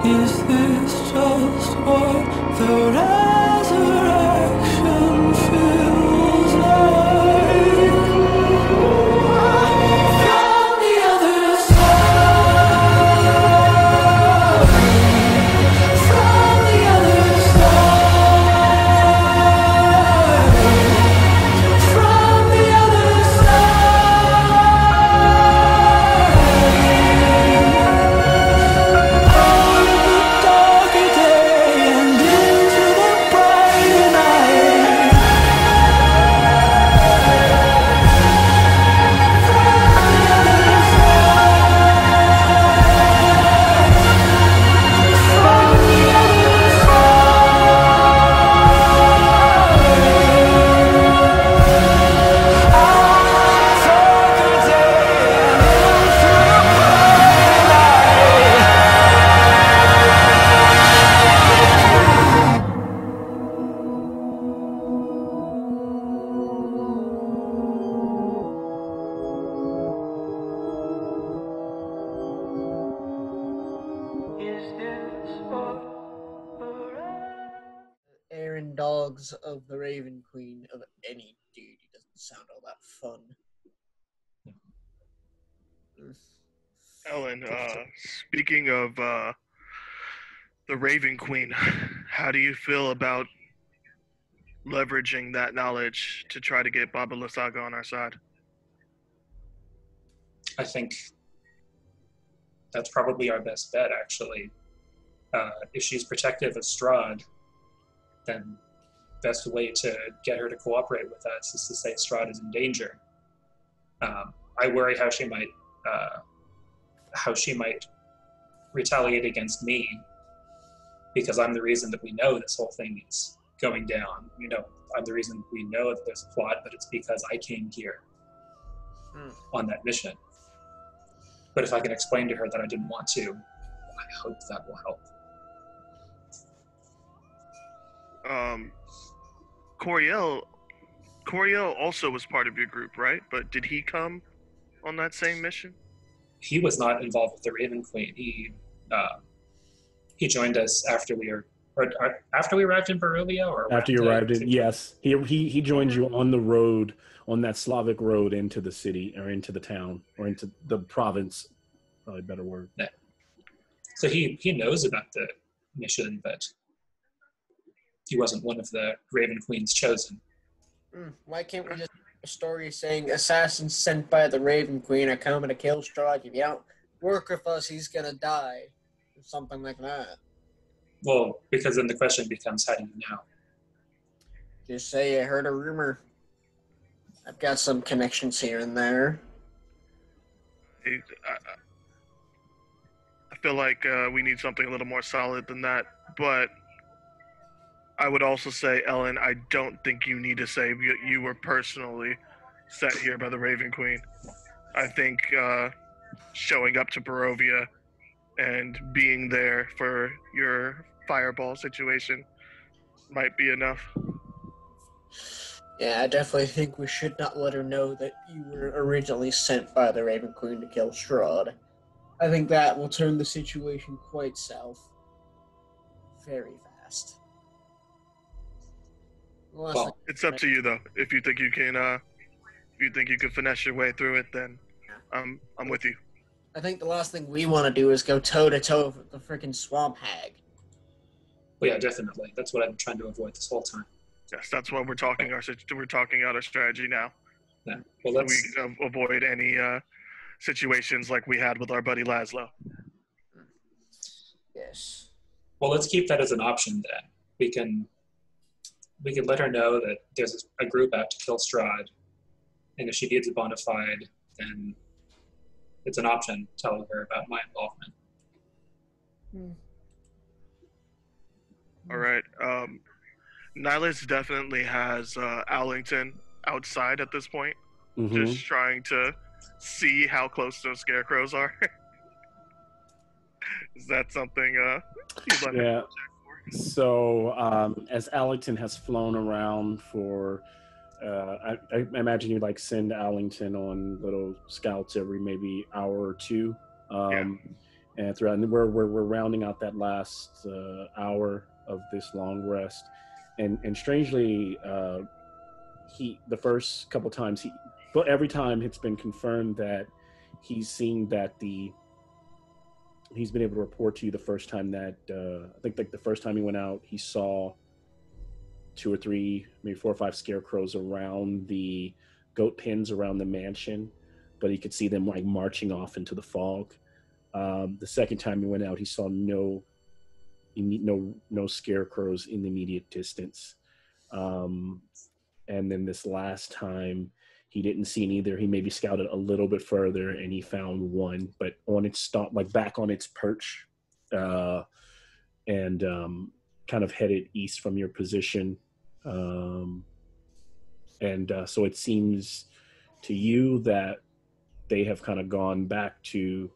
Is this just what the resurrection feels like? From the other side, from the other side, from the other side. Darker day and into the brighter night. From the other Aaron Dogs of the Raven Queen of any dude. He doesn't sound all that fun. Ellen, speaking of the Raven Queen, how do you feel about leveraging that knowledge to try to get Baba Lysaga on our side? I think that's probably our best bet, actually. If she's protective of Strahd, then best way to get her to cooperate with us is to say Strahd is in danger. I worry how she might retaliate against me, because I'm the reason that we know this whole thing is going down. You know, I'm the reason we know that there's a plot, but it's because I came here on that mission. But if I can explain to her that I didn't want to, I hope that will help. Coriel also was part of your group, right? But did he come on that same mission? He was not involved with the Raven Queen. He joined us after we arrived in Barovia, or after you arrived in, yes, he joined you on the road, on that Slavic road into the city, or into the town, or into the province, probably a better word. Yeah. So he knows about the mission, but he wasn't one of the Raven Queen's chosen. Why can't we just have a story saying assassins sent by the Raven Queen are coming to kill Strahd? If you don't work with us, he's gonna die. Or something like that. Well, because then the question becomes, how do you know? Just say I heard a rumor. I've got some connections here and there. I feel like we need something a little more solid than that, but I would also say, Ellen, I don't think you need to say you were personally set here by the Raven Queen. I think showing up to Barovia and being there for your fireball situation might be enough. Yeah, I definitely think we should not let her know that you were originally sent by the Raven Queen to kill Strahd. I think that will turn the situation quite south very fast. Well, it's up to you, though. If you think you can, finesse your way through it, then I'm with you. I think the last thing we want to do is go toe-to-toe with the freaking swamp hag. Well, yeah, definitely. That's what I've been trying to avoid this whole time. Yes, that's what we're talking out our strategy now. Yeah. Well, so we avoid any situations like we had with our buddy Laszlo. Yes. Well, let's keep that as an option then. We can let her know that there's a group out to kill Strahd, and if she needs a bona fide, then it's an option telling her about my involvement. All right. Nihilus definitely has Allington outside at this point, just trying to see how close those scarecrows are. Is that something you'd like to check for? So as Allington has flown around for, I imagine you like send Allington on little scouts every maybe hour or two. and throughout, and we're rounding out that last hour of this long rest, and strangely, the first couple times but every time it's been confirmed that he's seen that he's been able to report to you the first time that I think like the first time he went out, he saw 2 or 3, maybe 4 or 5 scarecrows around the goat pens around the mansion, but he could see them like marching off into the fog. The second time he went out, he saw no scarecrows in the immediate distance. And then this last time, he didn't see neither. He maybe scouted a little bit further, and he found one, but on its back on its perch, and kind of headed east from your position. So it seems to you that they have kind of gone back to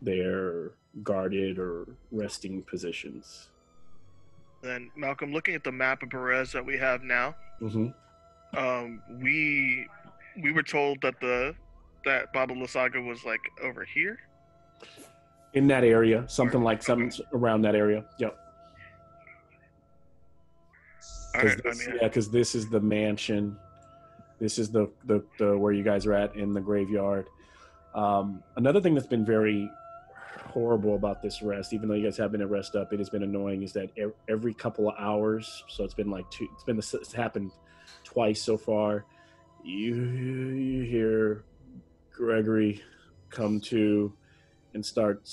their guarded or resting positions. Then, Malcolm, looking at the map of Perez that we have now, Mm-hmm. We were told that that Baba Lysaga was like over here. In that area, something around that area. Yep. All right, Because this is the mansion. This is the where you guys are at in the graveyard. Another thing that's been very horrible about this rest, even though you guys have been at rest up, it has been annoying, is that every couple of hours, so it's been like it's happened twice so far, you hear Gregory come to and start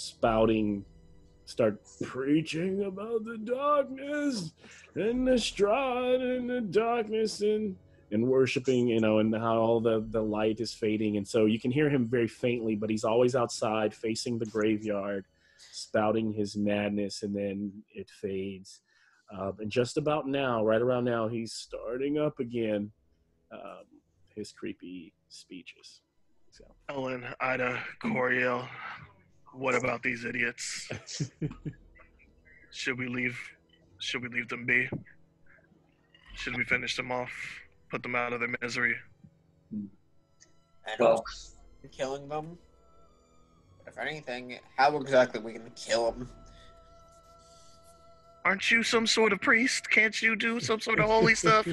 preaching about the darkness and the Strahd and the darkness and worshiping, and how all the light is fading. And so you can hear him very faintly, but he's always outside facing the graveyard, spouting his madness, and then it fades. And just about now, right around now, he's starting up again his creepy speeches. So. Ellen, Ida, Coriel, what about these idiots? Should we leave them be? Should we finish them off? Put them out of their misery? And Well, killing them? If anything, how exactly are we going to kill them? Aren't you some sort of priest? Can't you do some sort of holy stuff?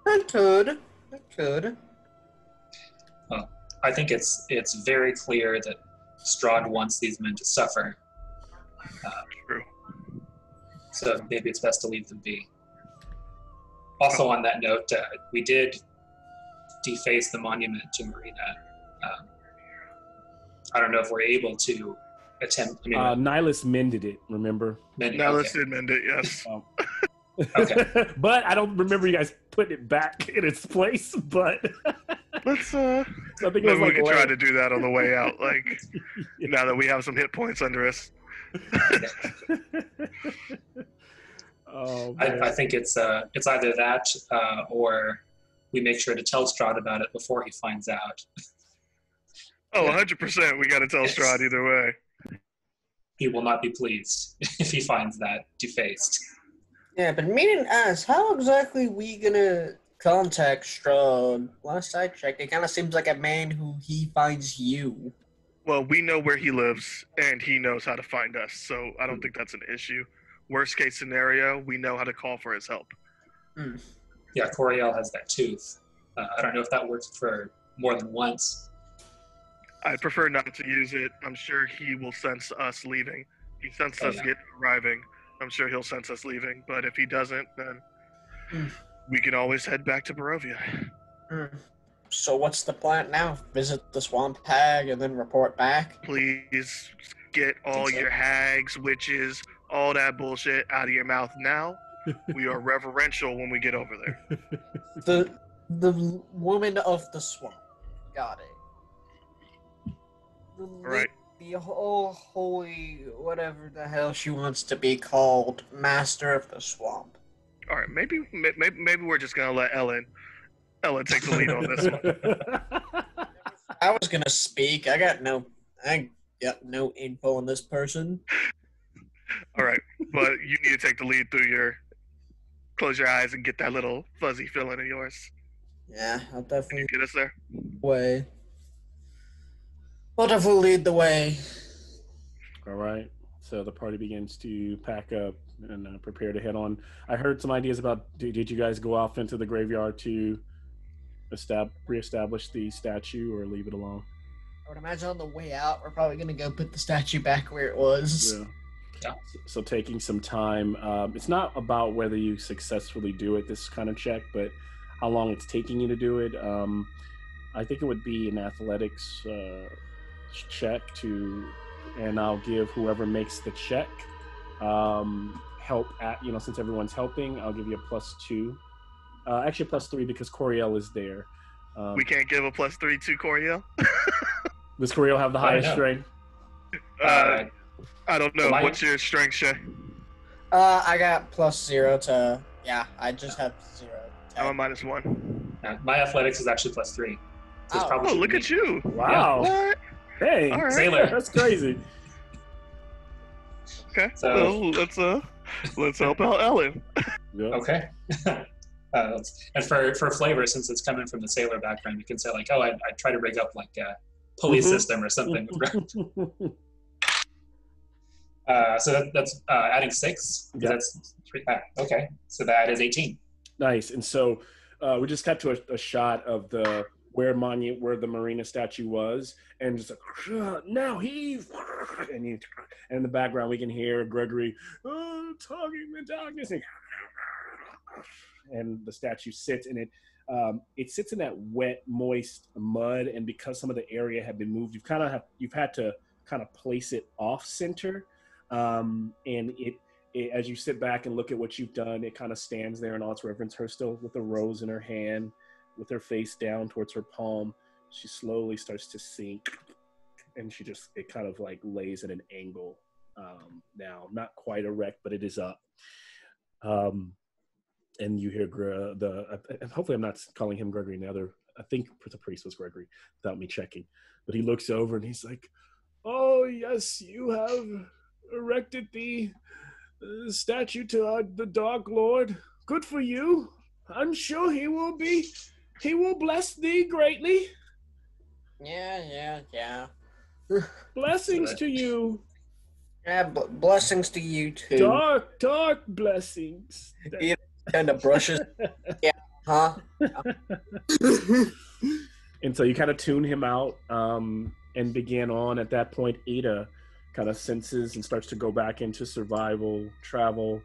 I could. I think it's very clear that Strahd wants these men to suffer. True. So maybe it's best to leave them be. Also, on that note, we did deface the monument to Marina. I don't know if we're able to attempt. Nihilus mended it, remember? Nihilus did mend it, yes. Okay. But I don't remember you guys putting it back in its place, but... Let's, I think maybe we can try to do that on the way out, now that we have some hit points under us. I think it's either that or we make sure to tell Strahd about it before he finds out. Oh, 100%. We got to tell Strahd either way. He will not be pleased if he finds that defaced. Yeah, but meaning us, how exactly we gonna contact Strahd? Last I checked, it kind of seems like a man who he finds you. Well, we know where he lives, and he knows how to find us, so I don't think that's an issue. Worst case scenario, we know how to call for his help. Yeah, Coriel has that tooth. I don't know if that works for more than once. I'd prefer not to use it. I'm sure he will sense us leaving. He sensed us arriving. I'm sure he'll sense us leaving. But if he doesn't, then we can always head back to Barovia. So what's the plan now? Visit the swamp hag and then report back? Please get all your hags, witches, all that bullshit out of your mouth now. We are reverential when we get over there. The woman of the swamp. Got it. Right. The whole holy whatever the hell she wants to be called, Master of the Swamp. All right, maybe we're just gonna let Ellen take the lead on this one. I was gonna speak. I got no info on this person. All right, but you need to take the lead through close your eyes and get that little fuzzy feeling of yours. Yeah, I'll Can definitely you get us there? way. I'll definitely lead the way. All right. So the party begins to pack up and prepare to head on. I heard some ideas about. Did you guys go off into the graveyard to reestablish the statue, or leave it alone? I would imagine on the way out, we're probably going to go put the statue back where it was. Yeah. Yeah. So taking some time. It's not about whether you successfully do it, this kind of check, but how long it's taking you to do it. I think it would be an athletics check and I'll give whoever makes the check help at, since everyone's helping, I'll give you a +2. Actually, +3 because Coriel is there. We can't give a +3 to Coriel. Does Coriel have the highest know. strength? I don't know. Mine- What's your strength, Shay? I got +0 to. Yeah, I just have 0. I'm a -1. My athletics is actually +3. So it's Oh. probably Oh, look shouldn't at be- you! Wow. What? Hey, All right. Sailor. that's crazy. Okay. So- Well, let's help out Ellen. Yep. Okay. And for flavor, since it's coming from the sailor background, you can say like, oh, I try to rig up like a pulley Mhm. system or something. So that's adding 6. Yeah. That's 3. Okay, so that is 18. Nice. And so we just cut to a shot of where the marina statue was, and just like, now he's, and in the background we can hear Gregory talking the darkness, and the statue sits in it. It sits in that wet, moist mud, and because some of the area had been moved, you've had to kind of place it off center, and it as you sit back and look at what you've done, it kind of stands there in all its reverence. Her still with a rose in her hand, with her face down towards her palm. She slowly starts to sink, and it kind of like lays at an angle now, not quite erect, but it is up. And you hear and hopefully I'm not calling him Gregory. I think the priest was Gregory without me checking, but he looks over and he's like, "Oh yes, you have erected the statue to the Dark Lord. Good for you. I'm sure he will bless thee greatly. Yeah. Blessings to you. Yeah, blessings to you too. Dark blessings." Yeah. Kind of brushes. Yeah. Huh? And so you kind of tune him out and begin on. At that point, Ada kind of senses and starts to go back into survival, travel,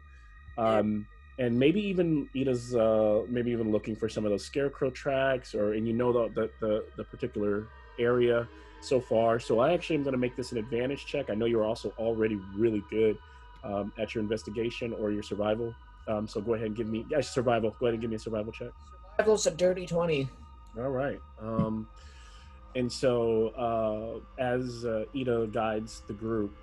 and maybe even Ida's maybe even looking for some of those scarecrow tracks, and the particular area so far. So I actually am going to make this an advantage check. I know you're also already really good at your investigation or your survival. So go ahead and give me survival. Go ahead and give me a survival check. Survival's a dirty 20. All right. And so as Ida guides the group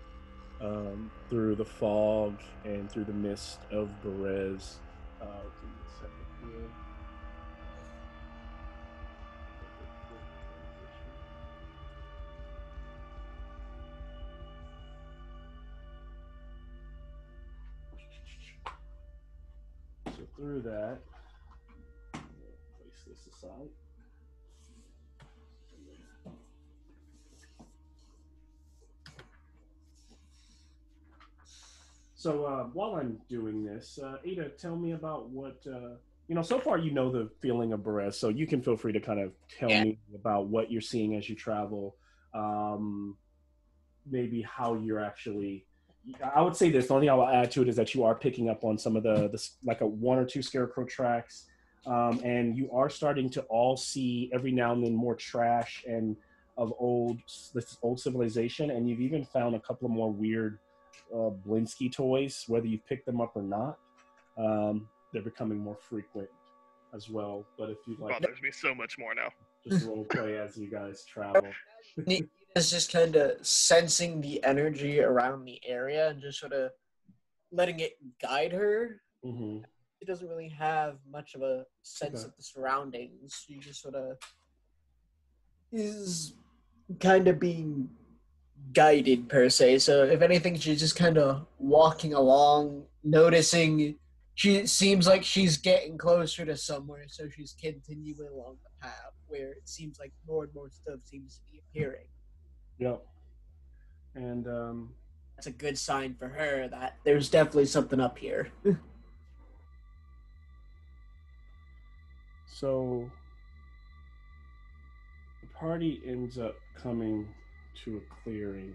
through the fog and through the mist of Berez, give me a second here. So through that, place this aside. So while I'm doing this, Ada, tell me about what, so far you know the feeling of Berez, so you can feel free to kind of tell me about what you're seeing as you travel, maybe how you're actually, I would say this, the only thing I will add to it is that you are picking up on some of the like 1 or 2 scarecrow tracks, and you are starting to all see every now and then more trash and of old civilization, and you've even found a couple of more weird Blinsky toys, whether you pick them up or not. They're becoming more frequent as well. But if you'd like, Bothers me so much more now. just role play as you guys travel. It's just kind of sensing the energy around the area and just sort of letting it guide her. Mm-hmm. She doesn't really have much of a sense Okay. of the surroundings. She just sort of is kind of being guided per se. So if anything, she's just kind of walking along, noticing. She seems like she's getting closer to somewhere, so she's continuing along the path where it seems like more and more stuff seems to be appearing. Yep. And that's a good sign for her that there's definitely something up here. So the party ends up coming to a clearing,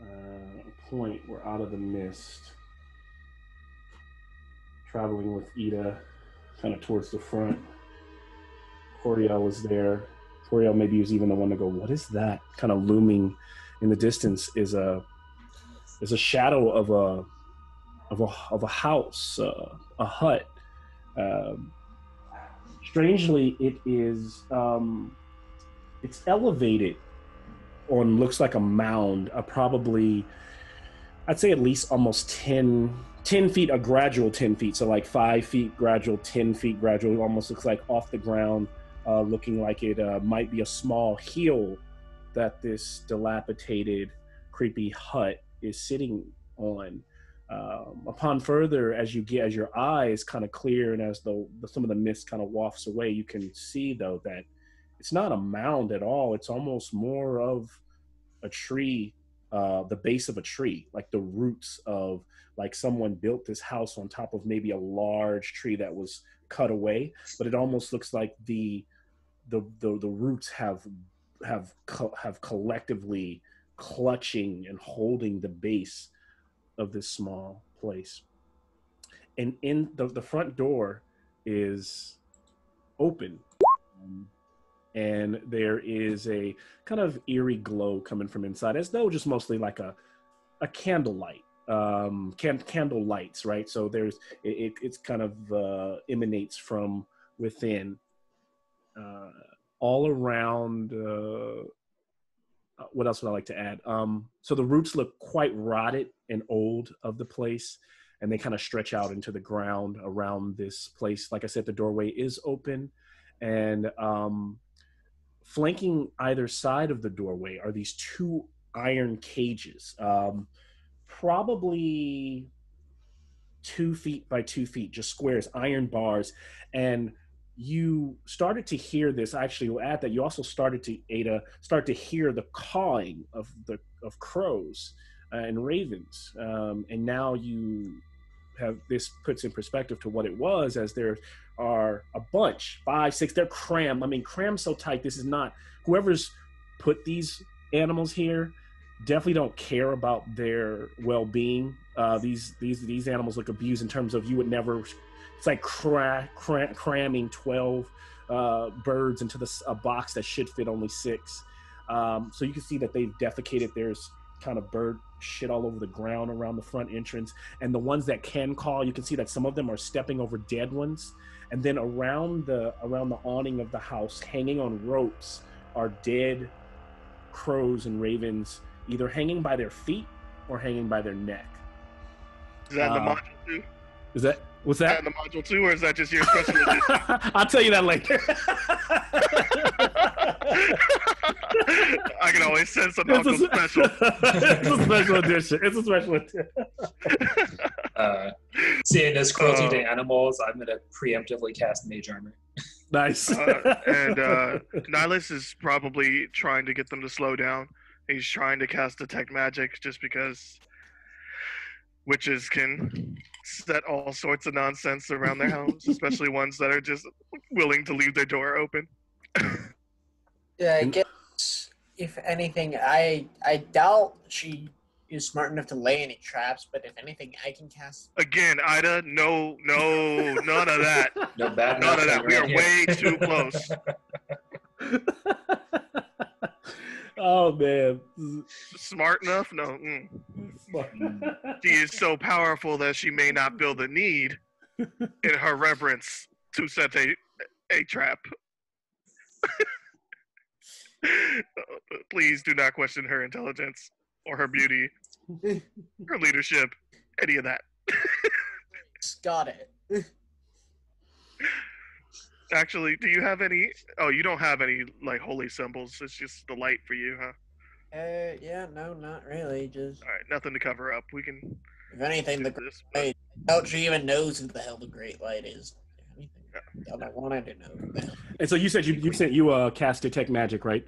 a point where out of the mist, traveling with Ida kind of towards the front. Coriel is there. Coriel maybe was even the one to go, what is that? Kind of looming in the distance is a shadow of a house, a hut. Strangely, it is it's elevated on looks like a mound, probably I'd say at least almost 10 feet, a gradual 10 feet. So like 5 feet gradual, 10 feet gradual. It almost looks like off the ground, looking like it might be a small hill that this dilapidated, creepy hut is sitting on. Upon further, as your eyes kind of clear and as some of the mist kind of wafts away, you can see though that it's not a mound at all. It's almost more of a tree, the base of a tree, like the roots of like someone built this house on top of maybe a large tree that was cut away. But it almost looks like the roots have collectively clutching and holding the base of this small place. And in the front door is open, and there is a kind of eerie glow coming from inside, as though just mostly like a candlelight, candle lights, right? So there's it's kind of emanates from within, all around. What else would I like to add? So the roots look quite rotted and old of the place, and they kind of stretch out into the ground around this place. Like I said, the doorway is open, and flanking either side of the doorway are these two iron cages, probably 2 feet by 2 feet, just squares, iron bars. And you started to hear this. Actually, will add that you also started to hear the cawing of crows and ravens, and now you have this puts in perspective to what it was, as there are a bunch, 5, 6. They're crammed. I mean, crammed so tight. This is not whoever's put these animals here. Definitely don't care about their well-being. These animals look abused in terms of you would never. It's like cramming 12 birds into a box that should fit only 6. So you can see that they've defecated. There's kind of bird shit all over the ground around the front entrance. And the ones that can call, you can see that some of them are stepping over dead ones. And then around the awning of the house, hanging on ropes, are dead crows and ravens, either hanging by their feet or hanging by their neck. Is that in the module too? Is that what's Is that? that in the module too, or is that just your special edition? I'll tell you that later. I can always send some Uncle special. It's a special edition. It's a special edition. Seeing as cruelty to animals, I'm going to preemptively cast Mage Armor. Nice. And Nihilus is probably trying to get them to slow down. He's trying to cast Detect Magic just because witches can set all sorts of nonsense around their homes, especially ones that are just willing to leave their door open. Yeah, I guess, if anything, I doubt she is smart enough to lay any traps, but if anything, I can cast... Again, Ida, no, none of that. No bad None of that. mouthing We are around way here. too close. Oh, man. Smart enough? No. She is so powerful that she may not feel the need in her reverence to set a trap. Please do not question her intelligence or her beauty, her leadership, any of that. Got it. Actually, do you have any? Oh, you don't have any like holy symbols. It's just the light for you, huh? Yeah, no, not really. Just, All right, nothing to cover up. We can. if anything, the do this. I doubt she even knows who the hell the Great Light is. If anything, I wanted to know who the hell. And so you said you cast Detect Magic, right?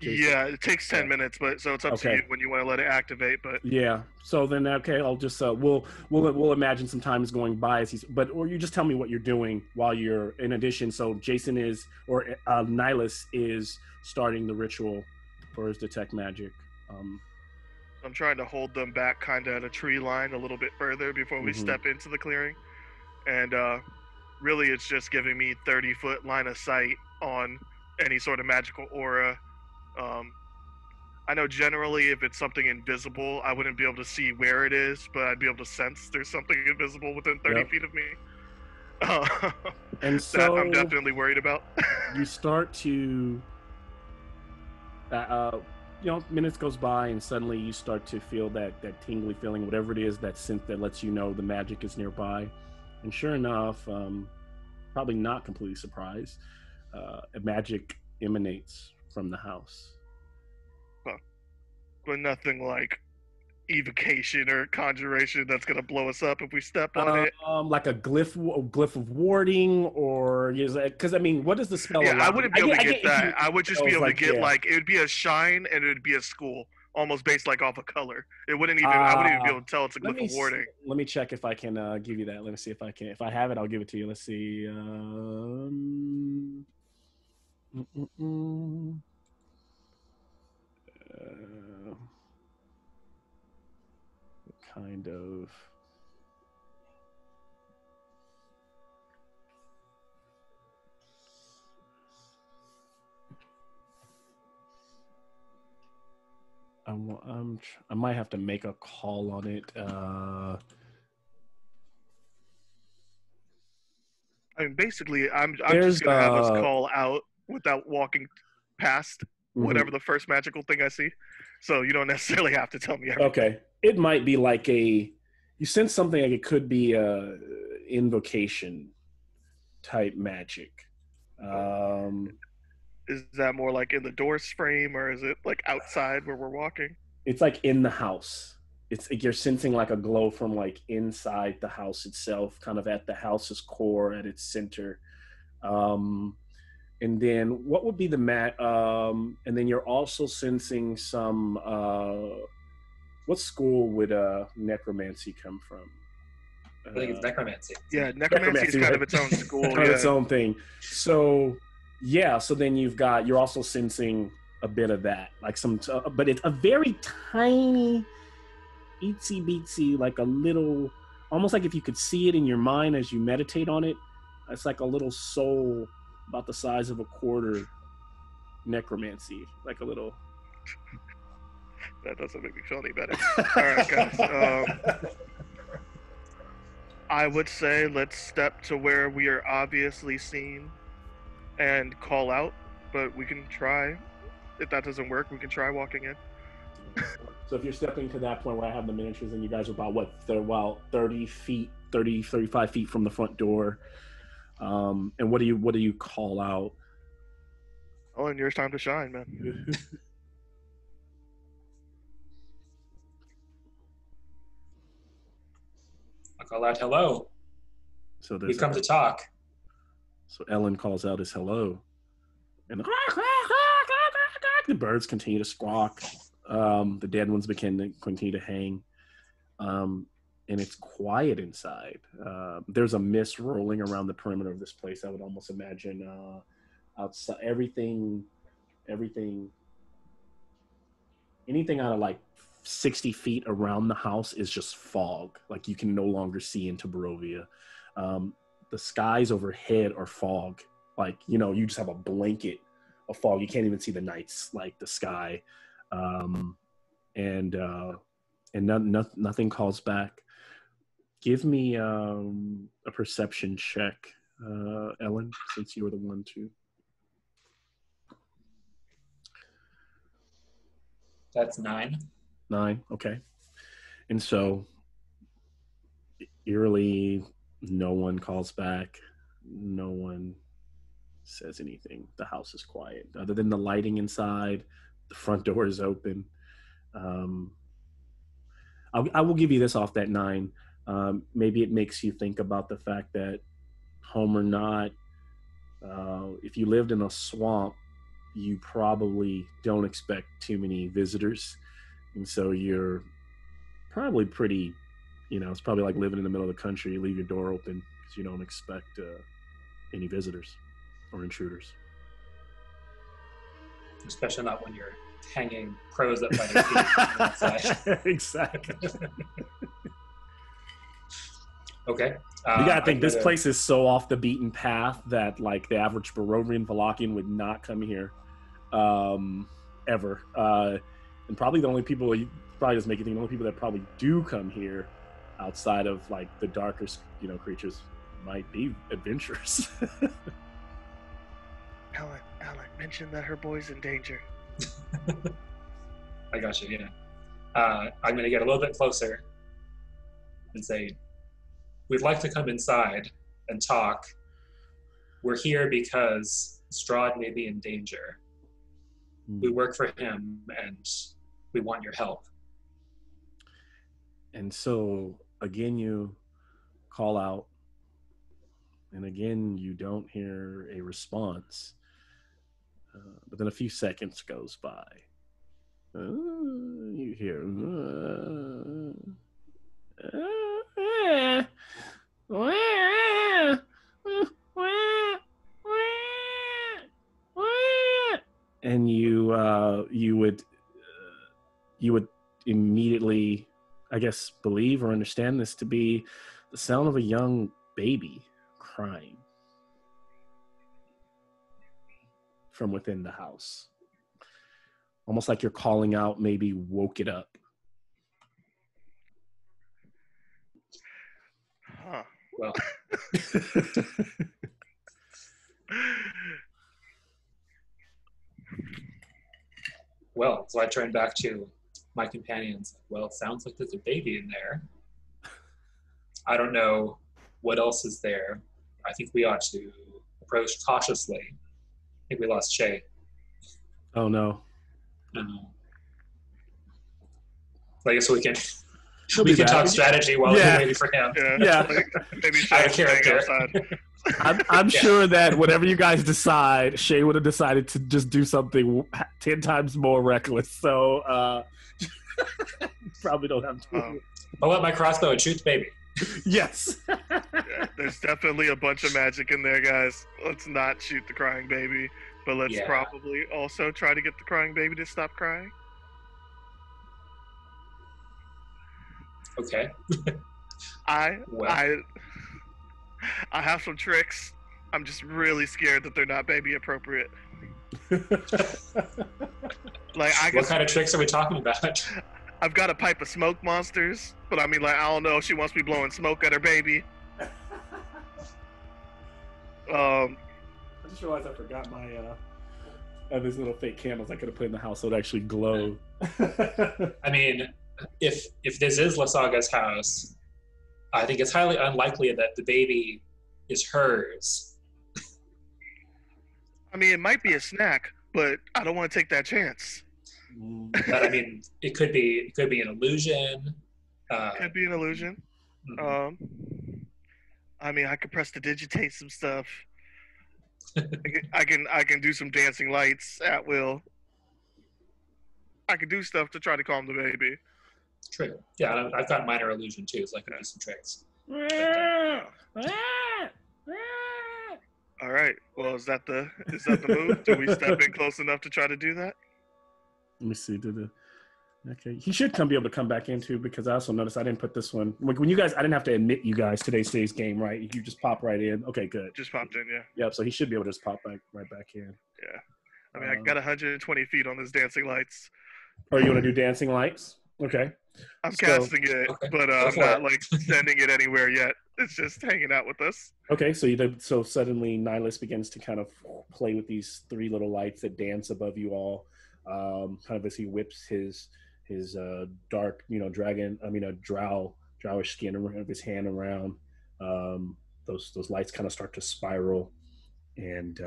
Jason? Yeah, it takes 10 Yeah. minutes, but so it's up to Okay. you when you want to let it activate. But Yeah. So then, okay, I'll just we'll imagine some time is going by as he's, or you just tell me what you're doing while you're in addition. So Jason is, or Nihilus is starting the ritual for his detect magic. I'm trying to hold them back kind of at a tree line a little bit further before we Mhm. step into the clearing. And really, it's just giving me 30-foot line of sight on any sort of magical aura. I know generally if it's something invisible, I wouldn't be able to see where it is, but I'd be able to sense there's something invisible within 30 Yep. feet of me. And That so I'm definitely worried about. you start to, minutes goes by and suddenly you start to feel that tingly feeling, whatever it is, that sense that lets you know the magic is nearby. And sure enough, probably not completely surprised, a magic emanates from the house. But nothing like evocation or conjuration that's gonna blow us up if we step on it. Like a glyph of warding, or because I mean, what does the spell Yeah, allow? I wouldn't be able to get that. if I would just be spells able to get yeah. like it would be a shine and it would be a school, almost based like off a color. It wouldn't even. I wouldn't even be able to tell it's a glyph of warding. Let me check if I can give you that. Let me see if I can. If I have it, I'll give it to you. Let's see. Kind of. I might have to make a call on it. I mean, basically, I'm There's, just gonna have us call out without walking past whatever mhm. the first magical thing I see. So you don't necessarily have to tell me everything. Okay, it might be like you sense something like it could be a invocation type magic. Is that more like in the door's frame, or is it like outside where we're walking? It's like in the house. It's like you're sensing like a glow from like inside the house itself, kind of at the house's core, at its center. And then what would be the and then you're also sensing some what school would necromancy come from? I think it's necromancy. Yeah, necromancy is kind right? of its own school. Kind of its own thing. So yeah, so then you're also sensing a bit of that, like some, but it's a very tiny, itsy bitsy, like a little, almost like if you could see it in your mind as you meditate on it. It's like a little soul about the size of a quarter necromancy, like a little. That doesn't make me feel any better. All right, guys. I would say let's step to where we are obviously seen and call out, but we can try. If that doesn't work, we can try walking in. So if you're stepping to that point where I have the miniatures and you guys are about 30 feet, 35 feet from the front door. And what do you call out? Oh, and yours time to shine, man. I call out, hello. So We've come to talk. So Ellen calls out his hello. And the birds continue to squawk. The dead ones continue to hang. And it's quiet inside. There's a mist rolling around the perimeter of this place. I would almost imagine outside anything out of like 60 feet around the house is just fog. Like you can no longer see into Barovia. The skies overhead are fog. Like, you just have a blanket of fog. You can't even see the nights, like the sky. And nothing calls back. Give me a perception check, Ellen, since you were the one to. That's 9. 9, okay. And so, eerily, no one calls back. No one says anything. The house is quiet. Other than the lighting inside, the front door is open. I will give you this off that 9. Maybe it makes you think about the fact that, home or not, if you lived in a swamp you probably don't expect too many visitors, and so you're probably pretty, it's probably like living in the middle of the country. You leave your door open because you don't expect any visitors or intruders. Especially not when you're hanging crows up by their feet outside. Exactly. Okay. You gotta think this place is so off the beaten path that like the average Barovian Valachian would not come here ever. And probably the only people, you probably just make you think the only people that probably do come here outside of like the darker creatures might be adventurers. Ellen mentioned that her boy's in danger. I got you, yeah. I'm going to get a little bit closer and say, we'd like to come inside and talk. We're here because Strahd may be in danger. We work for him and we want your help. And so, again, you call out, and again, you don't hear a response. But then a few seconds goes by. You hear... and you would immediately, I guess, believe or understand this to be the sound of a young baby crying from within the house. Almost like you're calling out, maybe woke it up. Huh. Well, so I turn back to my companions. Well, it sounds like there's a baby in there. I don't know what else is there. I think we ought to approach cautiously. I think we lost Shay. Oh, no. I guess we can be back. talk strategy while we're waiting for him. Yeah. Like, maybe Out of Shay's staying character. outside. I'm sure that whatever you guys decide, Shay would have decided to just do something 10 times more reckless. So probably don't have to. I'll let my crossbow and shoot the baby. Yes. Yeah, there's definitely a bunch of magic in there, guys. Let's not shoot the crying baby, but let's probably also try to get the crying baby to stop crying. Okay. I have some tricks. I'm just really scared that they're not baby appropriate. What kind of tricks are we talking about? I've got a pipe of smoke monsters, but I mean, like, I don't know if she wants me blowing smoke at her baby. I just realized I forgot my these little fake candles I could have put in the house so it actually glow. I mean, if this is Lysaga's house, I think it's highly unlikely that the baby is hers. I mean, it might be a snack, but I don't want to take that chance. But I mean, it could be an illusion. Could be an illusion. I mean, I could prestidigitate some stuff. I can do some dancing lights at will. I can do stuff to try to calm the baby. True. Yeah, I've got minor illusion too, so I can do some tricks. All right. Well, is that the move? Do we step in close enough to try to do that? Let me see. Okay, he should be able to come back in too, because I also noticed I didn't put this one. When you guys, I didn't have to admit you guys today's game, right? You just pop right in. Okay, good. Just popped in, yeah. Yep. So he should be able to just pop right back in. Yeah. I mean, I got 120 feet on this dancing lights. Oh, you want to do dancing lights? Okay. I'm casting it, but I'm not like sending it anywhere yet. It's just hanging out with us. Okay, so suddenly Nihilus begins to kind of play with these three little lights that dance above you all, kind of as he whips his dark, drowish skin of his hand around. Those lights kind of start to spiral, and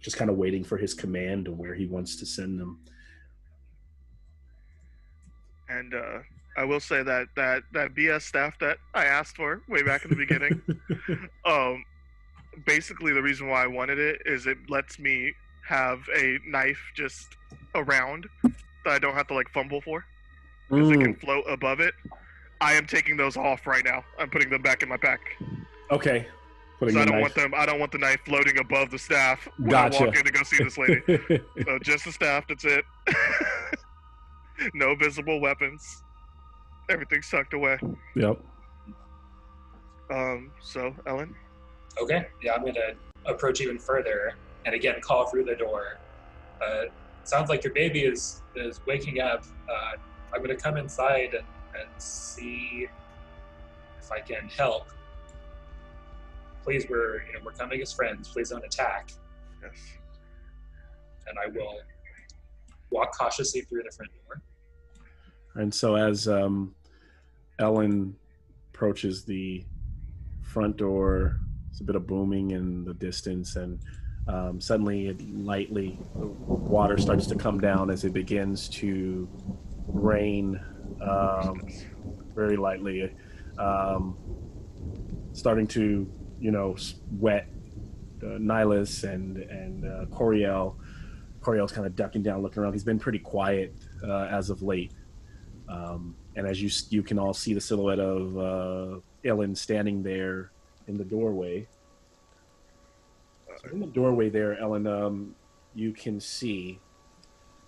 just kind of waiting for his command to where he wants to send them. And I will say that BS staff that I asked for way back in the beginning, basically the reason why I wanted it is it lets me have a knife just around that I don't have to like fumble for, because it can float above it. I am taking those off right now. I'm putting them back in my pack. Okay. Putting So the I don't knife. want them. I don't want the knife floating above the staff when Gotcha. I walk in to go see this lady. So just the staff. That's it. No visible weapons. Everything's tucked away. Yep. So Ellen. Okay. Yeah, I'm gonna approach even further and again call through the door. Sounds like your baby is waking up. I'm gonna come inside and see if I can help. Please, we're coming as friends. Please don't attack. Yes. And I will walk cautiously through the front door. And so as Ellen approaches the front door, there's a bit of booming in the distance, and suddenly, lightly, the water starts to come down as it begins to rain very lightly, starting to, wet Nihilus and Coriel. Coriel's kind of ducking down, looking around. He's been pretty quiet as of late. And as you can all see the silhouette of Ellen standing there in the doorway. So in the doorway there, Ellen, you can see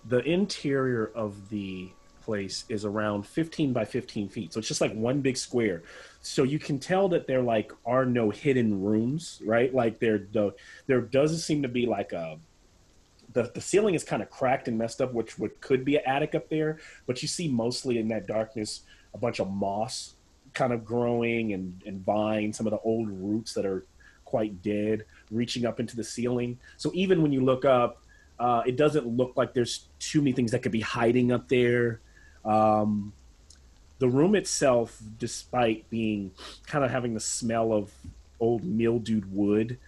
the interior of the place is around 15 by 15 feet. So it's just like one big square. So you can tell that there are no hidden rooms, right? Like there doesn't seem to be like the ceiling is kind of cracked and messed up, which could be an attic up there. But you see mostly in that darkness a bunch of moss kind of growing and vines, some of the old roots that are quite dead, reaching up into the ceiling. So even when you look up, it doesn't look like there's too many things that could be hiding up there. The room itself, despite being kind of having the smell of old mildewed wood,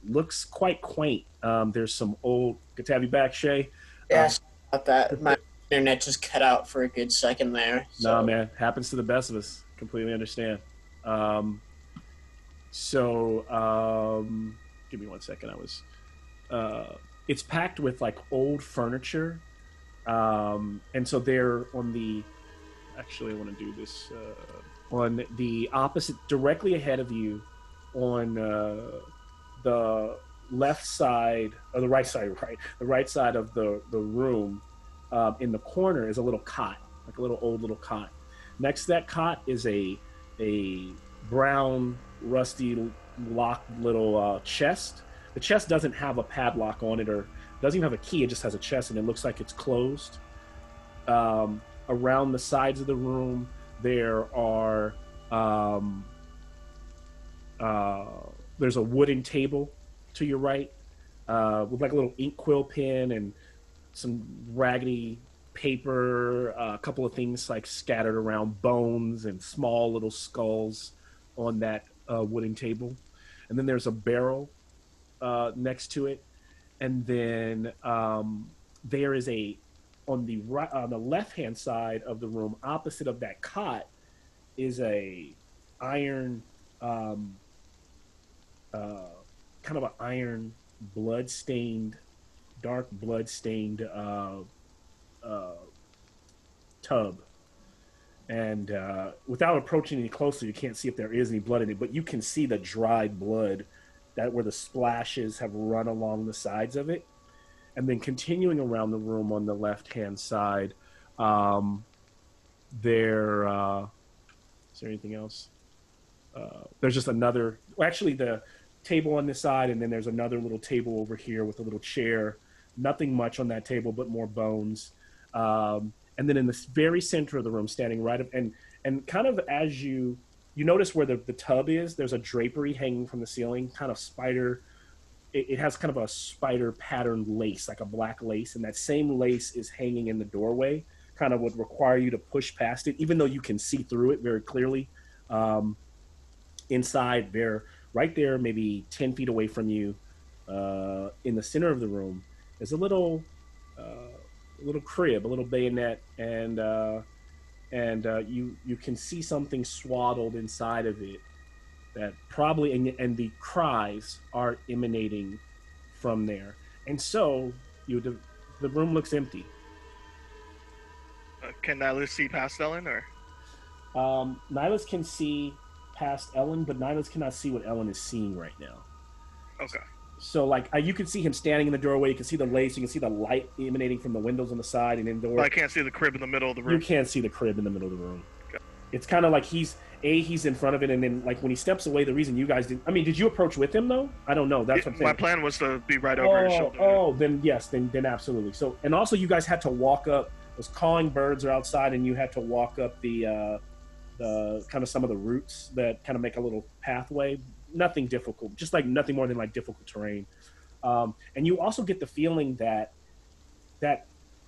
looks quite quaint. There's some old... Good to have you back, Shay. Yes, about that. My internet just cut out for a good second there. So. Nah, man. Happens to the best of us. Completely understand. Give me 1 second. It's packed with old furniture. And so they're on the... Actually, I want to do this. On the opposite, directly ahead of you, on the left side, or the right side, the right side of the room, in the corner is a little cot, like a old little cot. Next to that cot is a brown, rusty, locked little chest. The chest doesn't have a padlock on it, or doesn't even have a key. It just has a chest, and it looks like it's closed. Around the sides of the room, there are there's a wooden table to your right, with a little ink quill pen and some raggedy paper, a couple of things scattered around, bones and small little skulls on that wooden table. And then there's a barrel next to it. And then there is on the left-hand side of the room, opposite of that cot, is a iron, kind of an iron dark blood-stained tub. And without approaching any closer, you can't see if there is any blood in it, but you can see the dried blood where the splashes have run along the sides of it. And then continuing around the room on the left-hand side, is there anything else? There's just another... Well, actually, the table on this side, and then there's another little table over here with a little chair. Nothing much on that table, but more bones. And then in the very center of the room, standing right up... And kind of as you notice where the tub is, there's a drapery hanging from the ceiling, kind of spider... It has kind of a spider patterned lace, like a black lace, and that same lace is hanging in the doorway, kind of would require you to push past it, even though you can see through it very clearly. Inside there, right there, maybe 10 feet away from you, in the center of the room, is a little crib, a little bayonet, and you can see something swaddled inside of it that probably, and the cries are emanating from there. And so the room looks empty. Can Nihilus see past Ellen, or Nihilus can see past Ellen, but Nihilus cannot see what Ellen is seeing right now. okay? So, like, you can see him standing in the doorway. You can see the lace. You can see the light emanating from the windows on the side and indoors. But I can't see the crib in the middle of the room. You can't see the crib in the middle of the room. Okay. It's kind of like he's in front of it, and then, like, when he steps away, the reason you guys didn't... I mean, did you approach with him, though? I don't know. That's what I'm saying. My plan was to be right over his shoulder. Oh, then yes, then absolutely. So, and also you guys had to walk up. Those cawing birds are outside, and you had to walk up the kind of some of the roots that kind of make a little pathway. Nothing difficult, just like nothing more than like difficult terrain. And you also get the feeling that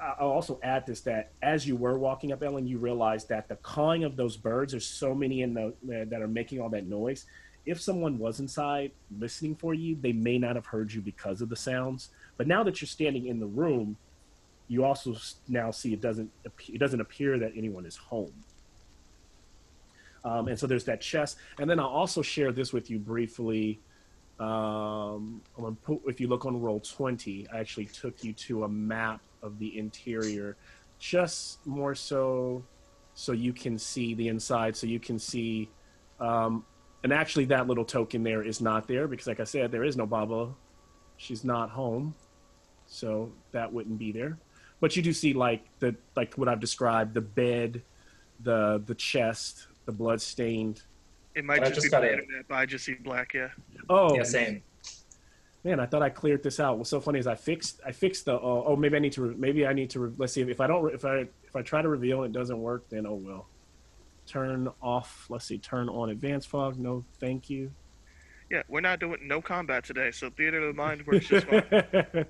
I'll also add this, that as you were walking up, Ellen, you realized that the cawing of those birds, there's so many that are making all that noise. If someone was inside listening for you, they may not have heard you because of the sounds. But now that you're standing in the room, you also now see it doesn't appear that anyone is home. And so there's that chest. And then I'll also share this with you briefly. If you look on roll 20, I actually took you to a map of the interior, just more so you can see the inside, so you can see, and actually that little token there is not there because, like I said, there is no Baba. She's not home, so that wouldn't be there. But you do see like what I've described: the bed, the chest, the blood-stained. It might just be the internet, but I just see black. Yeah. Oh, Yeah, same. Man, I thought I cleared this out. What's so funny is I fixed the. Maybe I need to. Let's see if I try to reveal and it doesn't work, then oh well. Turn off. Let's see. Turn on advanced fog. No, thank you. Yeah, we're not doing no combat today, so theater of the mind works just fine.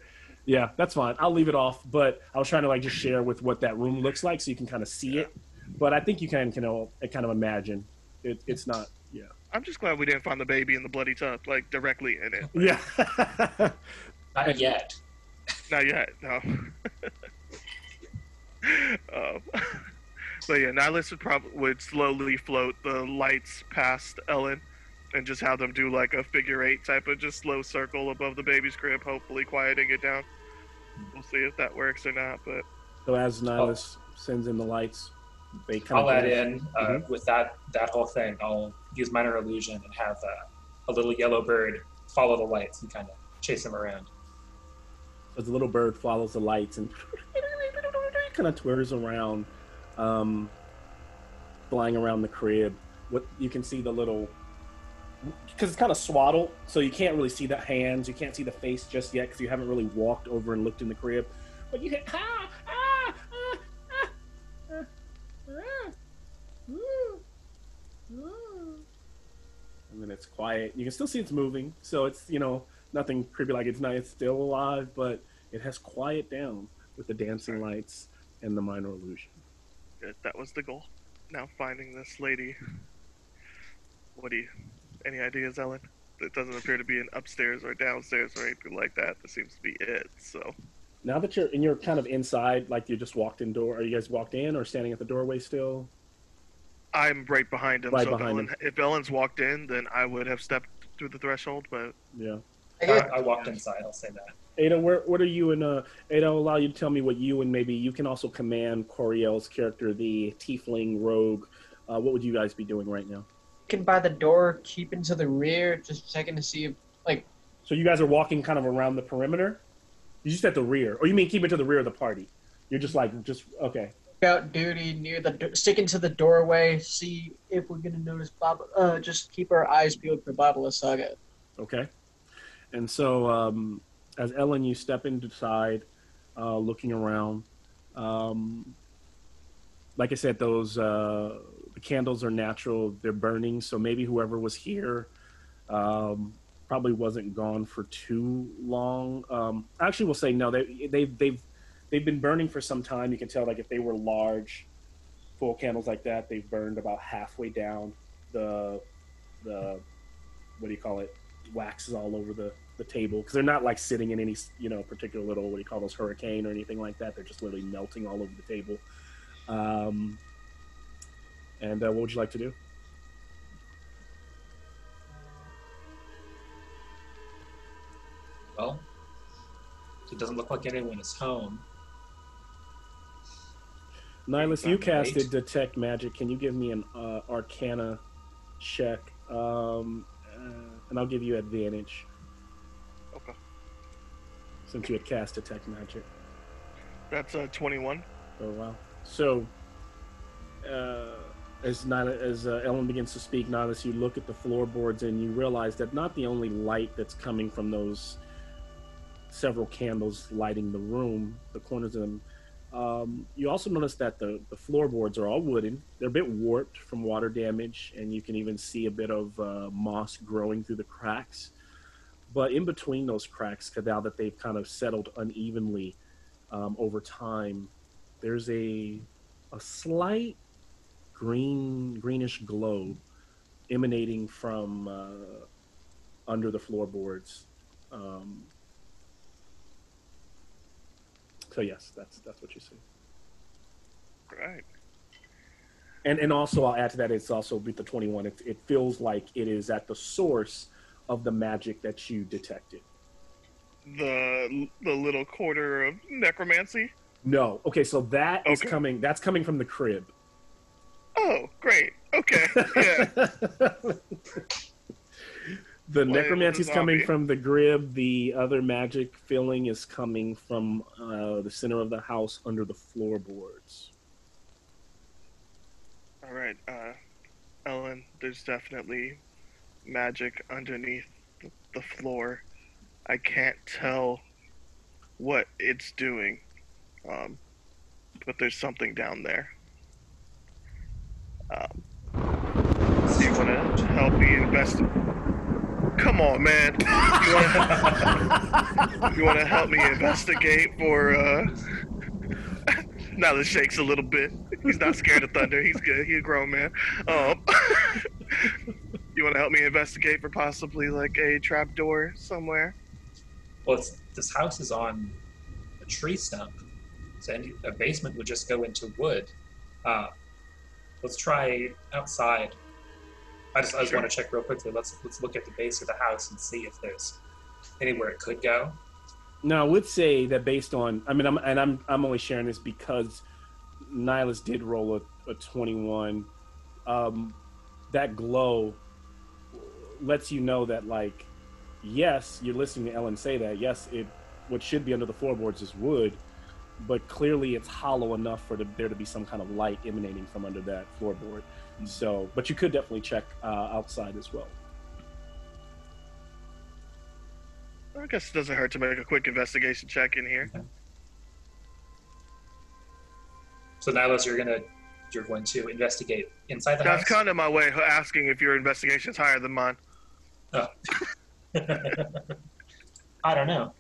Yeah, that's fine. I'll leave it off. But I was trying to like just share with what that room looks like, so you can kind of see it. But I think you can kind of imagine. It's not. Yeah. I'm just glad we didn't find the baby in the bloody tub, like directly in it. Yeah. Not yet. Not yet, no. But yeah, Nihilus would slowly float the lights past Ellen and just have them do like a figure 8 type of just slow circle above the baby's crib, hopefully quieting it down. We'll see if that works or not. But so as Nihilus sends in the lights, they kind I'll of add in with that whole thing. I'll use minor illusion and have a little yellow bird follow the lights and kind of chase them around. As the little bird follows the lights and kind of twirls around, flying around the crib. What you can see the little, because it's kind of swaddled, so you can't really see the hands. You can't see the face just yet because you haven't really walked over and looked in the crib. But you hear and then it's quiet. You can still see it's moving, so it's nothing creepy. Like it's still alive, but it has quiet down with the dancing lights and the minor illusion. good, that was the goal. Now finding this lady. Any ideas, Ellen? It doesn't appear to be an upstairs or downstairs or anything like that. This seems to be it. So now that you're kind of inside, like you just walked in door. Are you guys walked in or standing at the doorway still? I'm right behind him. Right so behind him. If Ellen's walked in, then I would have stepped through the threshold. But Yeah. I walked inside, I'll say that. Ada, what are you and Ada? I'll allow you to tell me what you and maybe you can also command Coriel's character, the Tiefling Rogue. What would you guys be doing right now? Looking by the door, keeping to the rear, just checking to see if, like, So you guys are walking kind of around the perimeter? You just at the rear. Or you mean keep it to the rear of the party? You're just okay. out duty near sticking to the doorway, see if we're gonna notice Baba. Just keep our eyes peeled for Baba Lysaga. Okay. And so as Ellen, you step inside, looking around. Like I said, the candles are natural. They're burning. So maybe whoever was here probably wasn't gone for too long. Actually, we'll say no. They've been burning for some time. You can tell, like, if they were large, full candles like that, they've burned about halfway down. The what do you call it? Wax is all over the table because they're not like sitting in any particular little, what do you call those, hurricane or anything like that. They're just literally melting all over the table. And what would you like to do? Well, It doesn't look like anyone is home. Nihilus, you Wait. casted Detect Magic. Can you give me an Arcana check? And I'll give you advantage Okay. since you had cast Detect Magic. That's 21. Oh, wow. So, as Ellen begins to speak, Nihilus, you look at the floorboards and you realize that not the only light that's coming from those several candles lighting the room, the corners of them, you also notice that the floorboards are all wooden. They're a bit warped from water damage, and you can even see a bit of moss growing through the cracks. But in between those cracks, now that they've kind of settled unevenly over time, there's a slight greenish glow emanating from under the floorboards. So yes, that's what you see. Right. And also I'll add to that, it's also with the 21. It feels like it is at the source of the magic that you detected. The little quarter of necromancy. No, okay, so that is Okay. coming. That's coming from the crib. Oh, great. Okay. Yeah. The Play it necromancy with is a coming zombie. from the grib. The other magic filling is coming from the center of the house under the floorboards. All right, Ellen. There's definitely magic underneath the floor. I can't tell what it's doing, but there's something down there. Do you want to help me investigate? Come on, man. You want to help me investigate for? Now this shakes a little bit. He's not scared of thunder. He's good. He's a grown man. You want to help me investigate for possibly like a trapdoor somewhere? Well, this house is on a tree stump, so a basement would just go into wood. Let's try outside. I just Sure. want to check real quickly. Let's look at the base of the house and see if there's anywhere it could go. Now, I would say that based on, I mean, I'm only sharing this because Nihilus did roll a 21. That glow lets you know that, like, yes, you're listening to Ellen say that. Yes, what should be under the floorboards is wood, but clearly it's hollow enough for there to be some kind of light emanating from under that floorboard. So, but you could definitely check outside as well. I guess it doesn't hurt to make a quick investigation check in here. Okay. So Nihilus, you're going to investigate inside the That's house. kind of my way of asking if your investigation is higher than mine. Oh. I don't know.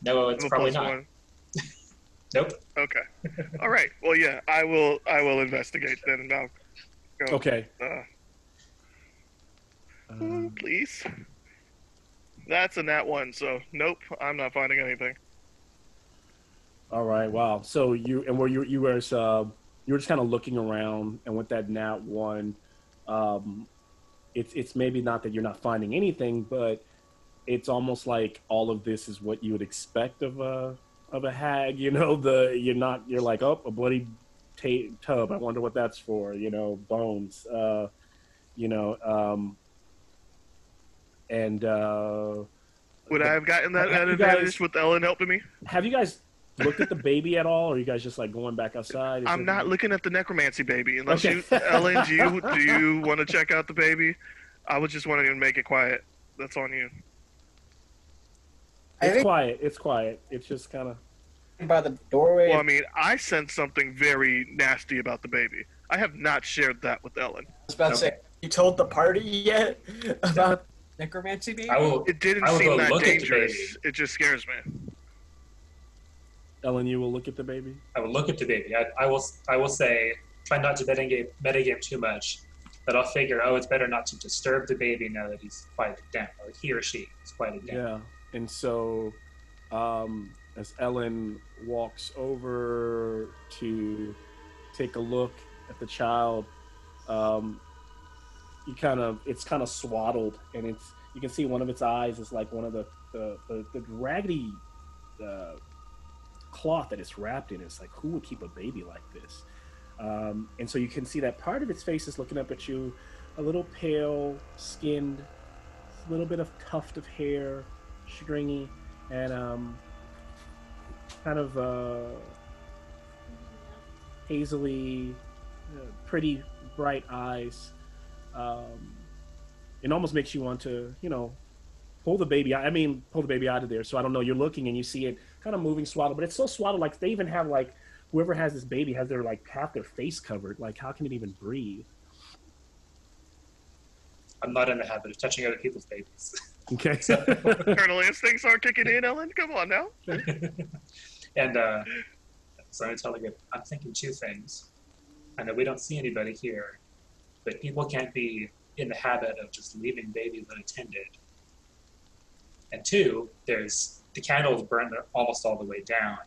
No, it's I'm a probably plus not. one. Nope. Okay. All right. Well, yeah, I will investigate then, and I'll go. Okay. Please. That's a nat 1, so nope, I'm not finding anything. All right. Wow. So you were just kind of looking around, and with that nat 1, it's maybe not that you're not finding anything, but it's almost like all of this is what you would expect of a hag. You know, you're like, oh, a bloody tub. I wonder what that's for. You know, bones. Would I have gotten that have you advantage guys- with Ellen helping me? Have you guys looked at the baby at all, or are you guys just like going back outside? I'm not looking at the necromancy baby. Unless Okay. you, Ellen, do you want to check out the baby? I was just wanting to make it quiet. That's on you. I think It's quiet. It's just kind of. by the doorway. Well, I mean, I sense something very nasty about the baby. I have not shared that with Ellen. I was about to say, Okay. you told the party yet about necromancy baby? I will. It didn't I will seem go that look at the dangerous. baby. It just scares me. Ellen, you will look at the baby. I will look at the baby. I will say, try not to metagame too much. But I'll figure, it's better not to disturb the baby now that he's quieted down, or he or she is quieted down. Yeah. And so, as Ellen walks over to take a look at the child, it's kind of swaddled, and You can see one of its eyes is like one of the raggedy cloth that it's wrapped in. It's like, who would keep a baby like this? And so you can see that part of its face is looking up at you, a little pale skinned, a little bit of tuft of hair, stringy, and kind of hazily, pretty bright eyes. It almost makes you want to, pull the baby out. Pull the baby out of there. So I don't know. You're looking and you see it kind of moving, swaddled, but it's so swaddled. Like they even have like whoever has this baby has their like half their face covered. Like how can it even breathe? I'm not in the habit of touching other people's babies. Okay. Colonel instincts aren't kicking in, Ellen. Come on now. And so I'm telling you, I'm thinking two things. I know we don't see anybody here, but people can't be in the habit of just leaving babies unattended. And two, there's the candles burn almost all the way down.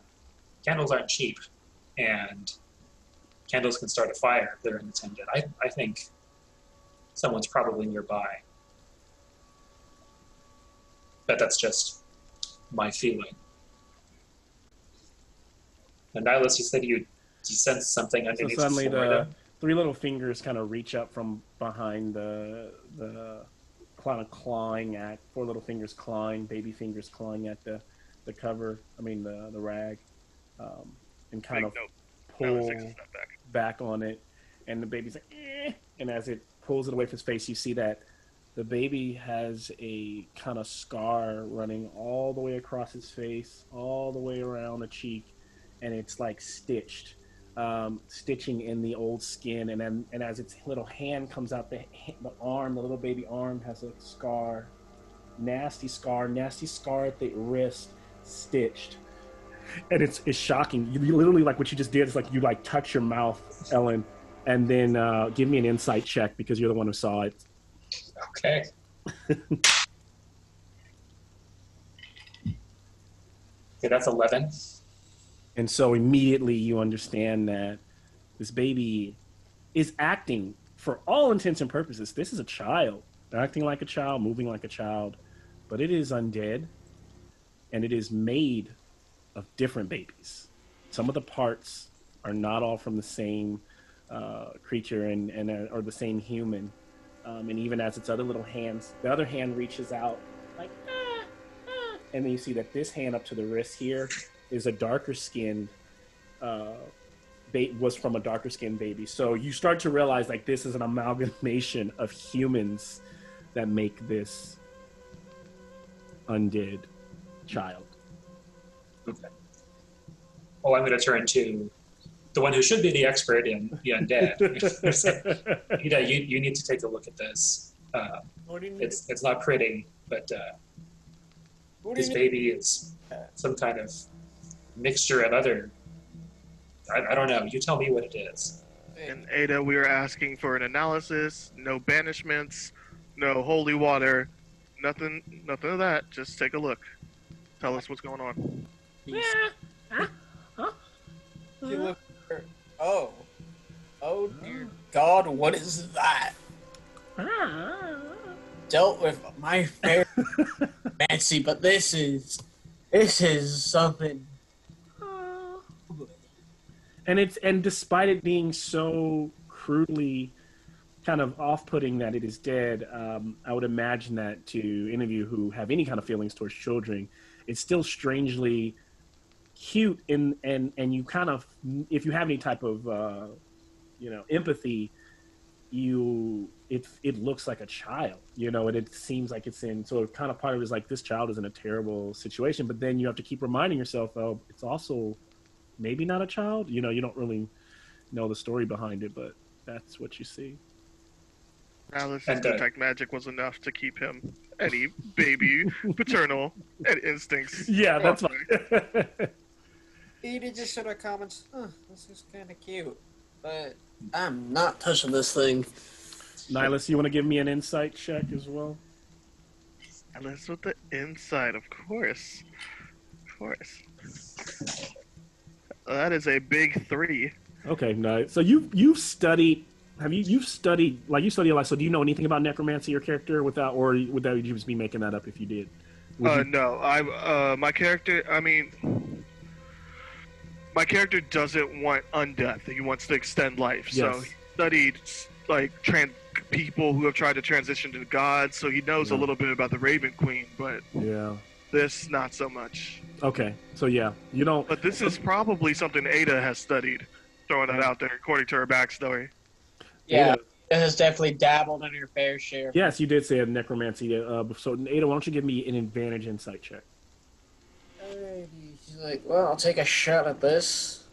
Candles aren't cheap, and candles can start a fire if they're unattended. I think someone's probably nearby. But that's just my feeling. And Nihilus, you said you sense something So underneath suddenly the floor the there? three little fingers kind of reach up from behind the kind of clawing at, four little fingers clawing, baby fingers clawing at the cover, the rag, and kind of pull Takes a step back. back on it, and the baby's like, eh. And as it pulls it away from his face, you see that the baby has a kind of scar running all the way across his face, all the way around the cheek, and it's like stitching in the old skin. And as its little hand comes out, the little baby arm has a scar, nasty scar at the wrist, stitched. And it's shocking. You literally, like what you just did is like you like touch your mouth, Ellen, and then give me an insight check because you're the one who saw it. Okay. Okay, that's 11. And so immediately you understand that this baby is acting, for all intents and purposes, this is a child. They're acting like a child, moving like a child, but it is undead, and it is made of different babies. Some of the parts are not all from the same creature or the same human. And even as its other little hands, the other hand reaches out like, and then you see that this hand up to the wrist here is a darker skinned, was from a darker skinned baby. So you start to realize like this is an amalgamation of humans that make this undead child. Okay. Well, I'm going to turn to the one who should be the expert in the undead. Ida, you need to take a look at this. It's not pretty, but this baby is some kind of mixture of other. I don't know. You tell me what it is. And Ada, we are asking for an analysis. No banishments. No holy water. Nothing of that. Just take a look. Tell us what's going on. You look. Oh dear God! What is that? Dealt with my fair fancy, but this is something. And despite it being so crudely kind of off-putting that it is dead, I would imagine that to any of you who have any kind of feelings towards children, it's still strangely cute, and you kind of, if you have any type of empathy, it looks like a child, and it seems like it's in, so kind of part of it is like this child is in a terrible situation, but then you have to keep reminding yourself, oh, it's also maybe not a child. You don't really know the story behind it, but that's what you see. Alice's detect magic was enough to keep him any baby paternal instincts. Yeah, that's fine. Eda just sort of comments, this is kind of cute, but I'm not touching this thing. Nihilus, you want to give me an insight check as well? Alice with the insight, of course. That is a big 3. Okay, nice. So you've studied have you've studied you study a lot? So do you know anything about necromancy, your character, without, or would that you just be making that up if you did? Would you, No, my character. I mean, my character doesn't want undeath. He wants to extend life. So Yes. he studied like people who have tried to transition to gods. So he knows a Yeah. little bit about the Raven Queen, but Yeah. this not so much. Okay. So yeah, you don't. But this is probably something Ada has studied. Throwing it out there, according to her backstory. Yeah, Ada. it has definitely dabbled in her fair share. Yes, you did say a necromancy. So Ada, why don't you give me an advantage insight check? Alrighty. She's like, well, I'll take a shot at this.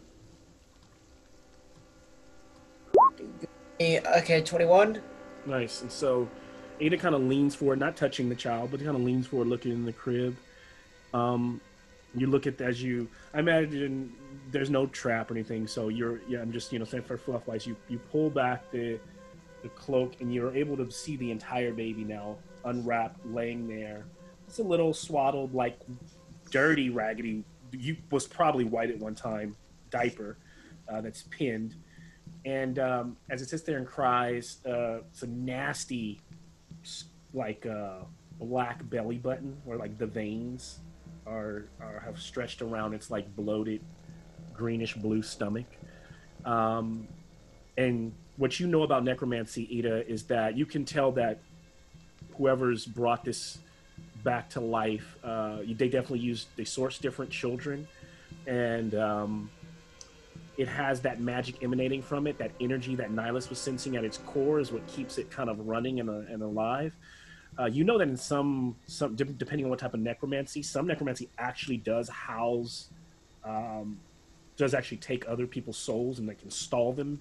Okay, 21. Nice. And so Ada kind of leans forward, not touching the child, but kind of leans forward, looking in the crib. You look at I imagine there's no trap or anything. So I'm just, saying for fluff wise, you pull back the cloak and you're able to see the entire baby now unwrapped, laying there. It's a little swaddled, like dirty, raggedy. You was probably white at one time. Diaper that's pinned. And as it sits there and cries, it's a nasty, like black belly button where like the veins have stretched around its like bloated, greenish blue stomach. And what you know about necromancy, Ida, is that you can tell that whoever's brought this back to life, they definitely source different children, and it has that magic emanating from it. That energy that Nihilus was sensing at its core is what keeps it kind of running and alive. You know that in some depending on what type of necromancy, some necromancy actually does actually take other people's souls and like install them,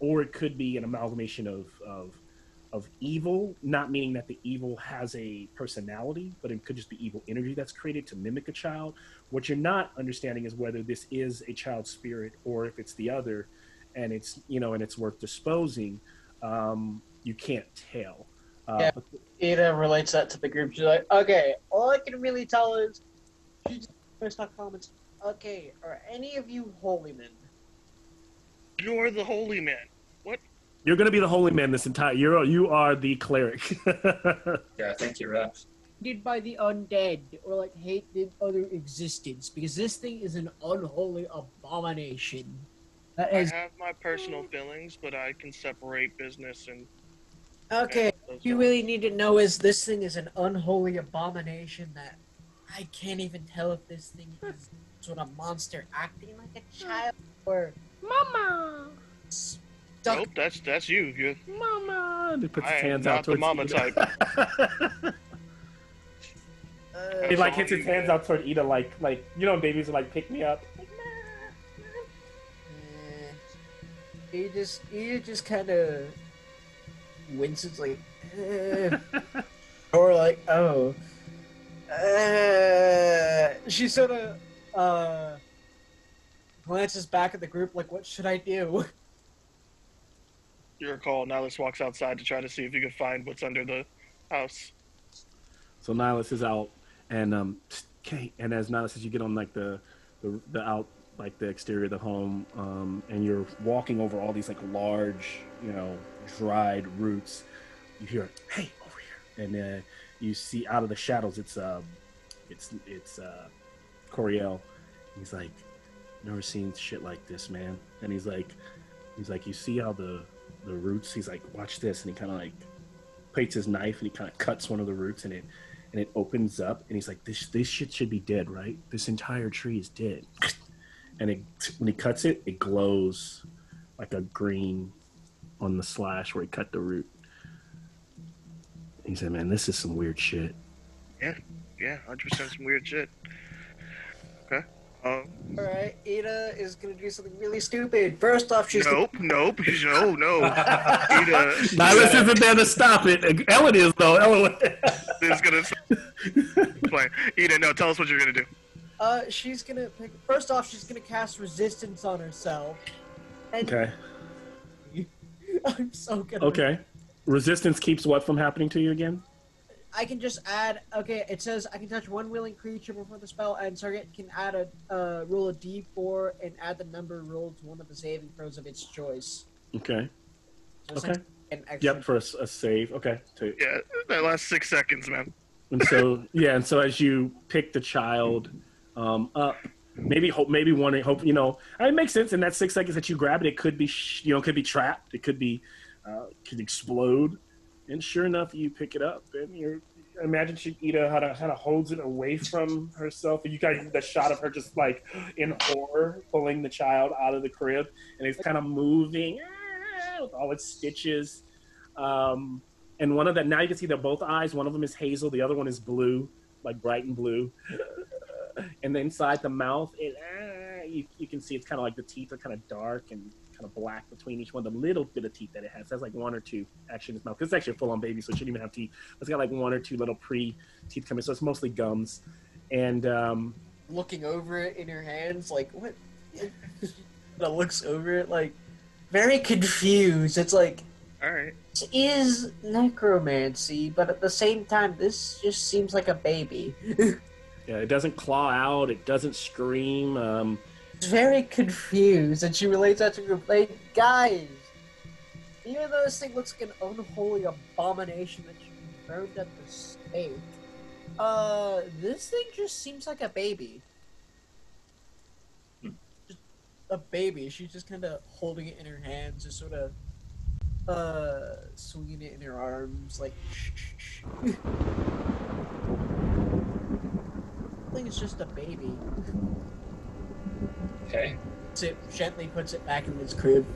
or it could be an amalgamation of evil, not meaning that the evil has a personality, but it could just be evil energy that's created to mimic a child. What you're not understanding is whether this is a child spirit or if it's the other, and it's worth disposing. You can't tell. Yeah. But Ada relates that to the group. She's like, okay, all I can really tell is, she just first off comments, okay, are any of you holy men? You're the holy man. What? you're going to be the holy man this entire. You are the cleric. Yeah, I think you're right. Hated by the undead, or like hated other existence, because this thing is an unholy abomination. That I is have my personal feelings, but I can separate business and. okay. Those You ones. really need to know is this thing is an unholy abomination that I can't even tell if this thing is sort of monster acting like a child or Mama! stuck. Nope, that's you. You're, Mama. And he puts his I am hands not out the towards mama Ida. type. He like hits his hands out toward Ida, like babies are like, pick me up. He just kind of winces like, or like, oh. She sort of glances back at the group like, what should I do? You recall, Nihilus walks outside to try to see if he could find what's under the house. So Nihilus is out, and and as Nihilus, as you get on like the out, like the exterior of the home, and you're walking over all these like large, dried roots, you hear, "Hey, over here!" And you see out of the shadows, it's Coriel. He's like, "Never seen shit like this, man." And he's like, "You see how the roots?" He's like, "Watch this," and he kind of like takes his knife and he kind of cuts one of the roots, and it opens up, and he's like, "This shit should be dead, right? This entire tree is dead." And when he cuts it, it glows like a green on the slash where he cut the root. He said, "Man, this is some weird shit." Yeah, 100% some weird shit. Okay. Alright, Ada is gonna do something really stupid. First off, she's Nope. No. Ida Nihilus isn't there to stop it. Ellen is, though. Ellen is gonna explain. Ida, no. Tell us what you're gonna do. she's gonna pick. First off, she's gonna cast resistance on herself. And Okay. I'm so good. Okay. Resistance keeps what from happening to you again? I can just add. Okay, it says I can touch one willing creature before the spell, and target can add roll a d4 and add the number rolled to one of the saving throws of its choice. Okay. So Okay. an extra Yep, for a save. Okay. Yeah, that last 6 seconds, man. And so and so as you pick the child up, maybe wondering, hope it makes sense in that 6 seconds that you grab it. It could be could be trapped. It could be could explode. And sure enough, you pick it up, and I imagine Ida kind of holds it away from herself, and you guys the shot of her just like in horror pulling the child out of the crib, and it's kind of moving with all its stitches. And one of them, now you can see they're both eyes. One of them is hazel, the other one is blue, like bright and blue. And then inside the mouth, you can see it's kind of like the teeth are kind of dark and kind of black between each one. The little bit of teeth that it has like one or two actually in its mouth. It's actually a full-on baby, so it shouldn't even have teeth. It's got like one or two little pre-teeth coming, so it's mostly gums. And looking over it in her hands, like what? That looks over it like very confused. It's like, All right. this is necromancy, but at the same time, this just seems like a baby. yeah, it doesn't claw out. It doesn't scream. It's very confused, and she relates that to her like, guys, even though this thing looks like an unholy abomination that should be burned at the stake, this thing just seems like a baby. Just a baby. She's just kind of holding it in her hands, just sort of swinging it in her arms, like shh. I think it's just a baby. Okay. So it gently puts it back in its crib.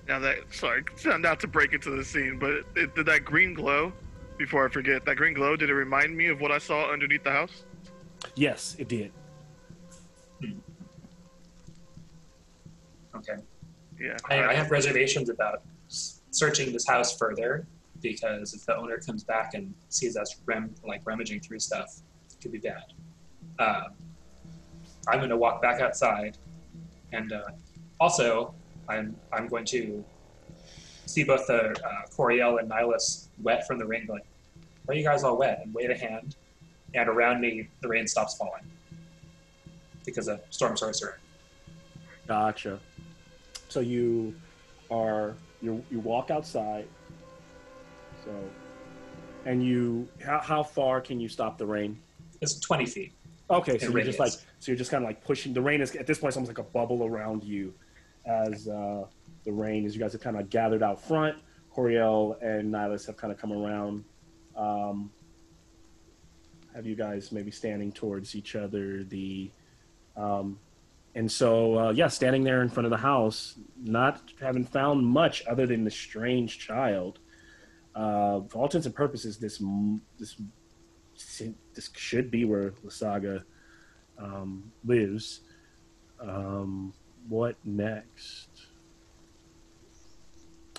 Now not to break into the scene, but did that green glow, before I forget, that green glow, did it remind me of what I saw underneath the house? Yes, it did. Okay. Yeah. I have reservations about searching this house further, because if the owner comes back and sees us rummaging through stuff, it could be bad. I'm going to walk back outside, and also I'm going to see both the Coriel and Nihilus wet from the rain, like, why are you guys all wet? And wave a hand, and around me the rain stops falling because of Storm Sorcerer. Gotcha. So you walk outside. So, and how far can you stop the rain? It's 20 feet. Okay, so radius. you're just kind of like pushing. The rain is at this point it's almost like a bubble around you, as the rain, as you guys have kind of gathered out front. Coriel and Nihilus have kind of come around. Have you guys maybe standing towards each other? And so standing there in front of the house, not having found much other than the strange child. For all intents and purposes, this should be where Lysaga lives. What next?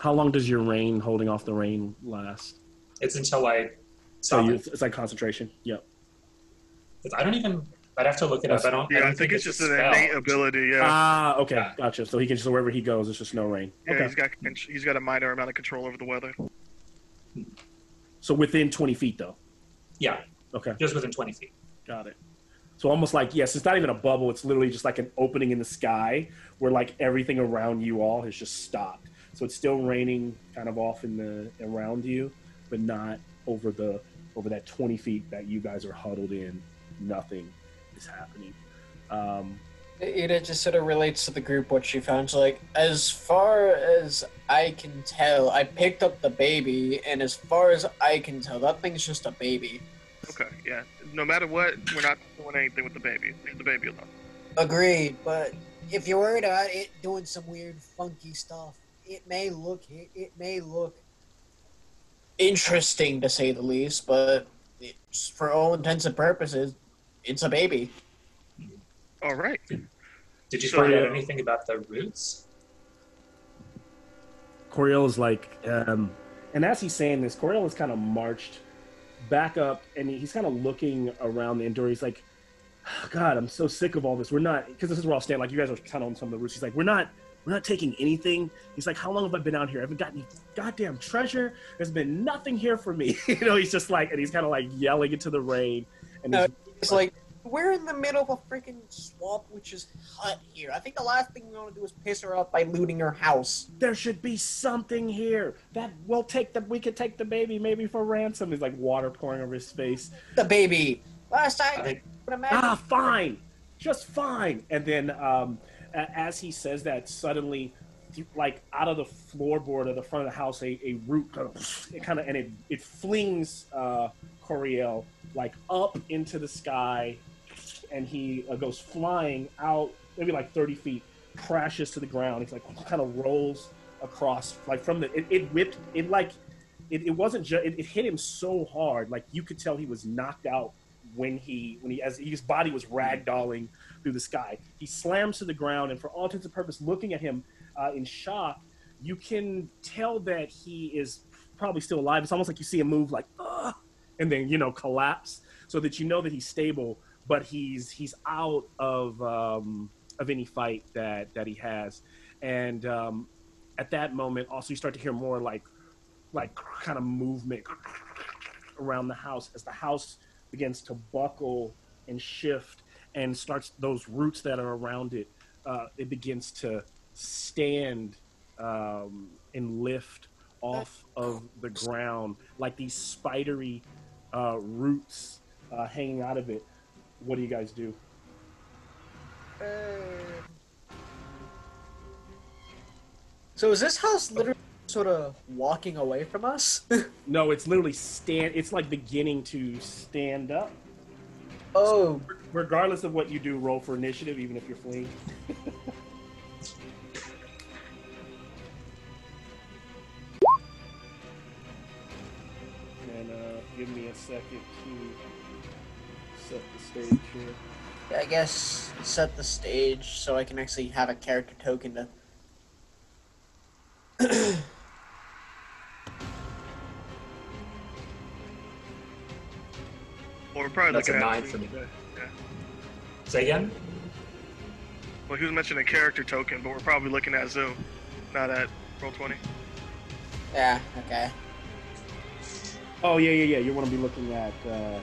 How long does your rain, holding off the rain, last? It's until I So stop it. it's like concentration. Yep. I don't even. I'd have to look it up. I don't. Yeah, I don't think it's just a an spell. innate ability. Yeah. Ah, okay, Yeah. gotcha. So he can just wherever he goes, it's just no rain. Yeah, Okay. he's got a minor amount of control over the weather. So within 20 feet, though. Yeah, Okay, just within 20 feet. got it. So almost like, yes, it's not even a bubble. It's literally just like an opening in the sky where like everything around you all has just stopped. So it's still raining kind of off around you, but not over that 20 feet that you guys are huddled in. Nothing is happening. It just sort of relates to the group what she found. So, like, as far as I can tell, I picked up the baby, and as far as I can tell, that thing's just a baby. Okay, yeah. No matter what, we're not doing anything with the baby. Leave the baby alone. Agreed, but if you're worried about it doing some weird, funky stuff, it may look interesting to say the least. But it's, for all intents and purposes, it's a baby. All right. Did you So, find out yeah. anything about the roots? Coriel is like, and as he's saying this, Coriel has kind of marched back up, and he's kind of looking around the indoor. He's like, God, I'm so sick of all this. We're not, because this is where I'll stand. Like, you guys are kind of on some of the roofs. He's like, we're not taking anything. He's like, how long have I been out here? I haven't got any goddamn treasure. There's been nothing here for me. He's just like, and he's kind of like yelling into the rain. And It's like, we're in the middle of a freaking swamp witch's hut here. I think the last thing we want to do is piss her off by looting her house. There should be something here that we could take the baby maybe for ransom. There's like water pouring over his face. The baby. Last time, I think Fine, just fine. And then as he says that, suddenly, like out of the floorboard of the front of the house, a root it flings Coriel like up into the sky, and he goes flying out maybe like 30 feet, crashes to the ground. It's like kind of rolls across like from the it whipped it like it wasn't just it hit him so hard, like you could tell he was knocked out when he as his body was ragdolling through the sky. He slams to the ground, and for all intents and purposes, looking at him in shock, you can tell that he is probably still alive. It's almost like you see him move like and then collapse, so that you know that he's stable, but he's out of any fight that he has. And at that moment, also you start to hear more like kind of movement around the house as the house begins to buckle and shift and starts those roots that are around it. It begins to stand and lift off of the ground like these spidery roots hanging out of it. What do you guys do? So is this house literally sort of walking away from us? No, it's literally it's like beginning to stand up. Oh. Regardless of what you do, roll for initiative, even if you're fleeing. And give me a second to set the stage here. I guess set the stage so I can actually have a character token to... Well, we're probably That's looking a at 9 for me. Yeah. Say again? Well, he was mentioning a character token, but we're probably looking at Zoom, not at Roll20. Yeah, okay. Oh yeah. You want to be looking at the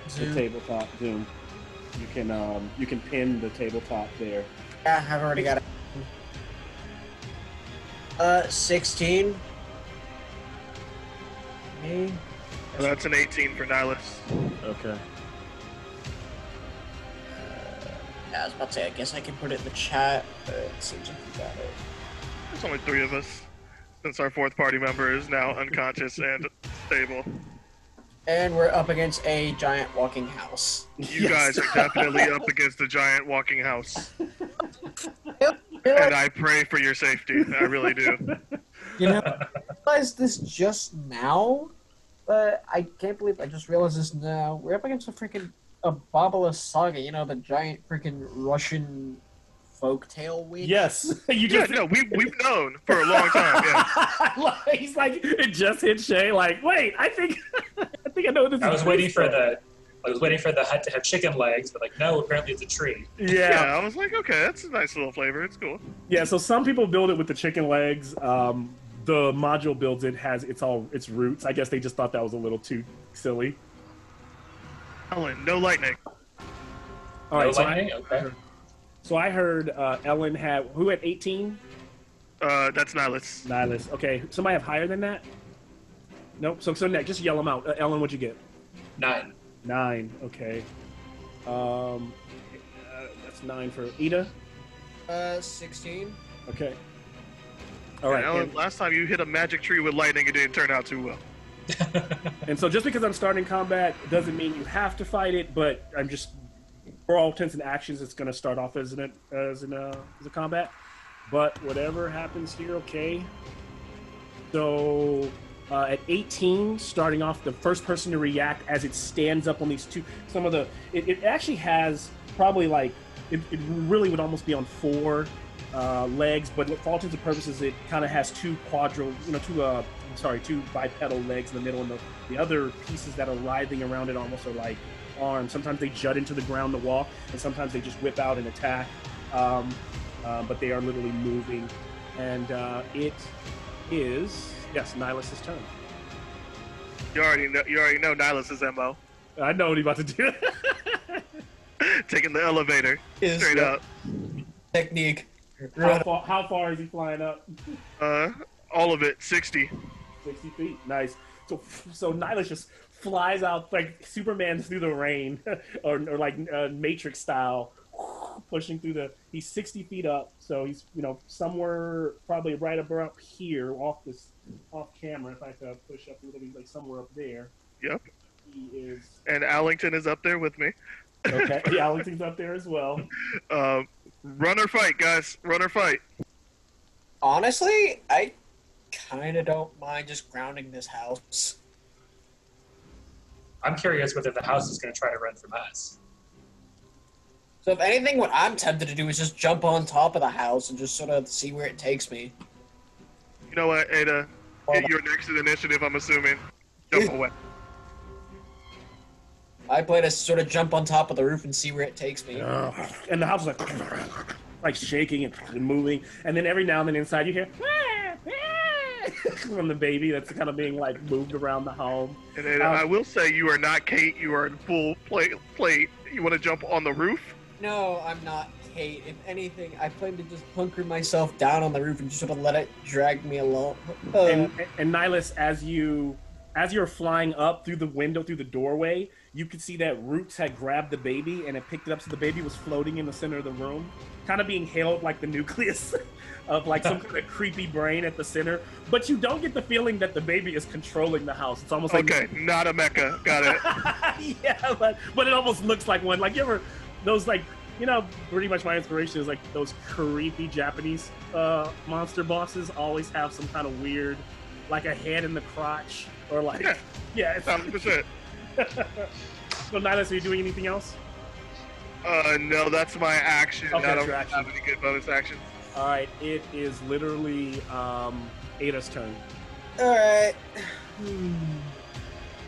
Zoom. tabletop Zoom. You can pin the tabletop there. Yeah, I've already got it. 16. Me? So that's an 18 for Nihilus. Okay. Yeah, I was about to say, I guess I can put it in the chat, but it seems like you got it. There's only 3 of us, since our 4th party member is now unconscious and stable. And we're up against a giant walking house. You guys are definitely up against the giant walking house. And And I pray for your safety. I really do. you know, I realized this just now, but I can't believe I just realized this now. We're up against a Lysaga, the giant freaking Russian folktale witch. Yes, you just we've known for a long time. Yeah. He's like, it just hit Shay. Like, wait, I think I know what this. I was waiting for the hut to have chicken legs, but no, apparently it's a tree. Yeah, I was like, okay, that's a nice little flavor. It's cool. Yeah, so some people build it with the chicken legs. The module builds its roots. I guess they just thought that was a little too silly. Ellen, no lightning. All right, lightning? Okay. So I heard Ellen had 18? That's Nihilus. Nihilus. Okay, somebody have higher than that? Nope. So next, just yell them out. Ellen, what'd you get? 9. 9. Okay. That's 9 for Ida. 16. Okay. All right. Ellen, last time you hit a magic tree with lightning, it didn't turn out too well. And so just because I'm starting combat doesn't mean you have to fight it, but I'm just, for all intents and actions, it's going to start off as a combat. But whatever happens here, okay. So at 18, starting off, the first person to react as it stands up on these two, it actually has probably like, it really would almost be on 4 legs, but for all intents and purposes, it kind of has 2 bipedal legs in the middle, and the other pieces that are writhing around it almost are like arms. Sometimes they jut into the ground to walk, and sometimes they just whip out and attack. But they are literally moving, and it is Nihilus' turn. You already know Nihilus' MO. I know what he's about to do. Taking the elevator straight up. Technique. How far is he flying up? All of it, 60. 60 feet. Nice. So Nihilus just flies out like Superman through the rain, or like Matrix style, pushing through the. He's 60 feet up, so he's somewhere probably right about here, off camera. If I could push up a little bit, like somewhere up there. Yep. He is. And Allington is up there with me. Okay, yeah, Allington's up there as well. Run or fight, guys. Run or fight. Honestly, I kind of don't mind just grounding this house. I'm curious whether the house is going to try to run from us. So if anything, what I'm tempted to do is just jump on top of the house and just sort of see where it takes me. You know what, Ada? You're next to the initiative, I'm assuming. Jump away. I play to sort of jump on top of the roof and see where it takes me. And the house is like shaking and moving, and then every now and then inside you hear from the baby that's kind of being like moved around the home. And Ada, I will say you are not Kate. You are in full plate. You want to jump on the roof? No, I'm not Kate. If anything, I plan to just hunker myself down on the roof and just sort of let it drag me along. And Nihilus, as you're flying up through the window, through the doorway, you could see that Roots had grabbed the baby and it picked it up, so the baby was floating in the center of the room, kind of being held like the nucleus of like some kind of creepy brain at the center. But you don't get the feeling that the baby is controlling the house. It's almost like not a mecha. Got it. Yeah, but it almost looks like one. Like you ever those like pretty much my inspiration is like those creepy Japanese monster bosses always have some kind of weird, like a head in the crotch. Or like, yeah, it's 100%. So, Nihilus, are you doing anything else? No, that's my action. Okay, I don't your action. have any good bonus actions. All right, it is literally Ada's turn. All right.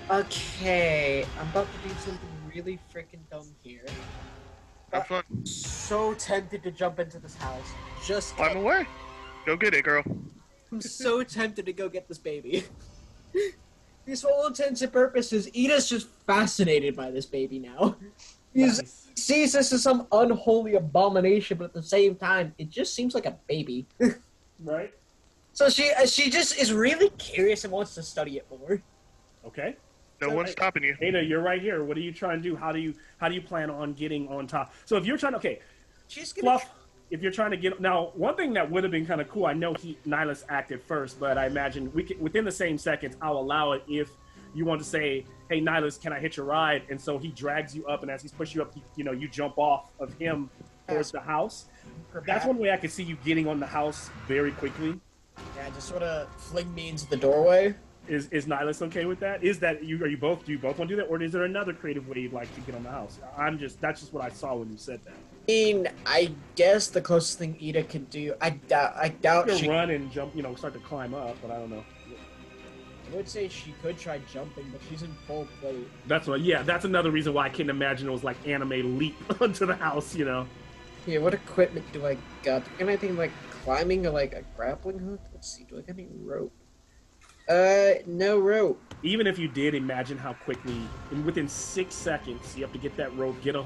Okay, I'm about to do something really freaking dumb here. Have fun. So tempted to jump into this house. Just Climb away. Go get it, girl. I'm so tempted to go get this baby. Because for all intents and purposes, Ida's just fascinated by this baby now. He sees this as some unholy abomination, but at the same time, it just seems like a baby. Right. So she just is really curious and wants to study it more. Okay. No one's stopping you. Ada, you're right here. What are you trying to do? How do you plan on getting on top? So if you're trying to, She's gonna Fluff, if you're trying to get now, one thing that would have been kind of cool. I know Nihilus acted first, but I imagine within the same seconds, I'll allow it if you want to say, "Hey, Nihilus, can I hitch a ride?" And so he drags you up, and as he's pushing you up, you jump off of him towards the house. That's one way I could see you getting on the house very quickly. Yeah, just sort of fling me into the doorway. Is Nihilus okay with that? Is that do you both want to do that, or is there another creative way you'd like to get on the house? That's just what I saw when you said that. I mean, I guess the closest thing Ida could do, I doubt You she could run and jump, start to climb up, but I don't know. I would say she could try jumping, but she's in full plate. That's that's another reason why I couldn't imagine it was like anime leap onto the house, Yeah, what equipment do I got? Anything like climbing or like a grappling hook? Let's see, do I got any rope? No rope. Even if you did, imagine how quickly, within 6 seconds, you have to get that rope, get a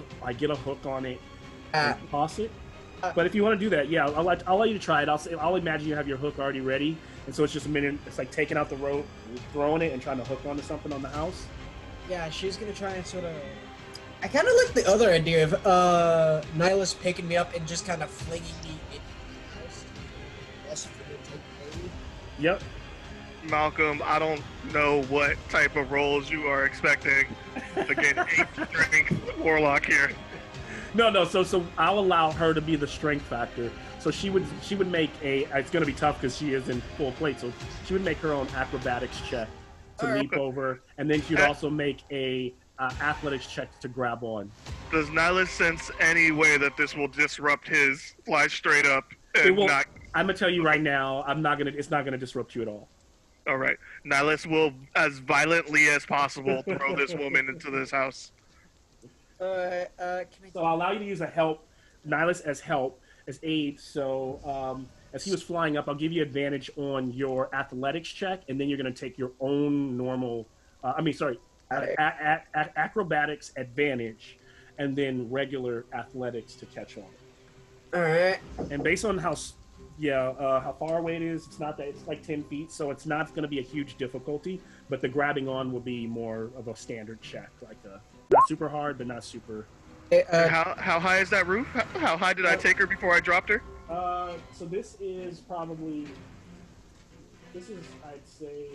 hook on it, and toss it. But if you want to do that, yeah, I'll let you try it. I'll imagine you have your hook already ready, and so it's just a minute. It's like taking out the rope, throwing it, and trying to hook onto something on the house. Yeah, she's gonna try and sort of. I kind of like the other idea of Nihilus picking me up and just kind of flinging me into the house. Yes, for her to take the baby. Yep. Malcolm, I don't know what type of roles you are expecting. Again, 8 strength warlock here. No. So I'll allow her to be the strength factor. So she would make it's going to be tough because she is in full plate. So she would make her own acrobatics check to leap over, and then she would also make a athletics check to grab on. Does Nihilus sense any way that this will disrupt his fly straight up and not? I'm gonna tell you right now, it's not gonna disrupt you at all. All right, Nihilus will, as violently as possible, throw this woman into this house. Can I? So I'll allow you to use Nihilus as aid. So as he was flying up, I'll give you advantage on your athletics check, and then you're going to take your own normal. Acrobatics advantage, and then regular athletics to catch on. All right. And based on how far away it is, it's not that it's like 10 feet, so it's not going to be a huge difficulty. But the grabbing on will be more of a standard check, like not super hard, but not super. And how high is that roof? How high did I take her before I dropped her? So this is I'd say,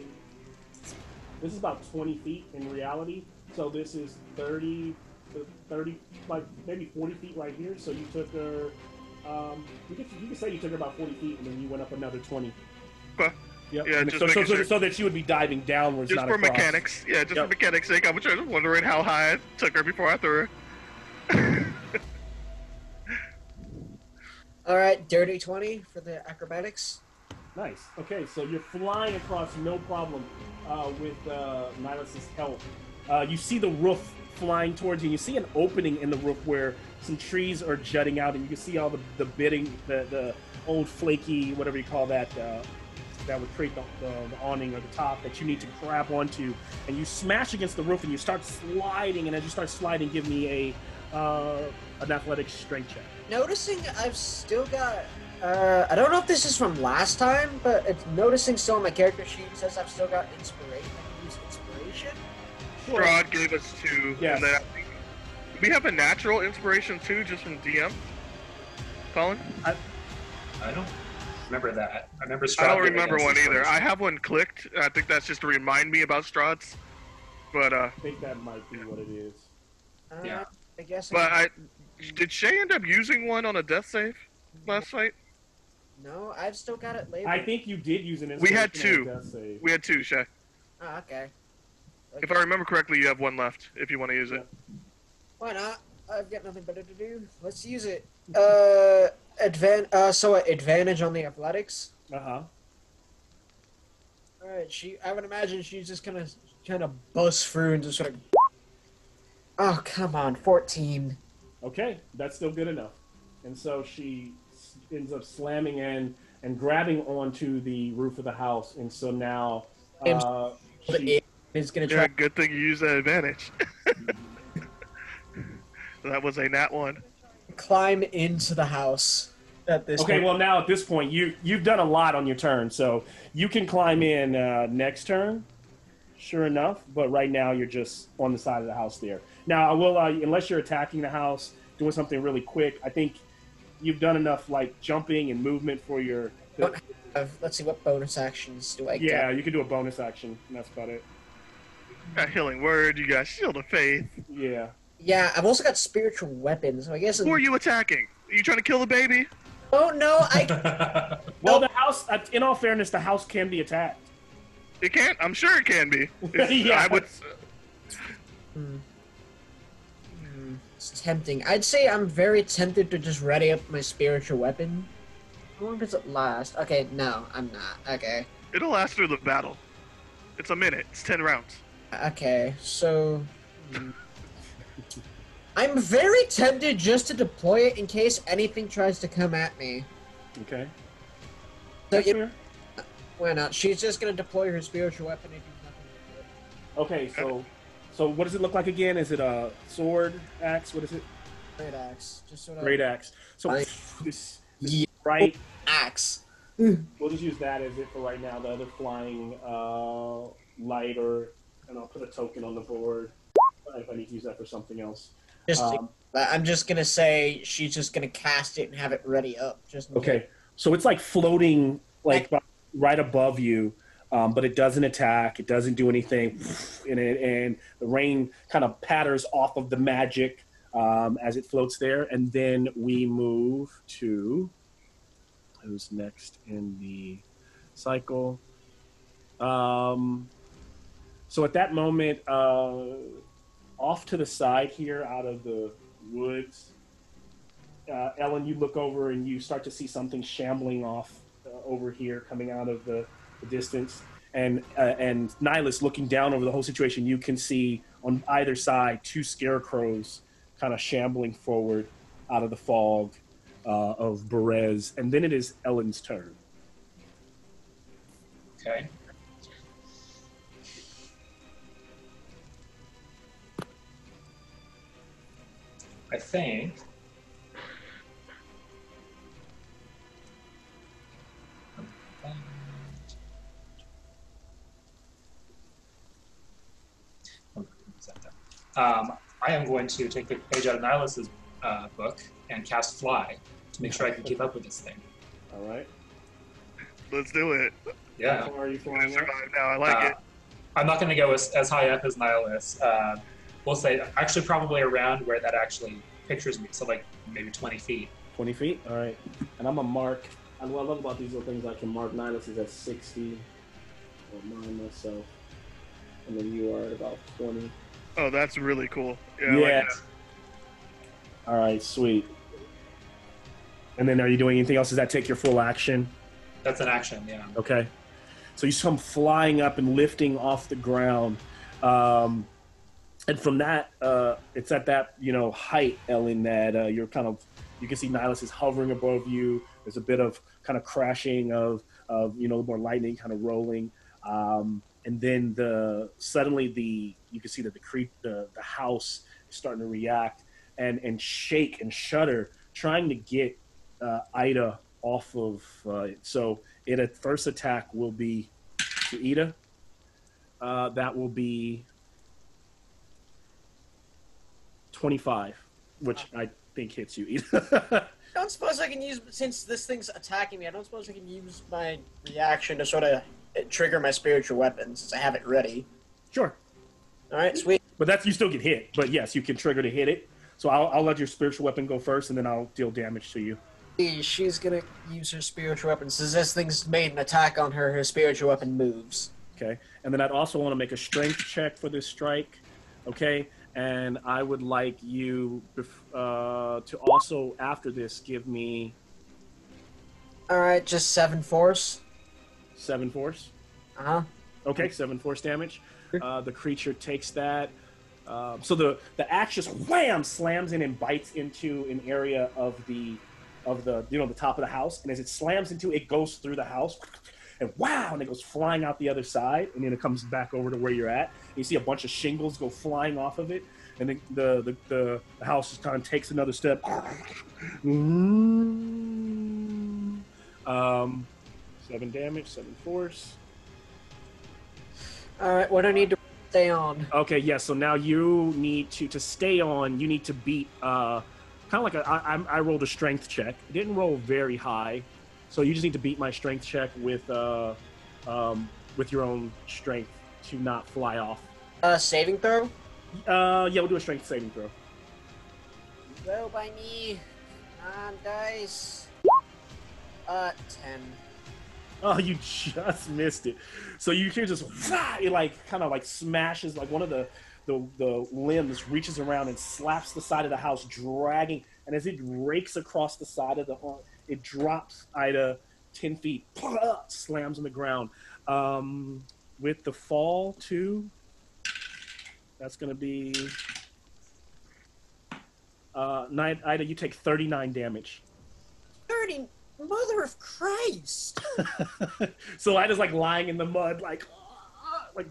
this is about 20 feet in reality. So this is 30, like maybe 40 feet right here. So you took her, you could say you took her about 40 feet and then you went up another 20. Okay. Yep. Yeah, So that she would be diving downwards, just not for across. mechanics. Yeah, just for mechanics' sake. I was just wondering how high I took her before I threw her. All right, dirty 20 for the acrobatics. Nice. Okay, so you're flying across no problem with Nihilus' help. You see the roof flying towards you. You see an opening in the roof where some trees are jutting out, and you can see all the bidding, the old flaky, whatever you call that, that would create the awning or the top that you need to grab onto. And you smash against the roof, and you start sliding. And as you start sliding, give me an athletics strength check. Noticing I've still got, I don't know if this is from last time, but it's noticing still on my character sheet says I've still got inspiration. I can use inspiration. Strahd gave us 2. Yes. And then I think we have a natural inspiration too, just from DM. Colin? I don't remember that. I remember Strahd I don't giving remember us one either. inspiration. I have one clicked. I think that's just to remind me about Strahd's. But I think that might be what it is. Yeah. I guess. Did Shay end up using one on a death save last fight? No, I've still got it labeled. I think you did use an We inspiration. had 2. on a death save. We had 2, Shay. Oh, okay. If I remember correctly, you have 1 left if you want to use it. Why not? I've got nothing better to do. Let's use it. Advantage on the athletics. Uh-huh. All right. I would imagine she's just gonna kind of bust through and just sort of. Oh, come on, 14. Okay, that's still good enough. And so she ends up slamming in and grabbing onto the roof of the house. And so now she, Is gonna try. Yeah, good thing you used that advantage. That was a nat 1. Climb into the house at this okay, point. well now at this point you've done a lot on your turn, so you can climb in next turn, sure enough. But right now you're just on the side of the house there. Now I will, unless you're attacking the house, doing something really quick. I think you've done enough like jumping and movement for your. Let's see, what bonus actions do I get? Yeah, you can do a bonus action, and that's about it. Got Healing Word, you got Shield of Faith. Yeah. Yeah, I've also got spiritual weapons, so I guess. Who are you attacking? Are you trying to kill the baby? Oh no, I. Well, the house. In all fairness, the house can be attacked. It can't. I'm sure it can be. Yeah. I would. It's tempting. I'd say I'm very tempted to just ready up my spiritual weapon. How long does it last? Okay, no, I'm not. Okay. It'll last through the battle. It's a minute. It's 10 rounds. Okay, so. I'm very tempted just to deploy it in case anything tries to come at me. Okay. So, That's fair. why not? She's just gonna deploy her spiritual weapon and do nothing with it. Okay, so what does it look like again? Is it a sword, axe? What is it? Great axe. Just sort of. Great axe. So I- this Yeah. right. Axe. We'll just use that as it for right now. The other flying light, and I'll put a token on the board if I need to use that for something else. I'm just gonna say she's just gonna cast it and have it ready up. Okay, so it's like floating like right above you, but it doesn't attack. It doesn't do anything, and the rain kind of patters off of the magic as it floats there. And then we move to who's next in the cycle. So at that moment, off to the side here, out of the woods, Ellen, you look over and you start to see something shambling off over here, coming out of the distance. And Nihilus, looking down over the whole situation, you can see on either side 2 scarecrows kind of shambling forward out of the fog of Berez. And then it is Ellen's turn. Okay. I think. I am going to take the page out of Nihilus's book and cast Fly to make sure I can keep up with this thing. All right. Let's do it. Yeah. How far are you I'm gonna flying up? survive now. I like it. I'm not going to go as high up as Nihilus. We'll say actually probably around where that actually pictures me, so like maybe 20 feet. 20 feet? All right. And I'm going to mark, and what I love about these little things, I can mark Nihilus is at 60, or mine myself, and then you are at about 20. Oh, that's really cool. Yeah. I Yeah. like that. All right, sweet. And then are you doing anything else? Does that take your full action? That's an action, yeah. Okay. So you come flying up and lifting off the ground. And from that, it's at that, height, Ellen, that you're kind of, you can see Nihilus is hovering above you. There's a bit of kind of crashing of more lightning kind of rolling. And then suddenly you can see that the house is starting to react and shake and shudder, trying to get Ida off of it. So a first attack will be to Ida. That will be 25, which I think hits you, Ida. I don't suppose I can use, since this thing's attacking me, I don't suppose I can use my reaction to sort of trigger my spiritual weapon since I have it ready. Sure. Alright, sweet. But you still get hit. But yes, you can trigger to hit it. So I'll let your spiritual weapon go first, and then I'll deal damage to you. She's gonna use her spiritual weapon. Since this thing's made an attack on her, her spiritual weapon moves. Okay. And then I'd also want to make a strength check for this strike. Okay. And I would like you to also, after this, give me Alright, just 7 force. 7 force. Uh-huh. Okay, 7 force damage. The creature takes that. So the axe just wham slams in and bites into an area of the top of the house, and as it slams into it, goes through the house, and wow, and it goes flying out the other side, and then it comes back over to where you're at. And you see a bunch of shingles go flying off of it, and then the house just kind of takes another step. 7 damage, 7 force. Alright, what do I need to stay on? Okay, yeah, so now you need to stay on, you need to beat, kind of like I rolled a strength check. It didn't roll very high, so you just need to beat my strength check with your own strength to not fly off. Saving throw? Yeah, we'll do a strength saving throw. Go by me. On dice. 10. Oh, you just missed it. So you hear just, it kind of smashes, like one of the limbs reaches around and slaps the side of the house, dragging, and as it rakes across the side of the home, it drops Ida 10 feet, slams on the ground. With the fall, too, that's going to be... Ida, you take 39 damage. 30? Mother of Christ! So Ida's lying in the mud,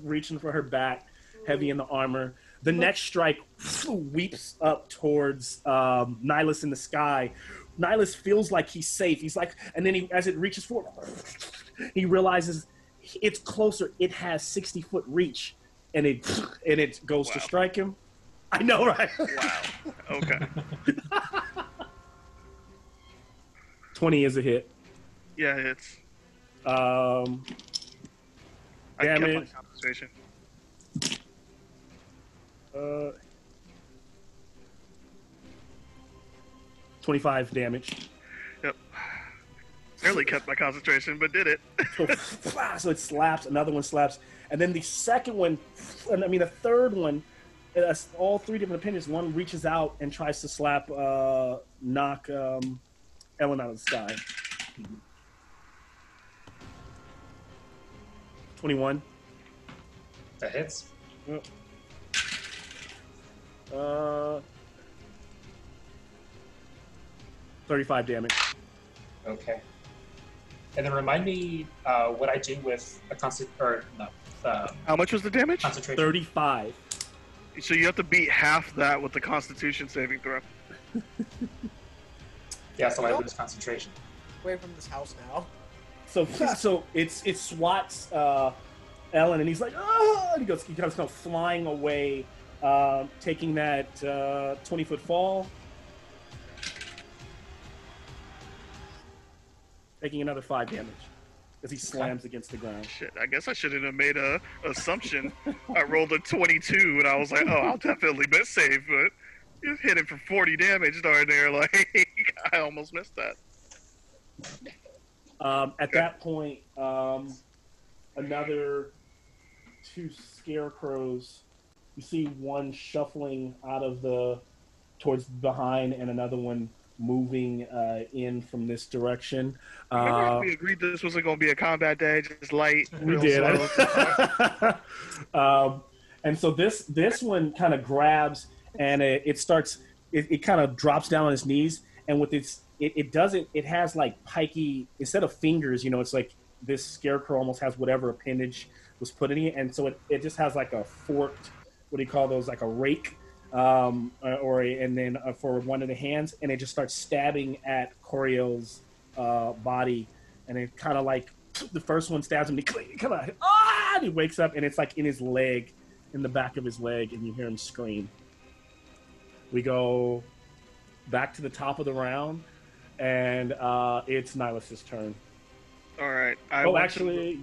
reaching for her back, heavy in the armor. The next strike weeps up towards Nihilus in the sky. Nihilus feels like he's safe. He's and then as it reaches forward, he realizes it's closer. It has 60-foot reach, and it goes to strike him. I know, right? Wow. Okay. 20 is a hit. Yeah, it's. I kept my Damage. concentration. 25 damage. Yep. Barely kept my concentration, but did it. So it slaps, another one slaps, and then the second one, the third one, all 3 different opinions. One reaches out and tries to knock Ellen out of the sky. 21. That hits. 35 damage. Okay. And then remind me what I do with a How much was the damage? concentration. 35. So you have to beat half that with the Constitution saving throw. Yeah, so I lose concentration. Away from this house now. So it swats Ellen, and he's like, oh! And he kind of flying away, taking that 20-foot fall, taking another 5 damage as he slams against the ground. Shit, I guess I shouldn't have made a assumption. I rolled a 22, and I was like, oh, I'll definitely miss save, but you hit him for 40 damage darn there. Like, I almost missed that. At that point, another 2 scarecrows. You see one shuffling out of towards behind, and another one moving in from this direction. Remember how we agreed this wasn't going to be a combat day, just light? We real did. slow? And so this one kind of grabs, and it starts. It kind of drops down on its knees, and with it has like pikey, instead of fingers, it's like this scarecrow almost has whatever appendage was put in it, and so it just has like a forked, what do you call those, like a rake, and then for one of the hands, and it just starts stabbing at Coriel's body, and it kind of like the first one stabs him, and he kind of and he wakes up, and it's like in his leg, in the back of his leg, and you hear him scream. We go back to the top of the round, and it's Nihilus' turn. All right. Actually,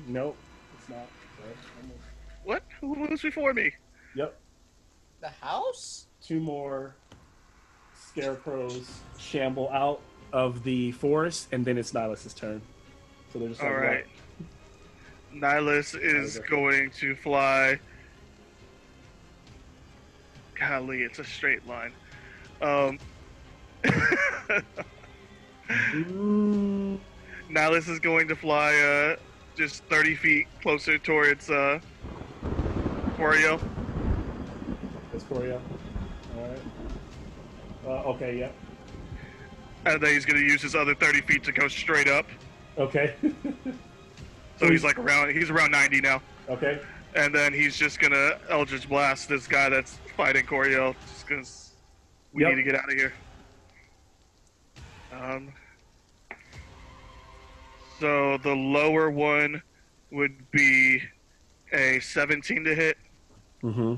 nope, it's not. What? Who moves before me? Yep. The house? 2 more scarecrows shamble out of the forest, and then it's Nihilus' turn. So they're just like, All right. Nihilus is going to fly. Golly, it's a straight line. Nihilus is going to fly just 30 feet closer towards Coriel. That's Coriel. All right. Okay, yeah. And then he's going to use his other 30 feet to go straight up. Okay. So he's around 90 now. Okay. And then he's just going to Eldritch Blast this guy that's fighting Coriel, just because we need to get out of here. So the lower one would be a 17 to hit. Mm-hmm.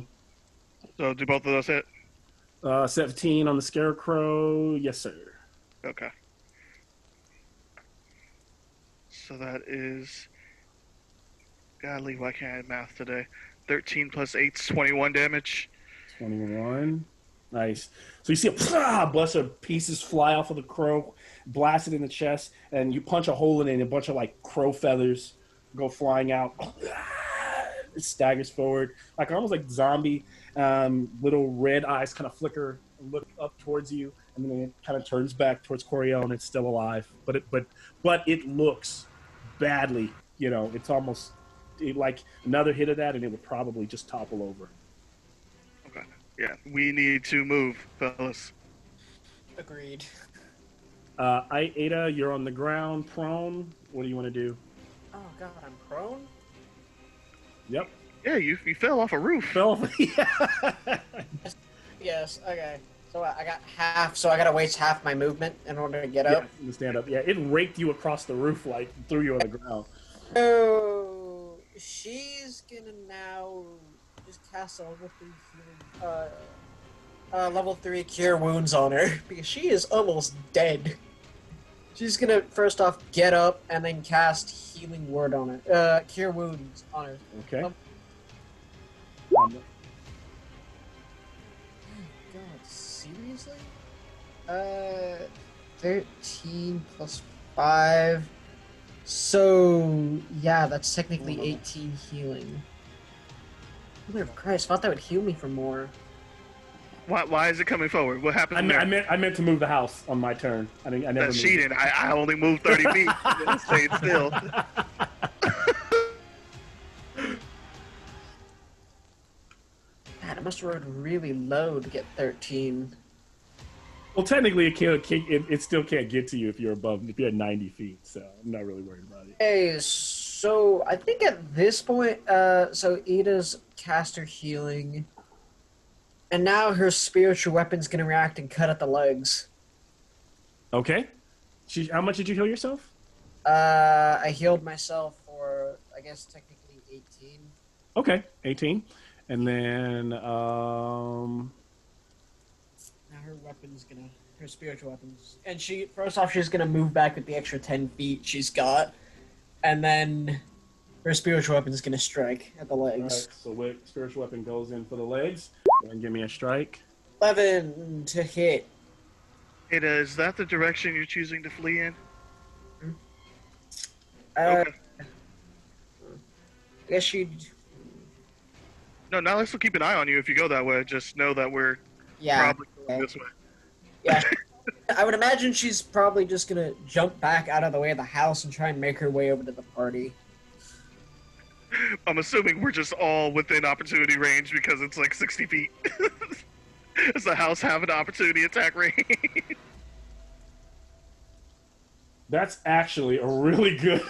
So do both of those hit? 17 on the scarecrow. Yes, sir. Okay. So that is... Godly, why can't I have math today? 13 plus 8 is 21 damage. 21. Nice. So you see a bunch of pieces fly off of the crow, blast it in the chest, and you punch a hole in it, and a bunch of like crow feathers go flying out. It staggers forward, like almost like zombie. Little red eyes kind of flicker and look up towards you, and then it kind of turns back towards Coriel, and it's still alive. But it looks badly. It's almost like another hit of that, and it would probably just topple over. Okay. Yeah, we need to move, fellas. Agreed. Ada, you're on the ground, prone. What do you want to do? Oh god, I'm prone? Yep. Yeah, you fell off a roof. Fell off. Yeah. Yes, okay. So I got half, so I gotta waste half my movement in order to get up? Yeah, stand up. Yeah, it raked you across the roof, like, threw you on the ground. So she's gonna now just cast a level 3 healing, level 3 cure wounds on her, because she is almost dead. She's gonna first off get up and then cast healing word on her, cure wounds on her. Okay. God, seriously? 13 plus 5. So, yeah, that's technically 18 healing. Mother of Christ, I thought that would heal me for more. Why is it coming forward? What happened there? I meant to move the house on my turn. I never That's moved. cheating. I only moved 30 feet. It stayed still. God, I must have rolled really low to get 13. Well, technically, it still can't get to you if you're at 90 feet. So I'm not really worried about it. Hey, so I think at this point, so Ida's cast her healing, And now her spiritual weapon's gonna react and cut at the legs. Okay. How much did you heal yourself? I healed myself for, I guess, technically 18. Okay, 18. And then, Now her spiritual weapons. And first off, she's gonna move back with the extra 10 feet she's got. And then her spiritual weapon's gonna strike at the legs. all right, so spiritual weapon goes in for the legs. And give me a strike. 11 to hit. Ada, is that the direction you're choosing to flee in? I Okay. guess she'd. No, now let's keep an eye on you if you go that way. Just know that we're Yeah. probably going okay. this way. Yeah. I would imagine she's probably just gonna jump back out of the way of the house and try and make her way over to the party. I'm assuming we're just all within opportunity range because it's like 60 feet. Does the house have an opportunity attack range? That's actually a really good.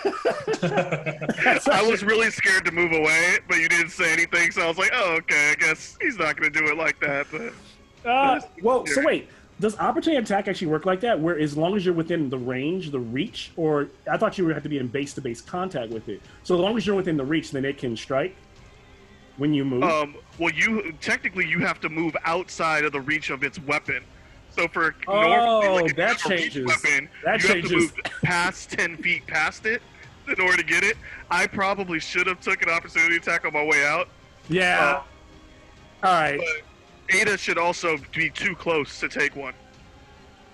I was really scared to move away, but you didn't say anything, so I was like, oh, okay, I guess he's not going to do it like that. But Well, so wait. Does opportunity attack actually work like that? Where as long as you're within the range, the reach, or I thought you would have to be in base-to-base contact with it. So as long as you're within the reach, then it can strike when you move. Well, technically you have to move outside of the reach of its weapon. So for Oh, normally, like, that if you have a reach changes. weapon, That you have to changes. move past 10 feet past it in order to get it. I probably should have took an opportunity attack on my way out. Yeah. All right. But Ada should also be too close to take one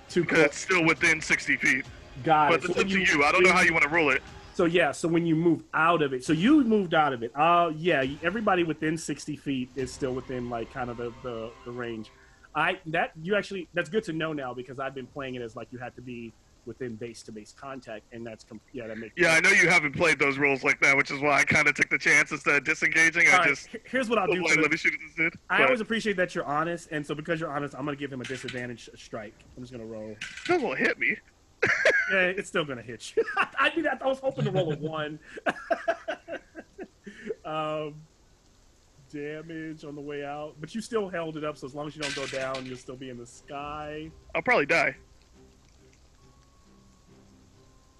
Too because close. it's still within 60 feet. Got But it. it's So up to you. I don't know how you want to rule it. So yeah, so when you move out of it, so you moved out of it. Yeah, everybody within 60 feet is still within like kind of the range. That's good to know now because I've been playing it as like you had to be within base-to-base contact, and that makes Yeah, I know you haven't played those rules like that, which is why I kind of took the chance instead of disengaging. All I right, just here's what I'll do. like, let me shoot at this dude. I But always appreciate that you're honest, and so because you're honest, I'm gonna give him a disadvantage strike. I'm just gonna roll. still won't hit me. Yeah, it's still gonna hit you. I was hoping to roll a 1. Damage on the way out, but you still held it up. So as long as you don't go down, you'll still be in the sky. I'll probably die.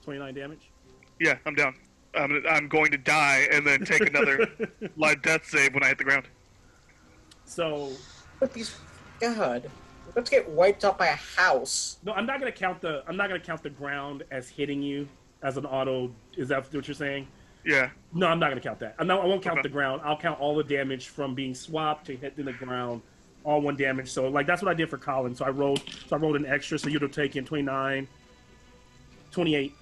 29 damage. Yeah, I'm down. I'm going to die and then take another live death save when I hit the ground. So But these, God, let's get wiped out by a house. no, I'm not gonna count the ground as hitting you as an auto. Is that what you're saying? Yeah. No, I'm not gonna count that. I won't count Okay. the ground. I'll count all the damage from being swapped to hitting the ground, all one damage. So like that's what I did for Colin. So I rolled an extra. So you'd have taken 29, 28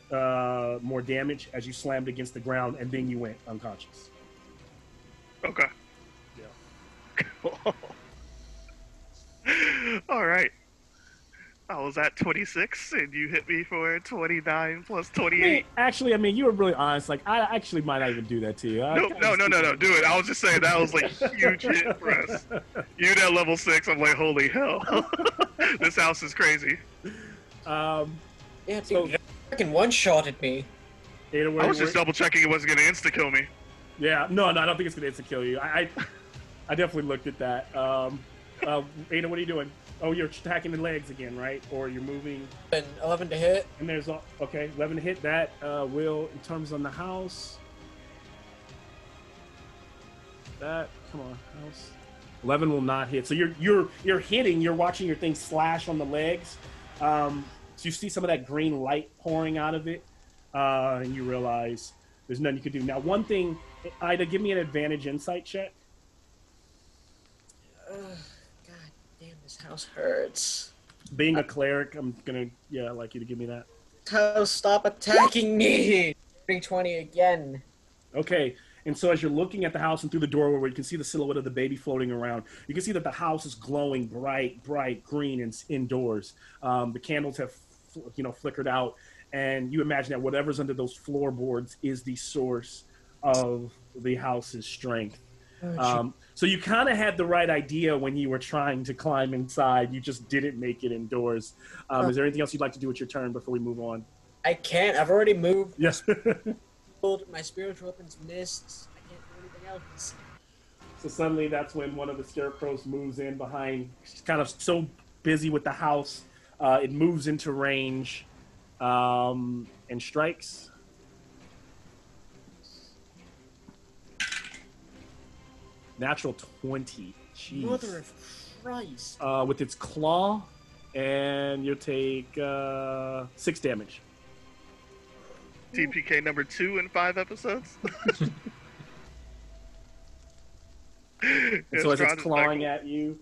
more damage as you slammed against the ground, and then you went unconscious. Okay. Yeah. All right. I was at 26, and you hit me for 29 plus 28. Actually, I mean, you were really honest. Like, I actually might not even do that to you. No, do it. I was just saying that was like huge hit for us. You at level 6, I'm like, holy hell. This house is crazy. Yeah, dude, So- you fucking one-shotted me. Ada, I was just double checking it wasn't going to insta kill me. Yeah, no, I don't think it's gonna insta kill you. I definitely looked at that. Ada, what are you doing? Oh, you're attacking the legs again, right? Or you're moving. And 11 to hit. And there's okay, 11 to hit. That will in terms on the house. That come on, house. 11 will not hit. So you're hitting. You're watching your thing slash on the legs. So you see some of that green light pouring out of it, and you realize there's nothing you can do. Now, one thing, Ida, give me an advantage insight check. God damn, this house hurts. Being a cleric, I'm gonna I'd like you to give me that. House, stop attacking me! 320 again. Okay, and so as you're looking at the house and through the doorway where you can see the silhouette of the baby floating around, you can see that the house is glowing bright green and indoors. The candles have, flickered out, and you imagine that whatever's under those floorboards is the source of the house's strength. So you kind of had the right idea when you were trying to climb inside. You just didn't make it indoors. Is there anything else you'd like to do with your turn before we move on? I can't. I've already moved. Yes. My spiritual weapons missed. I can't do anything else. So suddenly that's when one of the scarecrows moves in behind. She's kind of so busy with the house. It moves into range and strikes. Natural 20. Jeez. Mother of Christ. With its claw, and you'll take 6 damage. TPK number 2 in 5 episodes. And so as it's clawing at you,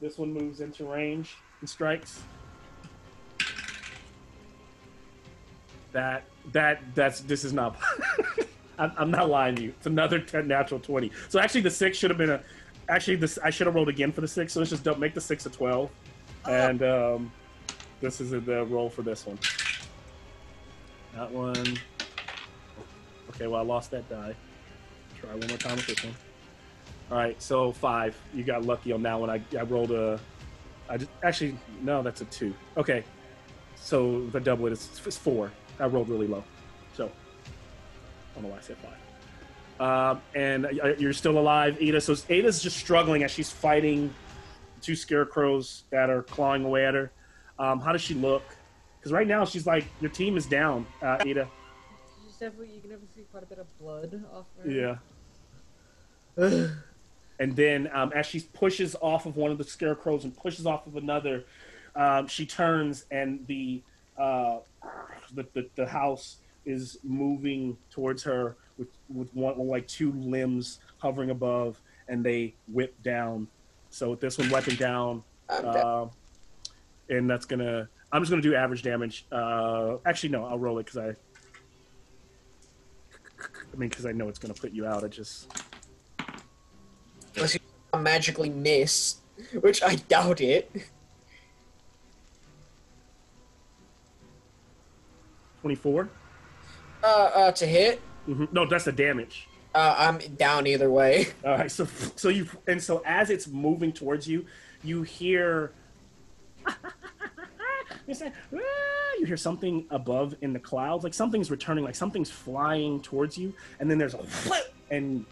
this one moves into range and strikes. This is not. I'm not lying to you. It's another 10 natural 20. So actually, the 6 should have been I should have rolled again for the 6. So let's just don't make the 6 a 12, and this is the roll for this one. That one. Okay, well I lost that die. Try one more time with this one. All right, so 5. You got lucky on that one. I rolled a. Actually no, that's a 2. Okay, so the double it is 4. I rolled really low, so I don't know why I said 5. And you're still alive, Ada. So Ada's just struggling as she's fighting 2 scarecrows that are clawing away at her. How does she look? Because right now she's like, your team is down, Ada. You can definitely see quite a bit of blood off her. Yeah. And then as she pushes off of one of the scarecrows and pushes off of another, she turns and the house is moving towards her with one, like 2 limbs hovering above, and they whip down. So with this one weapon down, and that's gonna. I'm just gonna do average damage. Actually, no, I'll roll it because I know it's gonna put you out. Unless you magically miss, which I doubt it. 24. To hit. Mm-hmm. No, that's the damage. I'm down either way. All right, so as it's moving towards you, you hear. You hear something above in the clouds, like something's returning, like something's flying towards you, and then there's a flip, and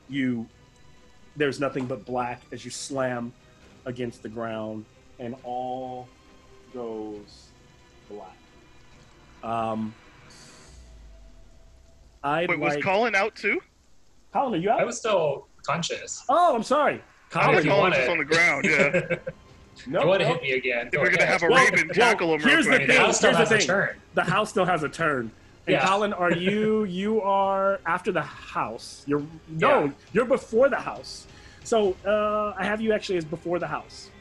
there's nothing but black as you slam against the ground, and all goes black. Wait, was Colin out too? Colin, are you out? I was still conscious. Oh, I'm sorry. I was Colin, just on the ground, yeah. No, you want to hit me again? If we're going to have a Raven tackle him real here's the quick. thing. The house still Here's the has a thing. turn. The house still has a turn. And Yeah. Colin, are you are after the house? You're before the house. So I have you actually as before the house.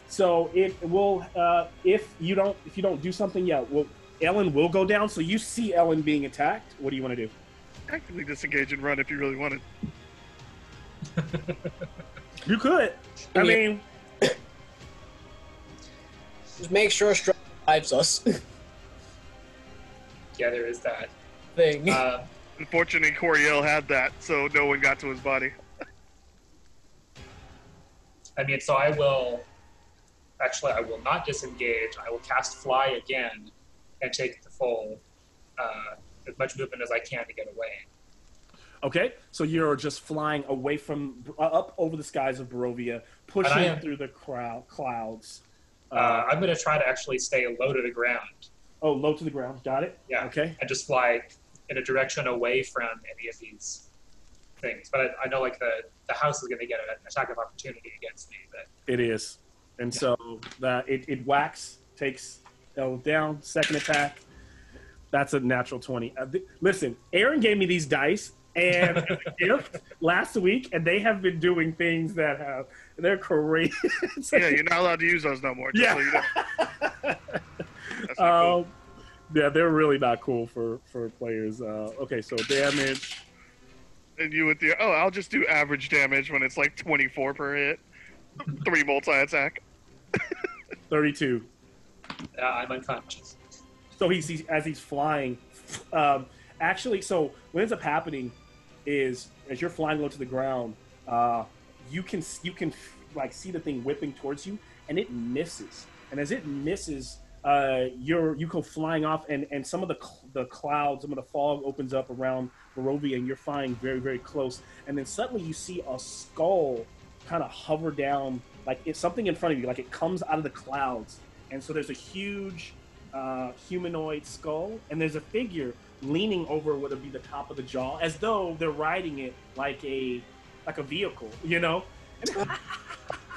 So it will if you don't do something, Ellen will go down. So you see Ellen being attacked. What do you want to do? Actively disengage and run if you really wanted. You could. I mean, Just make sure Strahd drives us. Yeah, there is that. Thing. Unfortunately, Coriel had that, so no one got to his body. I mean, so I will not disengage. I will cast Fly again and take the full, as much movement as I can to get away. okay. So you're just flying away from up over the skies of Barovia, pushing through the clouds. I'm going to try to actually stay low to the ground. Oh, low to the ground. Got it. Yeah. Okay. And just fly in a direction away from any of these things. But I know like the house is going to get an attack of opportunity against me. But It is. And so that it whacks, takes L down, second attack. That's a natural 20. Listen, Aaron gave me these dice and as a gift last week, and they have been doing things that they're crazy. Yeah, you're not allowed to use those no more. Just so you know. That's not cool. Yeah, they're really not cool for players. Okay, so damage. And you with the I'll just do average damage when it's like 24 per hit. 3 multi-attack. 32. I'm unconscious. So as he's flying, actually, so what ends up happening is as you're flying low to the ground, you can like see the thing whipping towards you, and it misses. And as it misses, you go flying off, and some of the clouds, some of the fog opens up around Barovia, and you're flying very, very close. And then suddenly you see a skull kind of hover down, like it's something in front of you, like it comes out of the clouds, and so there's a huge humanoid skull, and there's a figure leaning over what would be the top of the jaw, as though they're riding it like a vehicle, you know.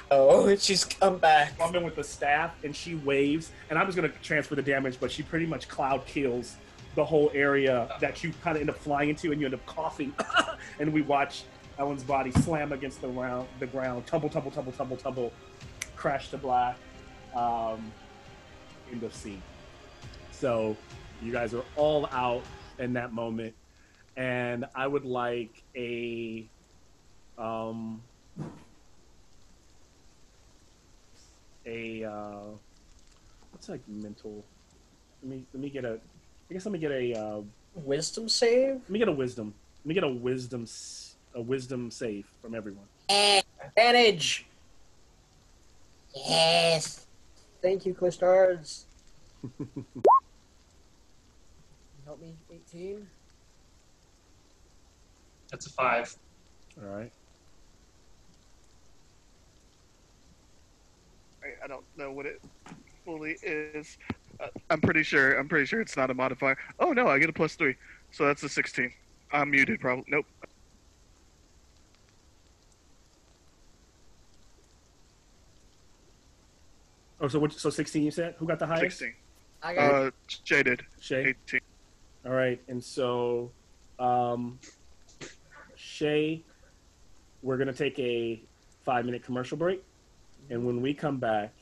Oh, she's come back. Woman with the staff, and she waves, and I'm just gonna transfer the damage, but she pretty much cloud kills the whole area that you kind of end up flying into, and you end up coughing, and we watch Ellen's body slam against the ground, tumble, crash to black, end of scene. So you guys are all out in that moment, and I would like a what's like mental? Let me get a. I guess let me get a Wisdom save? let me get a wisdom. Let me get a wisdom save from everyone. Advantage! Yes! Thank you, Clistars. Help me, 18. That's a 5. All right. I don't know what it fully is. I'm pretty sure it's not a modifier. Oh no, I get a +3, so that's a 16. I'm muted, probably. Nope. Oh, so 16 you said? Who got the highest? 16. I got Shay did. Shay. 18. All right, and so Shay, we're gonna take a 5-minute commercial break, and when we come back,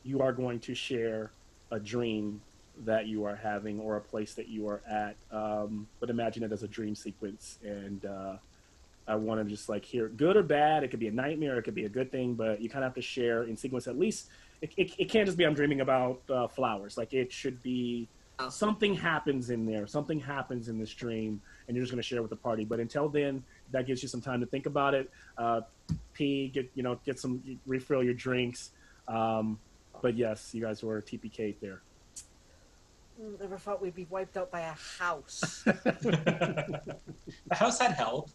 you are going to share a dream that you are having or a place that you are at. But imagine it as a dream sequence, and I want to just like hear it, good or bad. It could be a nightmare, it could be a good thing, but you kind of have to share in sequence at least. It can't just be I'm dreaming about flowers. Like it should be something happens in there. Something happens in this dream, and you're just going to share with the party. But until then, that gives you some time to think about it. Get some refill your drinks. But yes, you guys were TPK'd there. Never thought we'd be wiped out by a house. The house had help.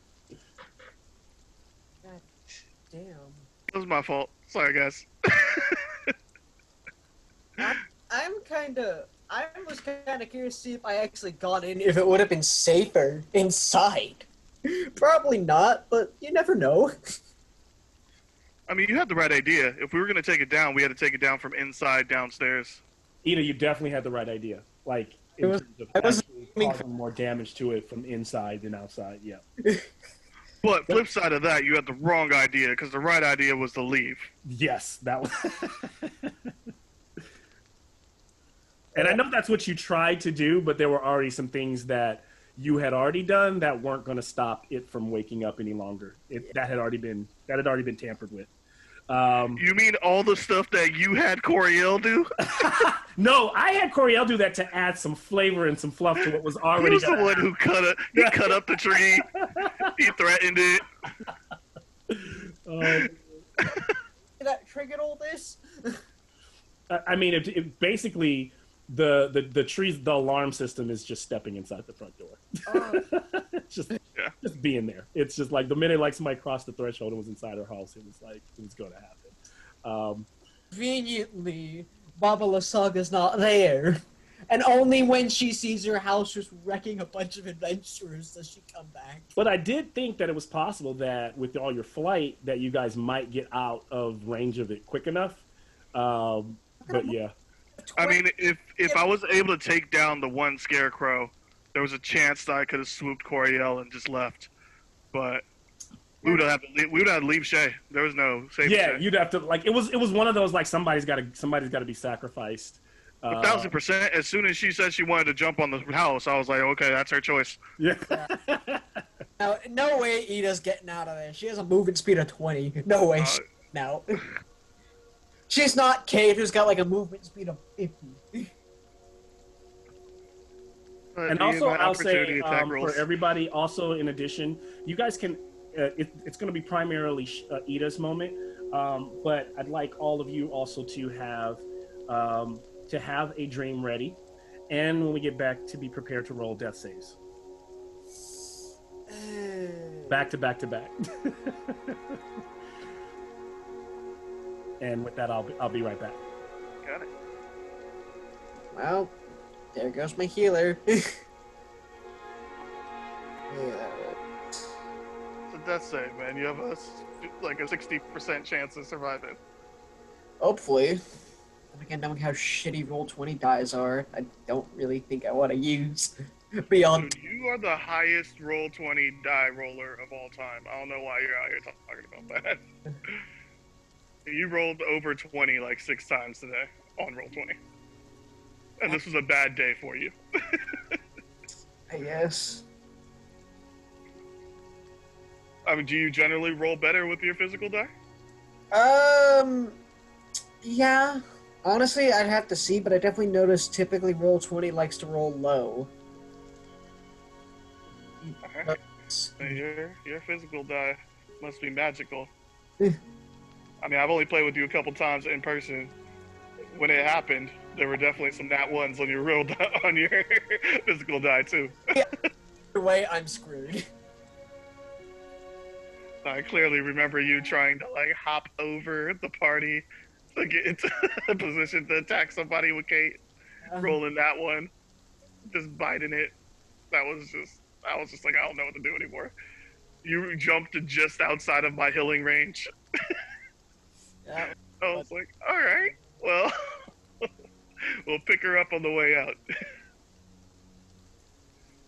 God damn. It was my fault. Sorry, guys. I was kind of curious to see if I actually got in, if it would have been safer inside. Probably not, but you never know. I mean, you had the right idea. If we were going to take it down, we had to take it down from inside downstairs. Ida, you definitely had the right idea. Like in terms of actually causing more damage to it from inside than outside. Yeah. But flip side of that, you had the wrong idea because the right idea was to leave. Yes, that was. And I know that's what you tried to do, but there were already some things that you had already done that weren't going to stop it from waking up any longer. That had already been tampered with. You mean all the stuff that you had Coriel do? No, I had Coriel do that to add some flavor and some fluff to what was He already. was the one who cut up the tree. He threatened it. That triggered all this? I mean, it basically the trees, the alarm system is just stepping inside the front door. just being there. It's just like the minute like somebody crossed the threshold and was inside her house, it was like it was going to happen. Conveniently, Baba Lysaga's not there. And only when she sees her house just wrecking a bunch of adventurers does she come back. But I did think that it was possible that with all your flight that you guys might get out of range of it quick enough. But yeah. I mean, if I was able to take down the one scarecrow, there was a chance that I could have swooped Coriel and just left. But we would have to leave Shay. There was no safe. Yeah, Shay. you'd have to like it was one of those like somebody's got to be sacrificed. 1,000%. As soon as she said she wanted to jump on the house, I was like, okay, that's her choice. Yeah. Now, no way Ida's getting out of there. She has a movement speed of 20. No way. No. She's not Kate, who's got like a movement speed of 50. And also, I'll say for everybody, also in addition, you guys can. It's going to be primarily Ida's moment, but I'd like all of you also to have a dream ready, and when we get back, to be prepared to roll death saves. Back to back to back. And with that, I'll be right back. Got it. Well, there goes my healer. Yeah. It's a death save, man. You have like a 60% chance of surviving. Hopefully. And again, knowing how shitty Roll20 dies are, I don't really think I want to use beyond. Dude, you are the highest Roll20 die roller of all time. I don't know why you're out here talking about that. You rolled over 20 like 6 times today on Roll20. And this was a bad day for you. I guess. I mean, do you generally roll better with your physical die? Yeah. Honestly, I'd have to see, but I definitely noticed typically Roll20 likes to roll low. Okay. So your physical die must be magical. I mean, I've only played with you a couple times in person. When it happened, there were definitely some nat ones on your on your physical die too. Either way, I'm screwed. I clearly remember you trying to like hop over the party to get into a position to attack somebody with Kate, rolling that one, just biting it. I was just like, I don't know what to do anymore. You jumped to just outside of my healing range. Yeah. I was like, all right, well, we'll pick her up on the way out.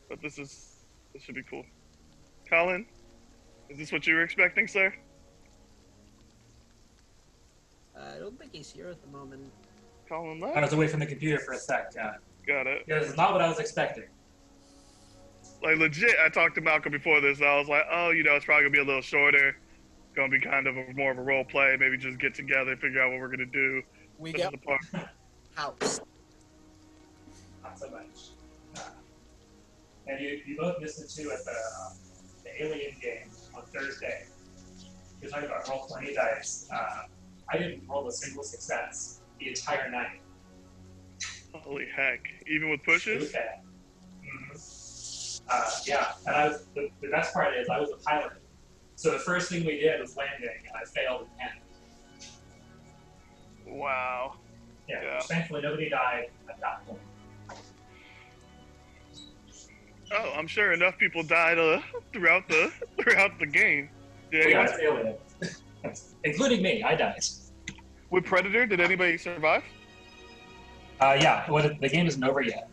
But this should be cool. Colin, is this what you were expecting, sir? I don't think he's here at the moment. Colin I left. was away from the computer for a sec. Got it. Yeah, this is not what I was expecting. Like legit, I talked to Malcolm before this. I was like, oh, it's probably gonna be a little shorter. Gonna be kind of more of a role play. Maybe just get together, figure out what we're gonna do. We This got is the part. house. Not so much. And you both listened to at the Alien game on Thursday. You're talking about Roll20 dice. I didn't roll a single success the entire night. Holy heck! Even with pushes. Okay. Yeah, and the best part is I was a pilot. So the first thing we did was landing, and I failed again. Wow. Yeah. Thankfully nobody died at that point. Oh, I'm sure enough people died throughout the game. Did Yeah, anyone- it's Alien. Including me, I died. With Predator, did anybody survive? Yeah, the game isn't over yet.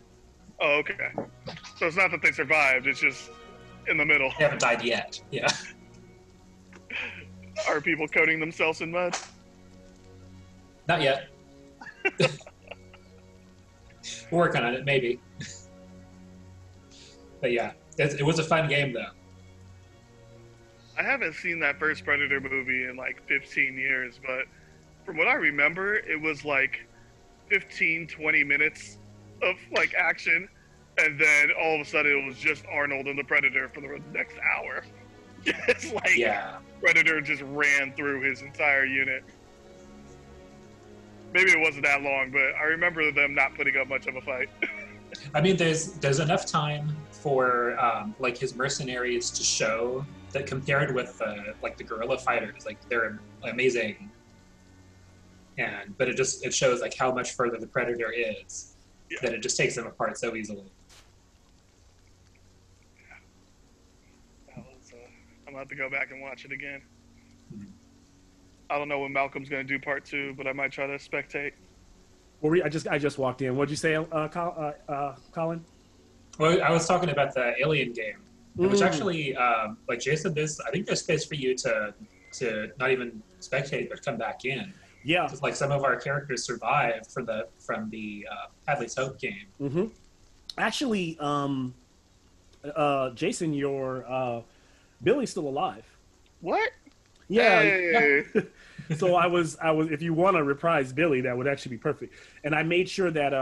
Oh, okay. So it's not that they survived; it's just in the middle. They haven't died yet. Yeah. Are people coating themselves in mud? Not yet. We're working on it, maybe. But yeah, it was a fun game, though. I haven't seen that first Predator movie in like 15 years, but from what I remember, it was like 15, 20 minutes of like action, and then all of a sudden it was just Arnold and the Predator for the next hour. It's like Yeah. Predator just ran through his entire unit. Maybe it wasn't that long, but I remember them not putting up much of a fight. I mean, there's enough time for like his mercenaries to show that compared with like the guerrilla fighters, like they're amazing. But it shows like how much further the Predator is, that it just takes them apart so easily. I'm gonna have to go back and watch it again. Mhm. I don't know when Malcolm's gonna do part 2, but I might try to spectate. I just walked in. What'd you say, Colin? Well, I was talking about the Alien game, which actually, like Jason, I think there's space for you to not even spectate, but come back in. Yeah. Just like some of our characters survived from the Hadley's Hope game. Mm-hmm. Actually, Jason, your Billy's still alive. What? Yeah. Hey. So I was. If you want to reprise Billy, that would actually be perfect. And I made sure that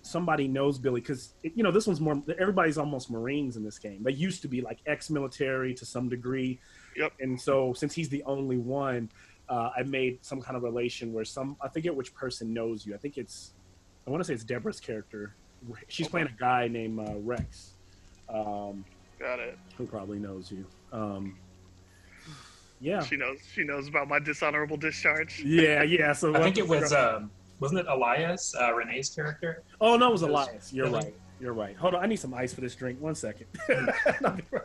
somebody knows Billy because this one's more. Everybody's almost Marines in this game. They used to be like ex-military to some degree. Yep. And so since he's the only one, I made some kind of relation where I forget which person knows you. I want to say it's Deborah's character. She's playing a guy named Rex. Got it. Who probably knows you. Yeah. She knows about my dishonorable discharge. Yeah. So I think it was wasn't it Elias, Renee's character? Oh no, it was It was Elias. You're Billy. right. You're right. Hold on, I need some ice for this drink. 1 second. I'll be right.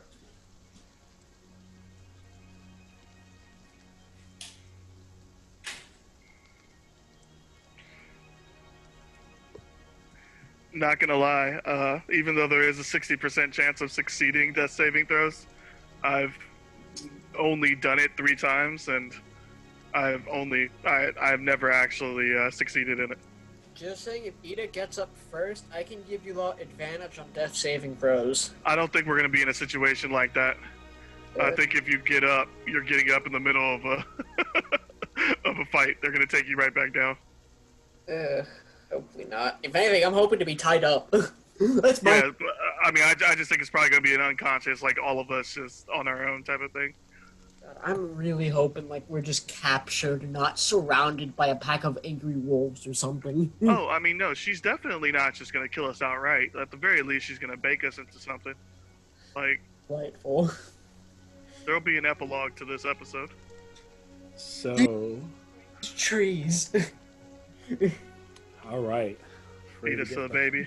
Not gonna lie, even though there is a 60% chance of succeeding death saving throws, I've only done it 3 times, and I've never actually succeeded in it. Just saying, if Ida gets up first, I can give you lot advantage on death saving throws. I don't think we're gonna be in a situation like that. I think if you get up, you're getting up in the middle of a of a fight. They're gonna take you right back down. Hopefully not. If anything, I'm hoping to be tied up. That's my. Yeah, I mean, I just think it's probably gonna be an unconscious, like all of us just on our own type of thing. I'm really hoping like we're just captured, not surrounded by a pack of angry wolves or something. Oh, I mean, no, she's definitely not just gonna kill us outright. At the very least, she's gonna bake us into something. Like, Delightful. there'll be an epilogue to this episode. So, Trees. all right. Feed us a baby.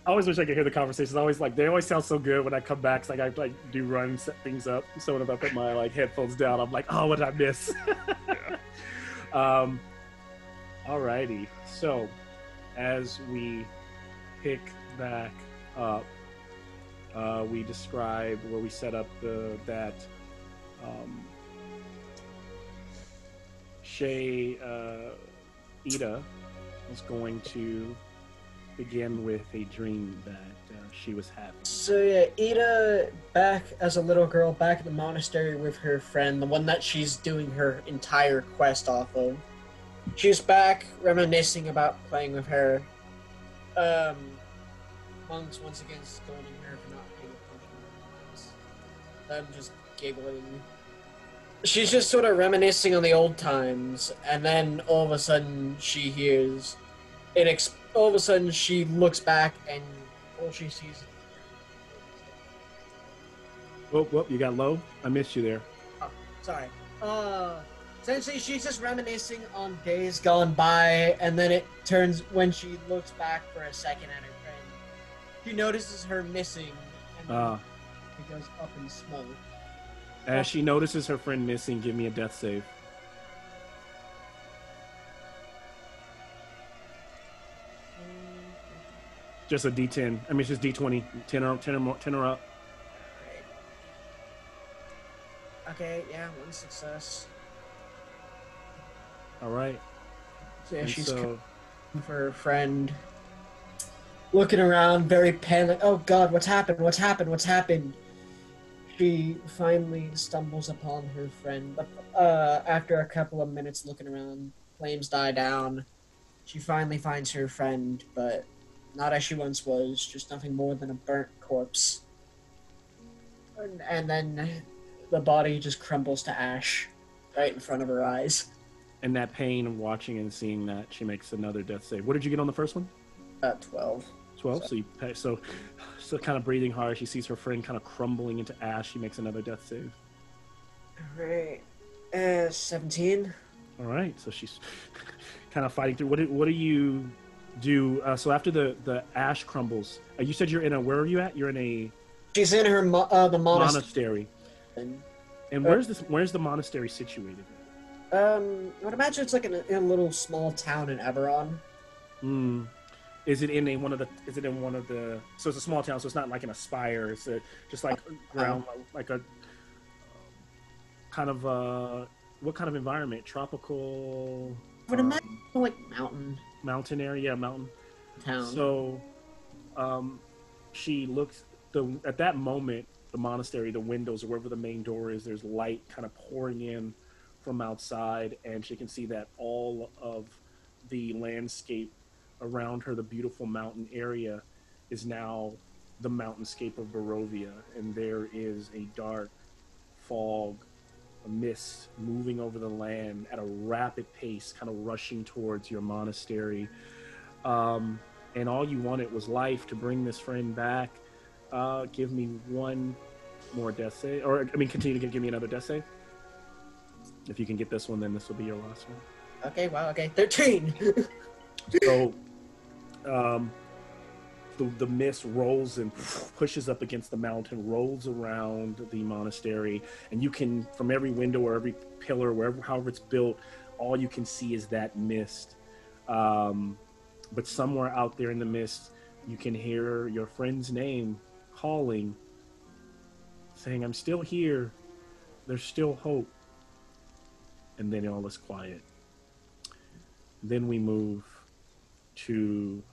I always wish I could hear the conversations. I always they always sound so good when I come back. Cause I do run and set things up. So when I put my headphones down, I'm like, oh, what did I miss? Yeah. Alrighty. So as we pick back up, we describe where we set up that Shay Ida was going to begin with a dream that she was having. So yeah, Ida, back as a little girl, back at the monastery with her friend, the one that she's doing her entire quest off of. She's back reminiscing about playing with her. Monks once again scolding her for not paying attention. Them just giggling. She's just sort of reminiscing on the old times, and then all of a sudden she hears it. All of a sudden she looks back, and all she sees. Whoop, you got low? I missed you there. Oh, sorry. Essentially, she's just reminiscing on days gone by, and then it turns when she looks back for a second at her friend. She notices her missing, and then it goes up in smoke. As she notices her friend missing, give me a death save. Just a D10. I mean, it's just D20. 10 or up. Okay, yeah, 1 success. All right. So yeah, And she's so, coming for her friend, looking around, very panicked. Oh God, what's happened? What's happened? What's happened? She finally stumbles upon her friend. After a couple of minutes looking around, flames die down. She finally finds her friend, but not as she once was, just nothing more than a burnt corpse. And then the body just crumbles to ash right in front of her eyes. in that pain of watching and seeing that, she makes another death save. What did you get on the first one? 12. 12. So kind of breathing hard. She sees her friend kind of crumbling into ash. She makes another death save. Alright. 17. All right. So she's kind of fighting through. What do you do? So after the ash crumbles, you said you're in a. Where are you at? You're in a. She's in her the monastery. And where's the monastery situated? I would imagine it's like in a little small town in Eberron. Is it in one of the? So it's a small town, so it's not like in a spire. It's just like ground, like a kind of what kind of environment? Tropical. I would imagine like mountain area, mountain town. So, she looks. At that moment, the monastery, the windows, or wherever the main door is, there's light kind of pouring in from outside, and she can see that all of the landscape around her, the beautiful mountain area, is now the mountainscape of Barovia, and there is a dark fog, a mist moving over the land at a rapid pace, kind of rushing towards your monastery. And all you wanted was life to bring this friend back. Give me one more death save, or I mean, continue to give me another death save. If you can get this one, then this will be your last one. Okay, wow, okay. 13! So, the mist rolls and pushes up against the mountain, rolls around the monastery, and you can, from every window or every pillar, wherever, however it's built, all you can see is that mist. But somewhere out there in the mist, you can hear your friend's name calling, saying, "I'm still here. There's still hope." And then all is quiet. Then we move to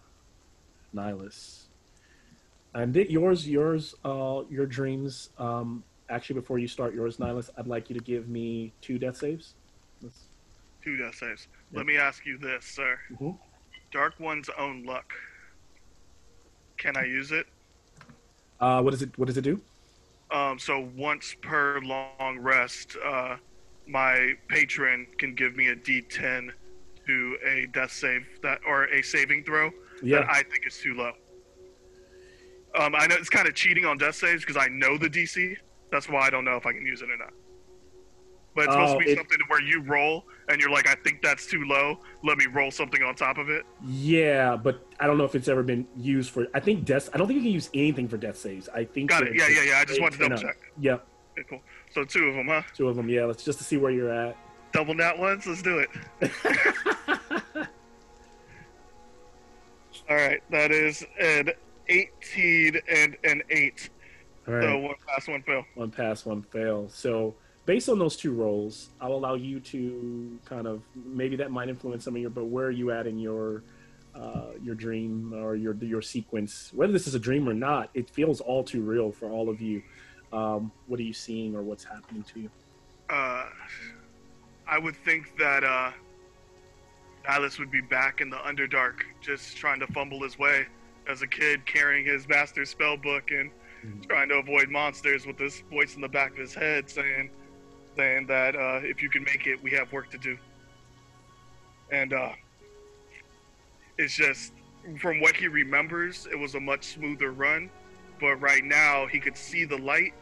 Nihilus. And your dreams. Actually, before you start yours, Nihilus, I'd like you to give me 2 death saves. 2 death saves. Yep. Let me ask you this, sir. Mhm. Dark One's own luck. Can I use it? What does it do? So once per long rest, my patron can give me a D10 to a death save or a saving throw that I think is too low. I know it's kind of cheating on death saves because I know the DC. That's why I don't know if I can use it or not. But it's supposed to be something where you roll and you're like, I think that's too low. Let me roll something on top of it. Yeah, but I don't know if it's ever been used for. I don't think you can use anything for death saves. I think. Got it. Yeah. I just wanted to double check. Yep. Okay, cool. So 2 of them, huh? 2 of them. Yeah. Let's just to see where you're at. Double nat ones. Let's do it. All right. That is an 18 and an 8. All right. So 1 pass, 1 fail. 1 pass, 1 fail. So based on those 2 rolls, I'll allow you to kind of, maybe that might influence some of your, but where are you at in your dream or your sequence? Whether this is a dream or not, it feels all too real for all of you. What are you seeing or what's happening to you? I would think that Alice would be back in the Underdark, just trying to fumble his way as a kid, carrying his master's spell book and trying to avoid monsters, with this voice in the back of his head saying that if you can make it, we have work to do. And it's just, from what he remembers, it was a much smoother run, but right now he could see the light,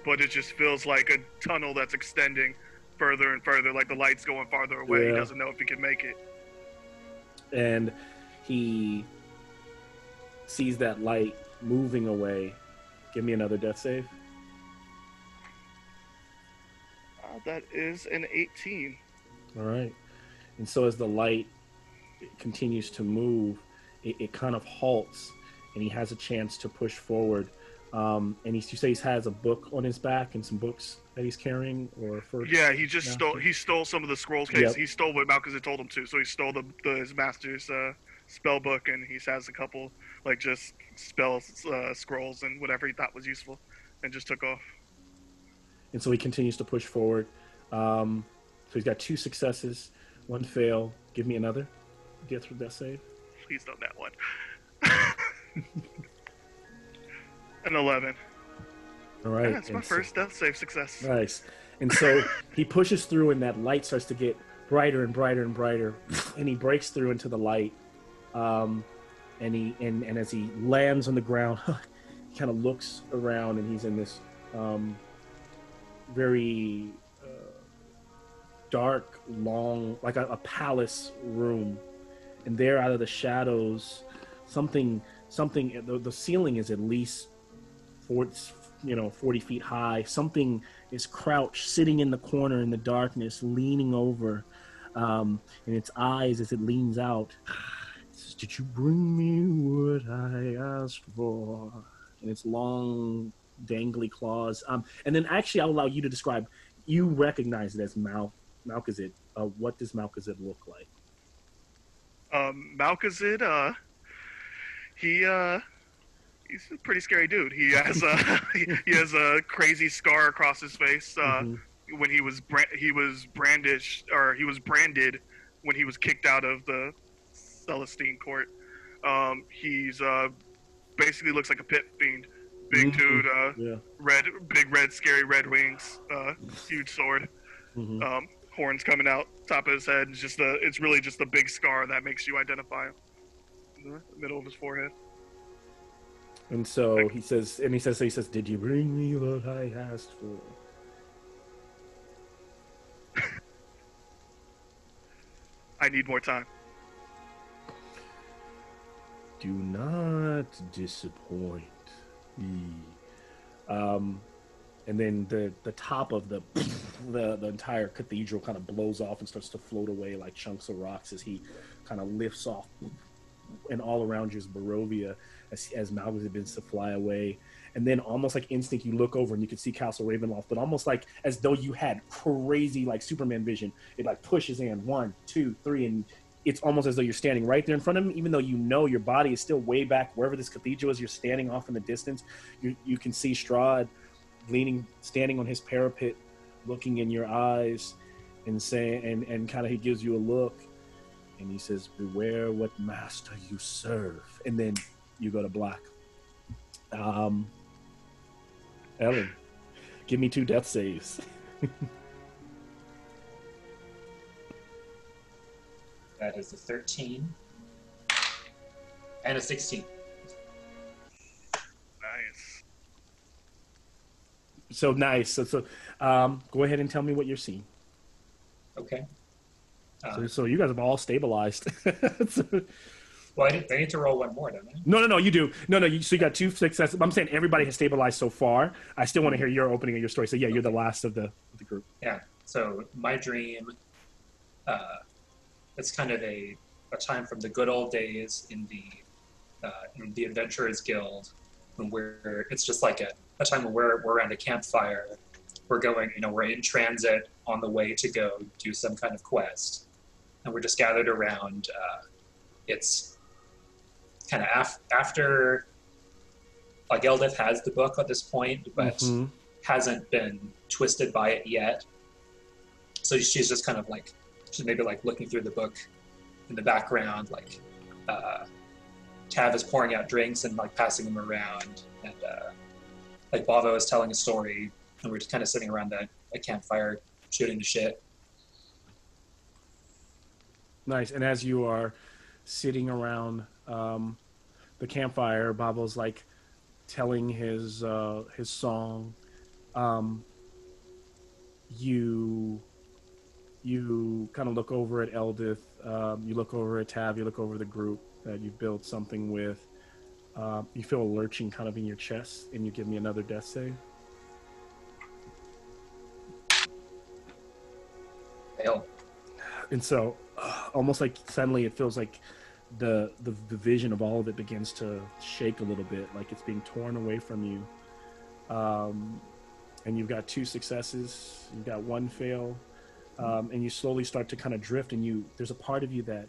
but it just feels like a tunnel that's extending further and further, like the light's going farther away. He doesn't know if he can make it. And he sees that light moving away. Give me another death save. That is an 18. All right. And so as the light continues to move, it kind of halts, and he has a chance to push forward. And you say he has a book on his back and some books that he's carrying, or for he just stole some of the scrolls. Yep. He stole what Malchus had told him to. So he stole his master's spell book, and he has a couple like just spell scrolls and whatever he thought was useful, and just took off. And so he continues to push forward. So he's got 2 successes, 1 fail. Give me another. Get through that save. Please don't that one. An 11. All right. That's my first death save success. Nice. And so he pushes through, and that light starts to get brighter and brighter and brighter, and he breaks through into the light. And as he lands on the ground, he kind of looks around, and he's in this very dark, long, like a palace room. And there, out of the shadows, something. The ceiling is at least 40 feet high. Something is crouched, sitting in the corner in the darkness, leaning over, and its eyes, as it leans out, it says, "Did you bring me what I asked for?" And its long, dangly claws. And then, actually, I'll allow you to describe. You recognize it as Malchazid. What does Malchazid look like? Malchazid, he's a pretty scary dude. He has a crazy scar across his face. When he was branded when he was kicked out of the Celestine court. He's basically looks like a pit fiend. Big dude, big red, scary red wings, huge sword, horns coming out top of his head. It's really just a big scar that makes you identify him in the middle of his forehead. And so he says, "Did you bring me what I asked for?" I need more time. Do not disappoint me. And then the top of the entire cathedral kind of blows off and starts to float away like chunks of rocks as he kind of lifts off, and all around you is Barovia as Malgus begins to fly away. And then almost like instinct, you look over and you can see Castle Ravenloft, but almost like as though you had crazy like Superman vision. It like pushes in 1, 2, 3, and it's almost as though you're standing right there in front of him, even though you know your body is still way back wherever this cathedral is. You're standing off in the distance. You can see Strahd standing on his parapet, looking in your eyes, and saying, and kind of he gives you a look, and he says, "Beware what master you serve." And then you go to black. Ellen, give me 2 death saves. That is a 13 and a 16. Nice. So nice. So go ahead and tell me what you're seeing. Okay. So you guys have all stabilized. Well, I need to roll one more, don't I? No, you do. No, so you got 2 successes. I'm saying everybody has stabilized so far. I still want to hear your opening of your story. So yeah, you're the last of the group. Yeah. So my dream, it's kind of a time from the good old days in the Adventurers Guild, when it's just like a time when we're around a campfire. We're going, we're in transit on the way to go do some kind of quest, and we're just gathered around. It's kind of after, like, Eldith has the book at this point, but hasn't been twisted by it yet. So she's just kind of like, she's maybe like looking through the book in the background, like Tav is pouring out drinks and like passing them around, and like Bavo is telling a story, and we're just kind of sitting around a campfire shooting the shit. Nice. And as you are sitting around the campfire, Bavo's like telling his song. You kind of look over at Eldith, you look over at Tav, you look over the group that you've built something with. You feel a lurching kind of in your chest, and you give me another death save. Fail. And so, almost like suddenly it feels like the vision of all of it begins to shake a little bit, like it's being torn away from you. And you've got 2 successes, you've got 1 fail. And you slowly start to kind of drift, and there's a part of you that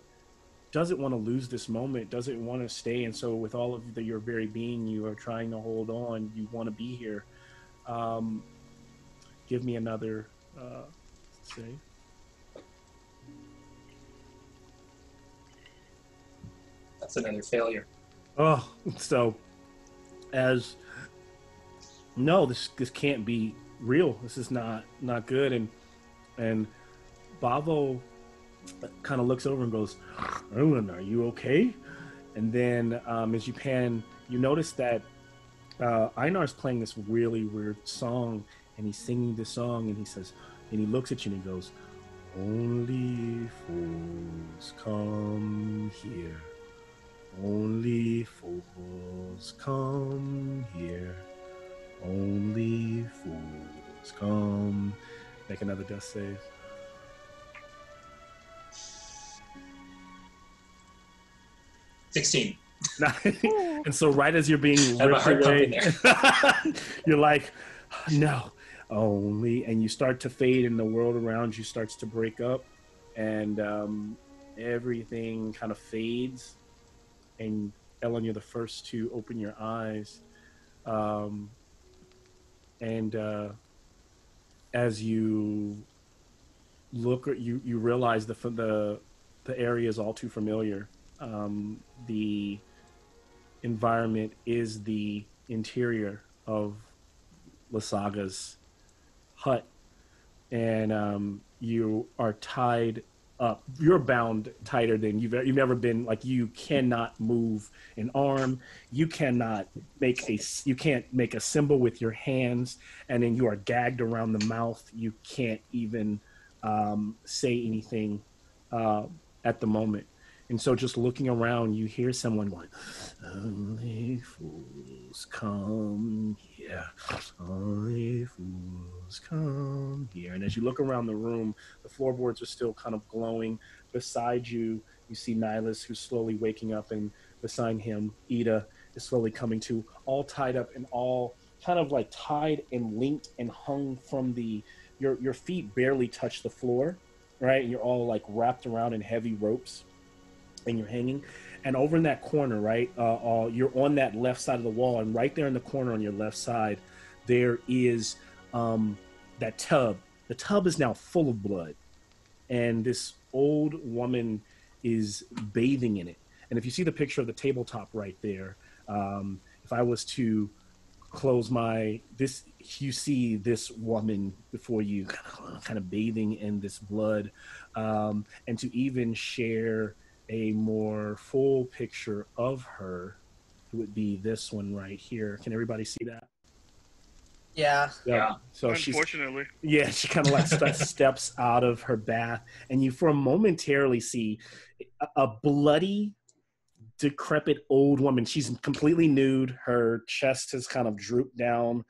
doesn't want to lose this moment, doesn't want to stay, and so with all of your very being, you are trying to hold on. You want to be here. Give me another save. That's another failure. Oh, so this can't be real. This is not good, and Bavo kind of looks over and goes, "Erlen, are you okay?" And then as you pan, you notice that Einar's playing this really weird song, and he's singing this song, and he says, and he looks at you and he goes, "Only fools come here. Only fools come here. Only fools come." Make another death save. 16. And so right as you're being I have a ripped heart away, you're like, "No, only," and you start to fade, and the world around you starts to break up, and everything kind of fades. And Ellen, you're the first to open your eyes, and as you look, you realize the area is all too familiar. The environment is the interior of Lysaga's hut, and you are tied you're bound tighter than you've never been. Like, you cannot move an arm, you cannot you can't make a symbol with your hands, and then you are gagged around the mouth. You can't even say anything at the moment. And so, just looking around, you hear someone going, "Only fools come here. Only fools come here." And as you look around the room, the floorboards are still kind of glowing. Beside you, you see Nihilus, who's slowly waking up, and beside him, Ida is slowly coming to, all tied up and all kind of like tied and linked and hung from your feet barely touch the floor, right? And you're all like wrapped around in heavy ropes, and you're hanging. And over in that corner, right, you're on that left side of the wall, and right there in the corner on your left side, there is that tub. The tub is now full of blood, and this old woman is bathing in it. And if you see the picture of the tabletop right there, if I was to close you see this woman before you, kind of bathing in this blood. And to even share a more full picture of her, it would be this one right here. Can everybody see that? Yeah. Yeah. So Unfortunately. she kind of like steps out of her bath, and you for a momentarily see a bloody, decrepit old woman. She's completely nude. Her chest has kind of drooped down,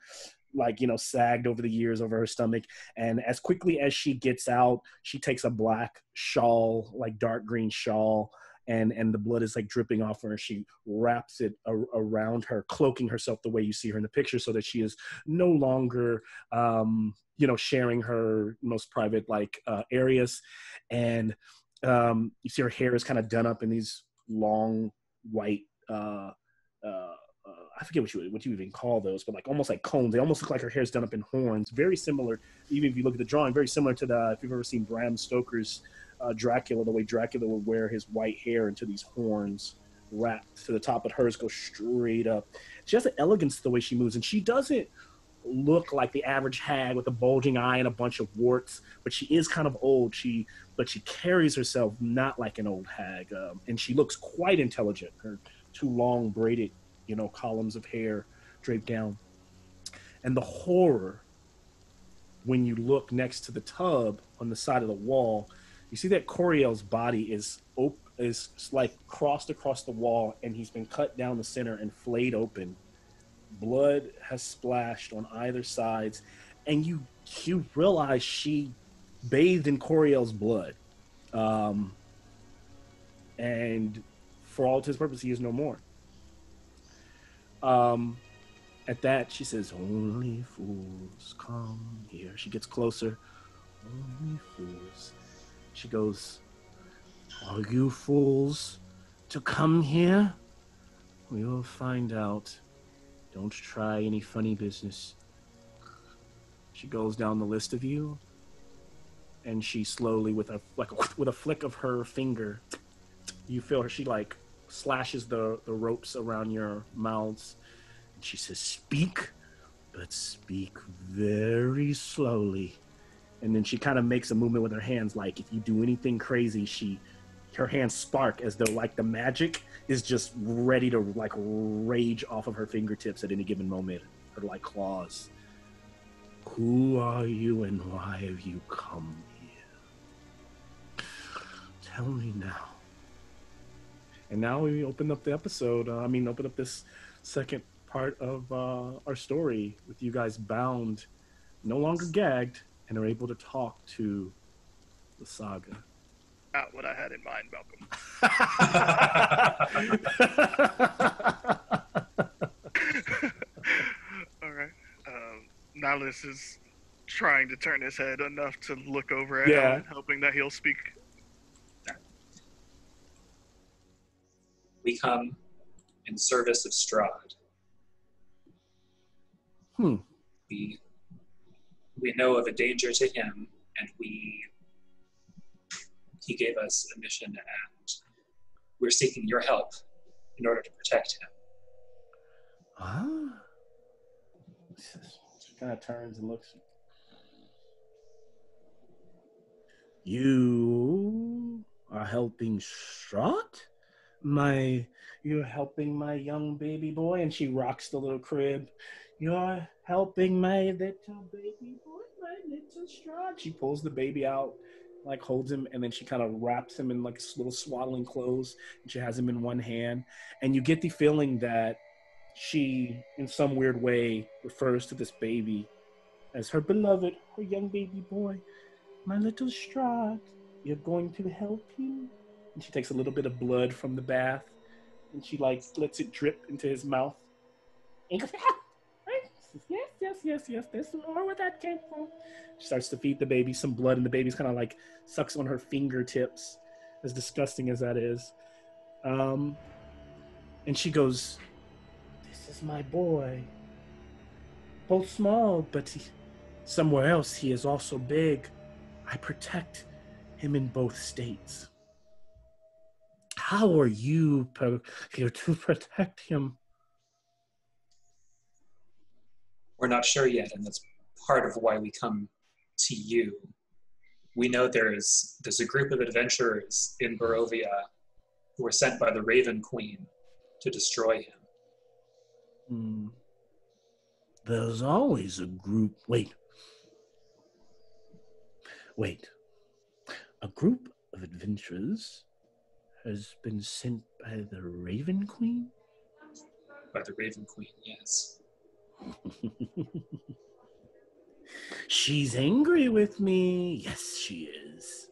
like, sagged over the years over her stomach. And as quickly as she gets out, she takes a black shawl, like dark green shawl, and the blood is like dripping off her, and she wraps it around her, cloaking herself the way you see her in the picture, so that she is no longer sharing her most private areas. And you see her hair is kind of done up in these long white I forget what you even call those, but like almost like cones. They almost look like her hair's done up in horns. Very similar, even if you look at the drawing, very similar to if you've ever seen Bram Stoker's Dracula, the way Dracula would wear his white hair into these horns wrapped to the top, but hers goes straight up. She has an elegance to the way she moves, and she doesn't look like the average hag with a bulging eye and a bunch of warts, but she is kind of old. But she carries herself not like an old hag, and she looks quite intelligent. Her two long braided, columns of hair draped down. And the horror, when you look next to the tub on the side of the wall, you see that Coriel's body is like crossed across the wall, and he's been cut down the center and flayed open. Blood has splashed on either sides, and you realize she bathed in Coriel's blood. And for all intents and purposes, he is no more. At that, she says, "Only fools come here." She gets closer. "Only fools." She goes, "Are you fools to come here? We'll find out. Don't try any funny business." She goes down the list of you, and she slowly, with a flick of her finger, you feel her. She like slashes the ropes around your mouths. She says, "Speak, but speak very slowly." And then she kind of makes a movement with her hands, like if you do anything crazy, her hands spark as though like the magic is just ready to like rage off of her fingertips at any given moment. Her like claws. "Who are you, and why have you come here? Tell me now." And now we open up the episode. Open up this second part of our story with you guys bound, no longer gagged, and are able to talk to Lysaga. Not what I had in mind, Malcolm. All right. Nihilus is trying to turn his head enough to look over at Ellen, hoping that he'll speak. We come in service of Strahd. We know of a danger to him, and he gave us a mission, and we're seeking your help in order to protect him. She kind of turns and looks. You are helping Strahd? You're helping my young baby boy? And she rocks the little crib. You're helping my little baby boy, my little Strahd. She pulls the baby out, like holds him, and then she kind of wraps him in like little swaddling clothes, and she has him in one hand. And you get the feeling that she, in some weird way, refers to this baby as her beloved, her young baby boy. My little Strahd, you're going to help him? And she takes a little bit of blood from the bath, and she like lets it drip into his mouth. And he goes, yes, there's more where that came from. She starts to feed the baby some blood, and the baby's kind of like sucks on her fingertips, as disgusting as that is. And she goes, this is my boy. Both small, but somewhere else he is also big. I protect him in both states. How are you here to protect him? We're not sure yet, and that's part of why we come to you. We know there's a group of adventurers in Barovia who were sent by the Raven Queen to destroy him. There's always a group. Wait. A group of adventurers has been sent by the Raven Queen? By the Raven Queen, yes. She's angry with me. Yes, she is.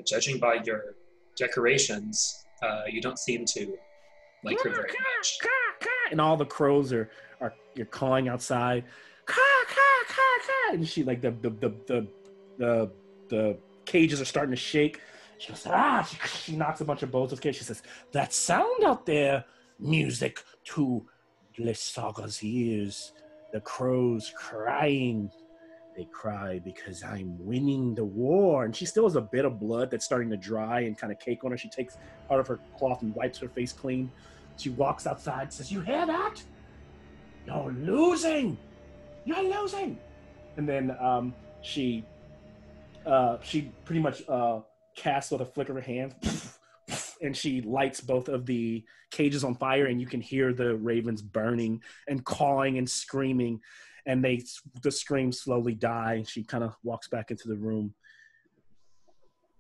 Judging by your decorations, you don't seem to like her very much. And all the crows are you're calling outside. And she like the cages are starting to shake. She goes, she knocks a bunch of bows with cages. She says, that sound out there, music to Lysaga's ears. The crows crying. They cry because I'm winning the war. And she still has a bit of blood that's starting to dry and kind of cake on her. She takes part of her cloth and wipes her face clean. She walks outside and says, you hear that? You're losing. You're losing. And then she pretty much casts with a flick of her hand, and she lights both of the cages on fire, and you can hear the ravens burning and cawing and screaming, and the screams slowly die, and she kind of walks back into the room.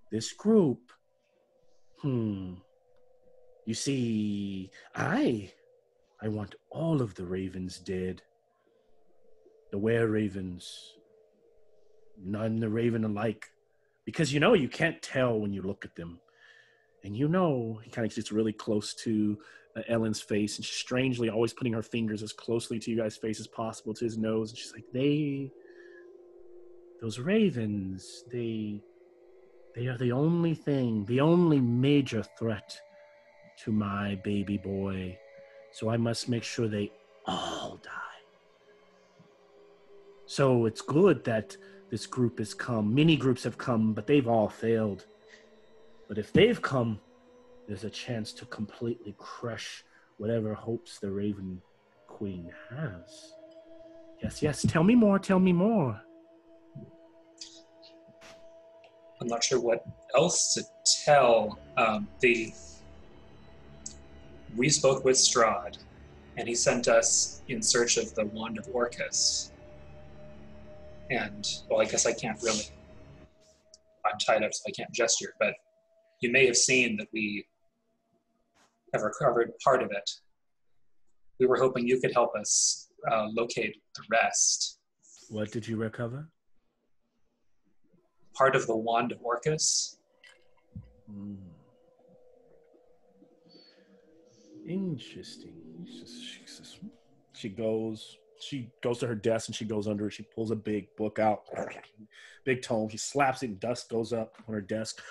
This group, you see, I want all of the ravens dead. The were-ravens, none the raven alike. Because you can't tell when you look at them. And he kind of gets really close to Ellen's face, and she's strangely always putting her fingers as closely to you guys' face as possible, to his nose. And she's like, those ravens, they are the only major threat to my baby boy. So I must make sure they all die. So it's good that this group has come. Many groups have come, but they've all failed. But if they've come, there's a chance to completely crush whatever hopes the Raven Queen has. Yes, tell me more. I'm not sure what else to tell. We spoke with Strahd, and he sent us in search of the Wand of Orcus. And, well, I guess I can't really. I'm tied up, so I can't gesture, but you may have seen that we have recovered part of it. We were hoping you could help us locate the rest. What did you recover? Part of the Wand of Orcus. Interesting. She goes to her desk, and she goes under it. She pulls a big book out, big tome. She slaps it, and dust goes up on her desk.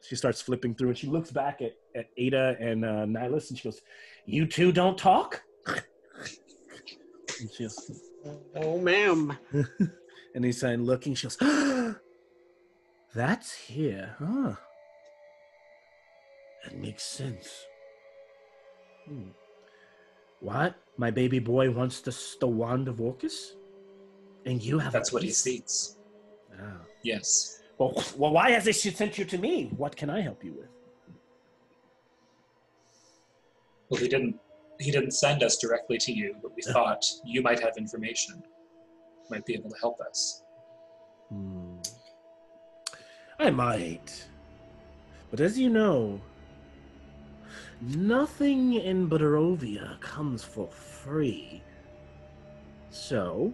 She starts flipping through, and she looks back at Ada and Nihilus, and she goes, you two don't talk? And she goes, Oh, ma'am. and he's saying, looking, she goes, that's here, huh? That makes sense. What? My baby boy wants the Wand of Orcus? And you have That's what he seeks. Ah. Yes. Well, why has she sent you to me? What can I help you with? Well, he didn't send us directly to you, but we thought you might have information, might be able to help us. I might. But as you know, nothing in Barovia comes for free. So,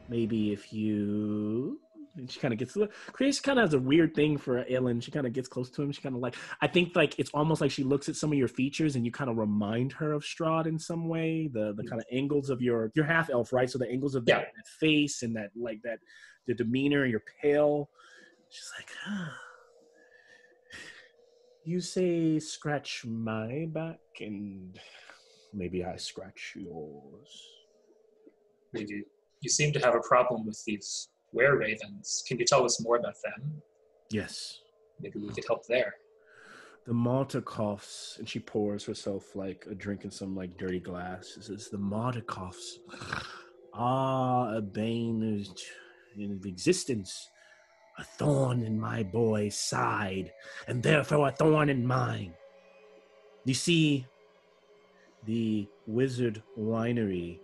maybe if you... And she kind of gets... Chris kind of has a weird thing for Ellen. She kind of gets close to him. She kind of like... I think like it's almost like she looks at some of your features and you kind of remind her of Strahd in some way. The kind of angles of your... You're half-elf, right? So the angles of that face and that like that... The demeanor, you're pale. She's like, you say scratch my back and maybe I scratch yours. Maybe you seem to have a problem with these were-ravens. Can you tell us more about them? Yes. Maybe we could help there. The Martikoffs, and she pours herself like a drink in some like dirty glass. It says, the Martikoffs are a bane in existence. A thorn in my boy's side, and therefore a thorn in mine. You see, the Wizard Winery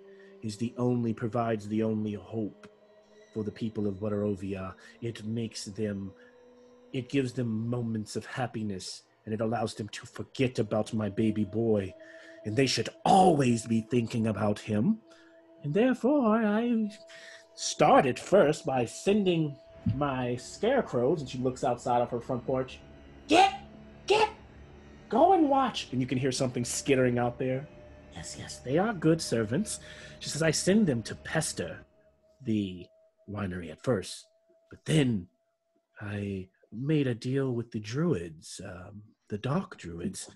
provides the only hope for the people of Barovia. It gives them moments of happiness, and it allows them to forget about my baby boy. And they should always be thinking about him. And therefore, I started first by sending my scarecrows, and she looks outside of her front porch. Get, go and watch. And you can hear something skittering out there. Yes, they are good servants. She says, I send them to pester the winery at first, but then I made a deal with the druids, the dark druids,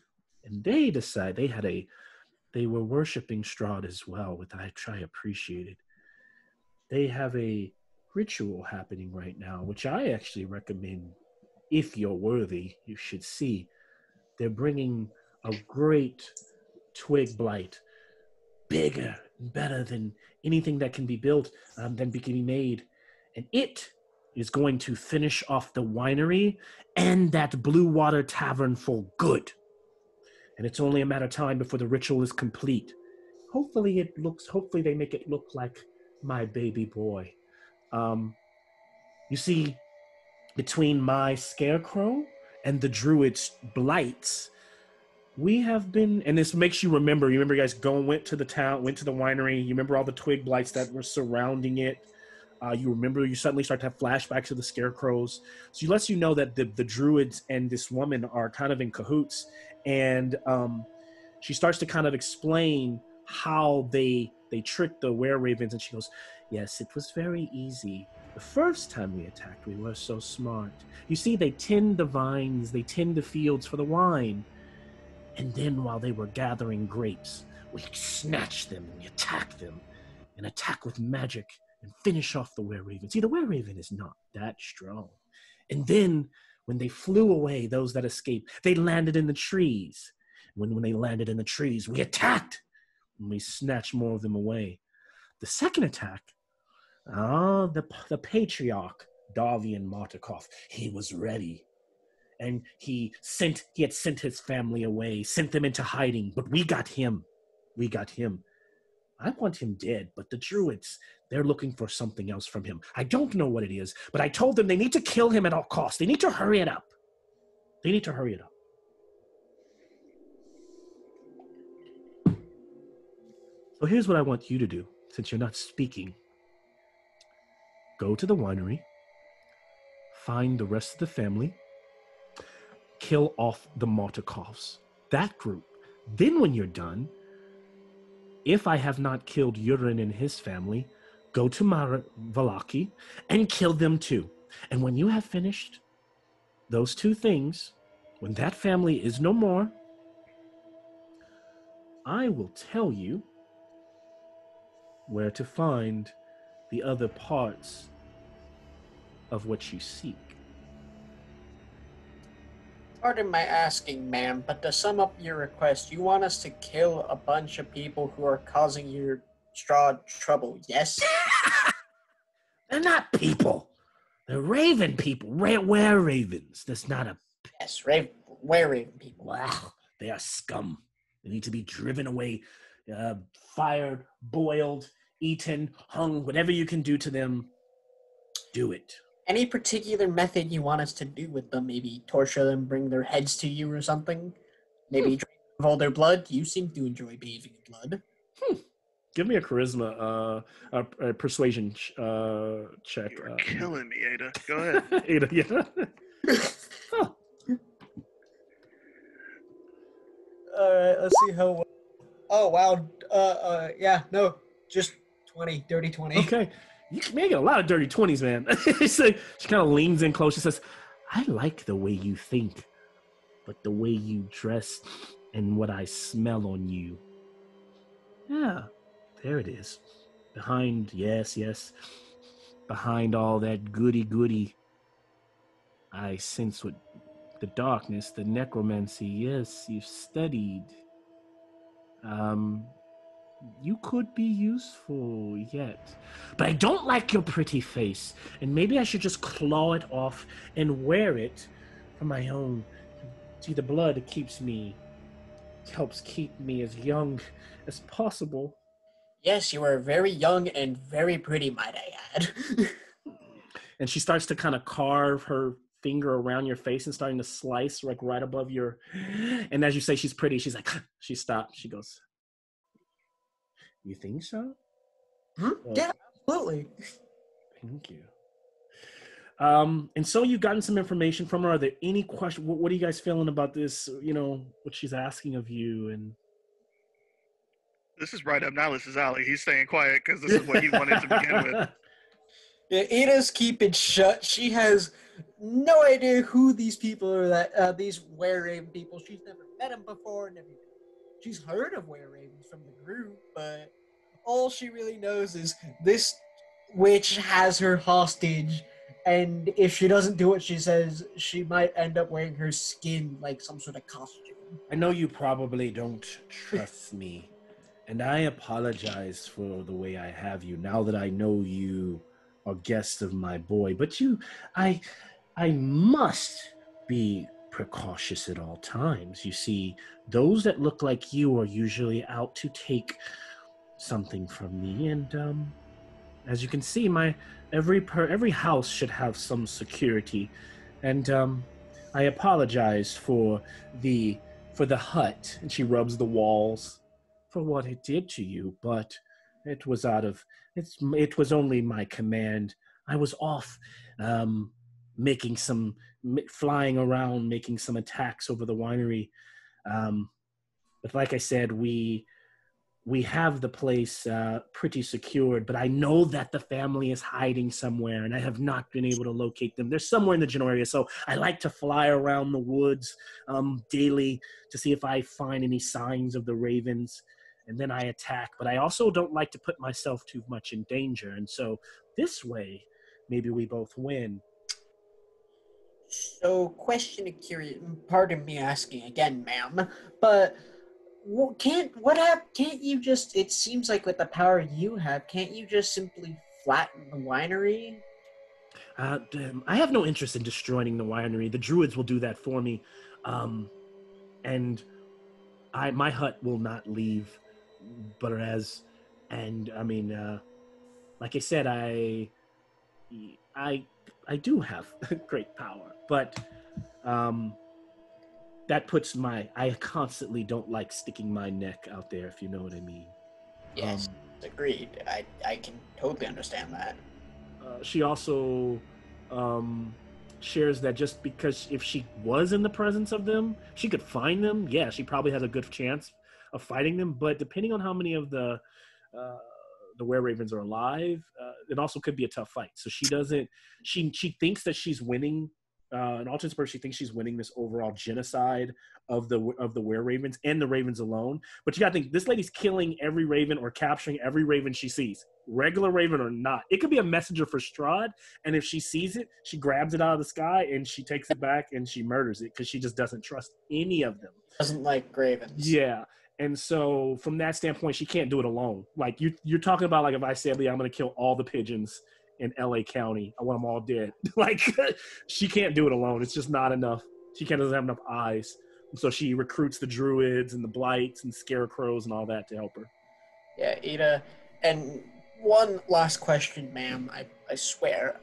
and they decide they were worshiping Strahd as well, which I appreciated. They have a ritual happening right now, which I actually recommend. If you're worthy, you should see. They're bringing a great twig blight, bigger and better than anything that can be built, can be made, and it is going to finish off the winery and that Blue Water Tavern for good. And it's only a matter of time before the ritual is complete. Hopefully they make it look like my baby boy. You see, between my scarecrow and the druid's blights, we have been, and this makes you remember you guys went to the winery, you remember all the twig blights that were surrounding it. You suddenly start to have flashbacks of the scarecrows. So it lets you know that the druids and this woman are kind of in cahoots. And she starts to kind of explain how they tricked the were-ravens. And she goes, yes, it was very easy. The first time we attacked, we were so smart. You see, they tend the vines, they tend the fields for the wine. And then while they were gathering grapes, we snatched them and we attacked them. And attack with magic and finish off the were-raven. See, the were-raven is not that strong. And then when they flew away, those that escaped, they landed in the trees. When they landed in the trees, we attacked. And we snatched more of them away. The second attack, the patriarch, Davian Martikoff, he was ready. And he had sent his family away, sent them into hiding, but we got him. I want him dead, but the druids, they're looking for something else from him. I don't know what it is, but I told them they need to kill him at all costs. They need to hurry it up. So here's what I want you to do, since you're not speaking. Go to the winery, find the rest of the family, kill off the Martikoffs, that group. Then when you're done, if I have not killed Yurin and his family, go to Valaki and kill them too. And when you have finished those two things, when that family is no more, I will tell you where to find the other parts of what you seek. Pardon my asking, ma'am, but to sum up your request, you want us to kill a bunch of people who are causing your Strahd trouble, yes? They're not people. The raven people. Were ravens. That's not a... Yes, were-raven people. Wow. They are scum. They need to be driven away, fired, boiled, eaten, hung, whatever you can do to them, do it. Any particular method you want us to do with them? Maybe torture them, bring their heads to you or something? Maybe drink all their blood? You seem to enjoy bathing in blood. Give me a charisma, a persuasion check. You're killing me, Ada. Go ahead. Ada, yeah. Huh. All right, let's see how well. Oh, wow. Yeah, no, just 20, dirty 20. Okay. You get a lot of dirty 20s, man. She kind of leans in close. She says, I like the way you think, but the way you dress and what I smell on you. Yeah, there it is. Behind, yes, behind all that goody, I sense what the darkness, the necromancy. Yes, you've studied. You could be useful yet. But I don't like your pretty face, and maybe I should just claw it off and wear it for my own. See, the blood helps keep me as young as possible. Yes, you are very young and very pretty, might I add. And she starts to kind of carve her finger around your face and starting to slice like right above your... And as you say she's pretty, she's like, she stops. She goes, you think so? Yeah, absolutely. Thank you. And so you've gotten some information from her. Are there any questions? What are you guys feeling about this? You know, what she's asking of you? And This is right up Niles' alley. He's staying quiet because this is what he wanted to begin with. Yeah, Ada's keeping shut. She has no idea who these people are, that these were-raven people. She's never met them before. She's heard of were-ravens from the group, but all she really knows is this witch has her hostage, and if she doesn't do what she says, she might end up wearing her skin like some sort of costume. I know you probably don't trust me, and I apologize for the way I have you now that I know you are guests of my boy. But I must be precautious at all times. You see, those that look like you are usually out to take something from me, and as you can see, every house should have some security, and I apologize for the hut. And she rubs the walls for what it did to you, but it was only my command. I was off flying around, making some attacks over the winery. But like I said, we have the place pretty secured, but I know that the family is hiding somewhere, and I have not been able to locate them. They're somewhere in the general area, so I like to fly around the woods daily to see if I find any signs of the ravens, and then I attack. But I also don't like to put myself too much in danger, and so this way, maybe we both win. So, question of curious, pardon me asking again, ma'am, but can't you just, it seems like with the power you have, can't you just simply flatten the winery? I have no interest in destroying the winery. The druids will do that for me. And my hut will not leave. But like I said, I do have great power, but that puts I constantly don't like sticking my neck out there, if you know what I mean. Yes, agreed. I can totally understand that. She also shares that just because if she was in the presence of them, she could find them. Yeah, she probably has a good chance of fighting them, but depending on how many of the were-ravens are alive, it also could be a tough fight. So she thinks that she's winning. In Alton's part, she thinks she's winning this overall genocide of the were-ravens and the ravens alone. But you gotta think, this lady's killing every raven or capturing every raven she sees, regular raven or not. It could be a messenger for Strahd, and if she sees it, she grabs it out of the sky and she takes it back and she murders it because she just doesn't trust any of them. Doesn't like ravens. Yeah. And so from that standpoint, she can't do it alone. Like you're talking about, like if I said, Lee, I'm going to kill all the pigeons in LA County. I want them all dead. Like, she can't do it alone. It's just not enough. She doesn't have enough eyes. And so she recruits the druids and the blights and scarecrows and all that to help her. Yeah, Ada. And one last question, ma'am. I swear.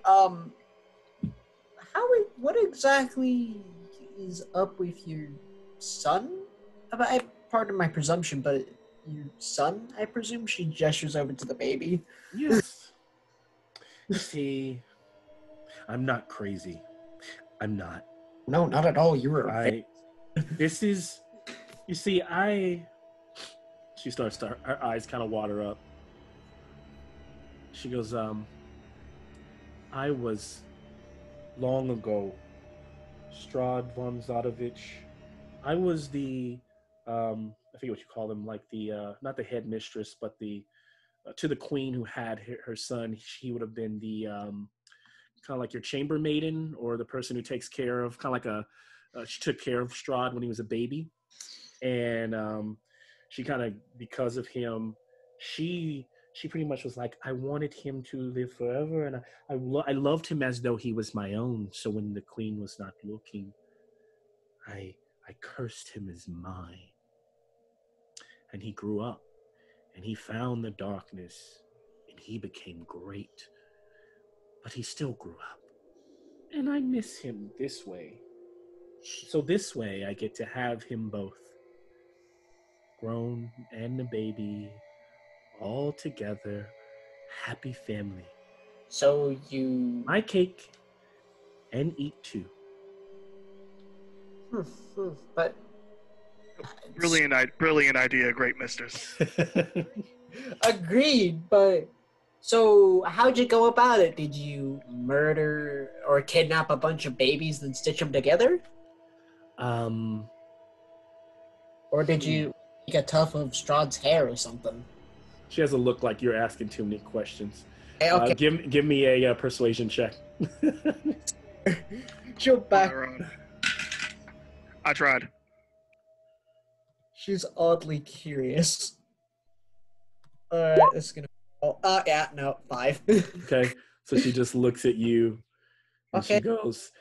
What exactly is up with your son? Pardon my presumption, but your son, I presume? She gestures over to the baby. Yes. See, I'm not crazy. I'm not. No, not at all. You were. This is, you see, she starts to, her eyes kind of water up. She goes, I was long ago, Strahd von Zadovich. I was the, I forget what you call them, like the, not the headmistress, but the, to the queen who had her son. She would have been the, kind of like your chamber maiden, or the person who takes care of, kind of like she took care of Strahd when he was a baby. And she kind of, because of him, she pretty much was like, I wanted him to live forever, and I loved him as though he was my own. So when the queen was not looking, I cursed him as mine. And he grew up, and he found the darkness, and he became great. But he still grew up. And I miss him this way. So this way, I get to have him both. Grown and a baby, all together, happy family. So you... My cake, and eat too. But... Brilliant idea, great mistress. Agreed, but... So, how'd you go about it? Did you murder or kidnap a bunch of babies and stitch them together? Or did you make a tuft of Strahd's hair or something? She has a look like you're asking too many questions. Hey, okay. Give me a persuasion check. She'll back. I tried. She's oddly curious. Alright, this is gonna... Oh, yeah, no, 5. Okay, so she just looks at you, and Okay. she goes,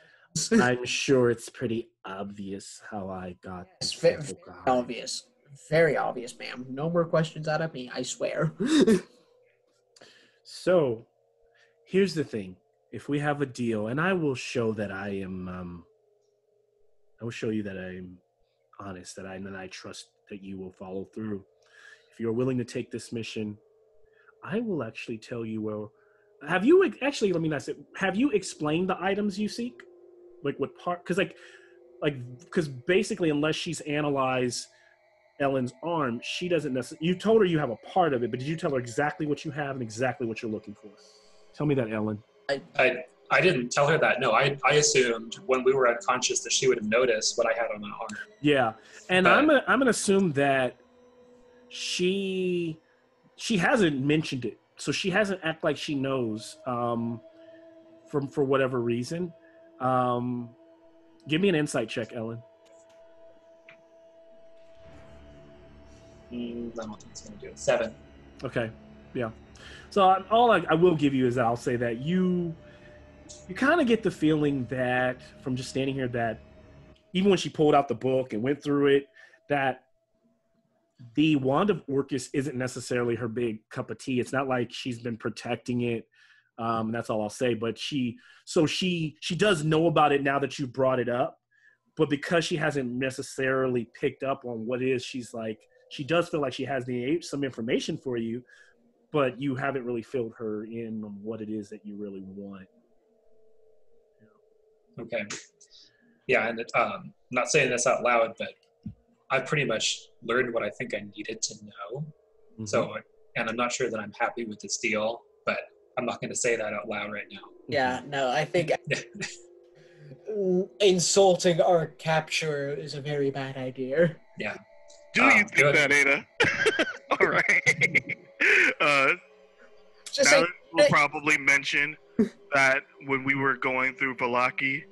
I'm sure it's pretty obvious how I got It's this very little guy. obvious. Very obvious, ma'am. No more questions out of me, I swear. So, here's the thing. If we have a deal, and I will show that I am, I will show you that I am honest, that I trust that you will follow through. If you're willing to take this mission, I will actually tell you where. Have you actually? Let me not say. Have you explained the items you seek? Like what part? Because basically, unless she's analyzed Ellen's arm, she doesn't necessarily. You told her you have a part of it, but did you tell her exactly what you have and exactly what you're looking for? Tell me that, Ellen. I didn't tell her that. No, I assumed when we were unconscious that she would have noticed what I had on my arm. Yeah, and I'm gonna assume that she hasn't mentioned it, so she hasn't act like she knows for whatever reason. Give me an insight check, Ellen. I don't think it's going to do it. 7. Okay, yeah. So I will give you is I'll say that you kind of get the feeling that from just standing here that even when she pulled out the book and went through it, that the Wand of Orcus isn't necessarily her big cup of tea. It's not like she's been protecting it. That's all I'll say. But she does know about it now that you brought it up. But because she hasn't necessarily picked up on what it is, she does feel like she has some information for you, but you haven't really filled her in on what it is that you really want. Okay. Yeah, and I'm not saying this out loud, but I pretty much learned what I think I needed to know. Mm-hmm. So, and I'm not sure that I'm happy with this deal, but I'm not going to say that out loud right now. Yeah, no, I think insulting our capture is a very bad idea. Yeah. Do you think that, Ada? All right. Just now say, we'll probably mention that when we were going through Valaki,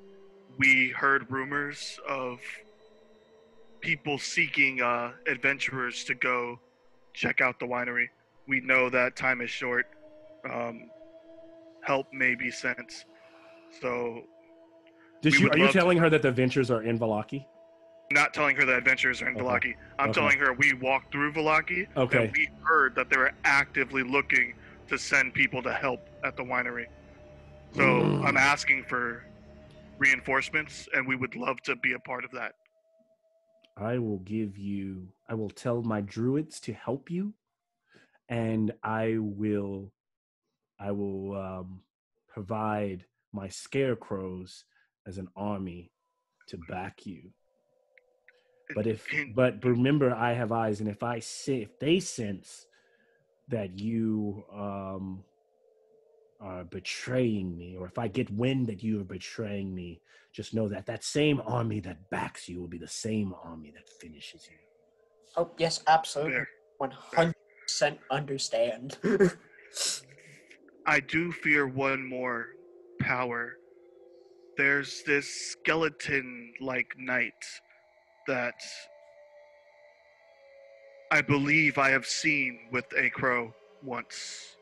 we heard rumors of people seeking adventurers to go check out the winery. We know that time is short. help may be sent. So Are you love telling her that the Ventures are in Valaki? not telling her that adventures are in Okay. Valaki. I'm Okay. telling her we walked through Valaki. Okay. And we heard that they were actively looking to send people to help at the winery. So I'm asking for reinforcements, and we would love to be a part of that. I will tell my druids to help you, and I will provide my scarecrows as an army to back you. But remember, I have eyes, and if they sense that you are betraying me, or if I get wind that you are betraying me, just know that that same army that backs you will be the same army that finishes you. Oh, yes, absolutely. Fair. 100% understand. I do fear one more power. There's this skeleton-like knight that I believe I have seen with a crow once.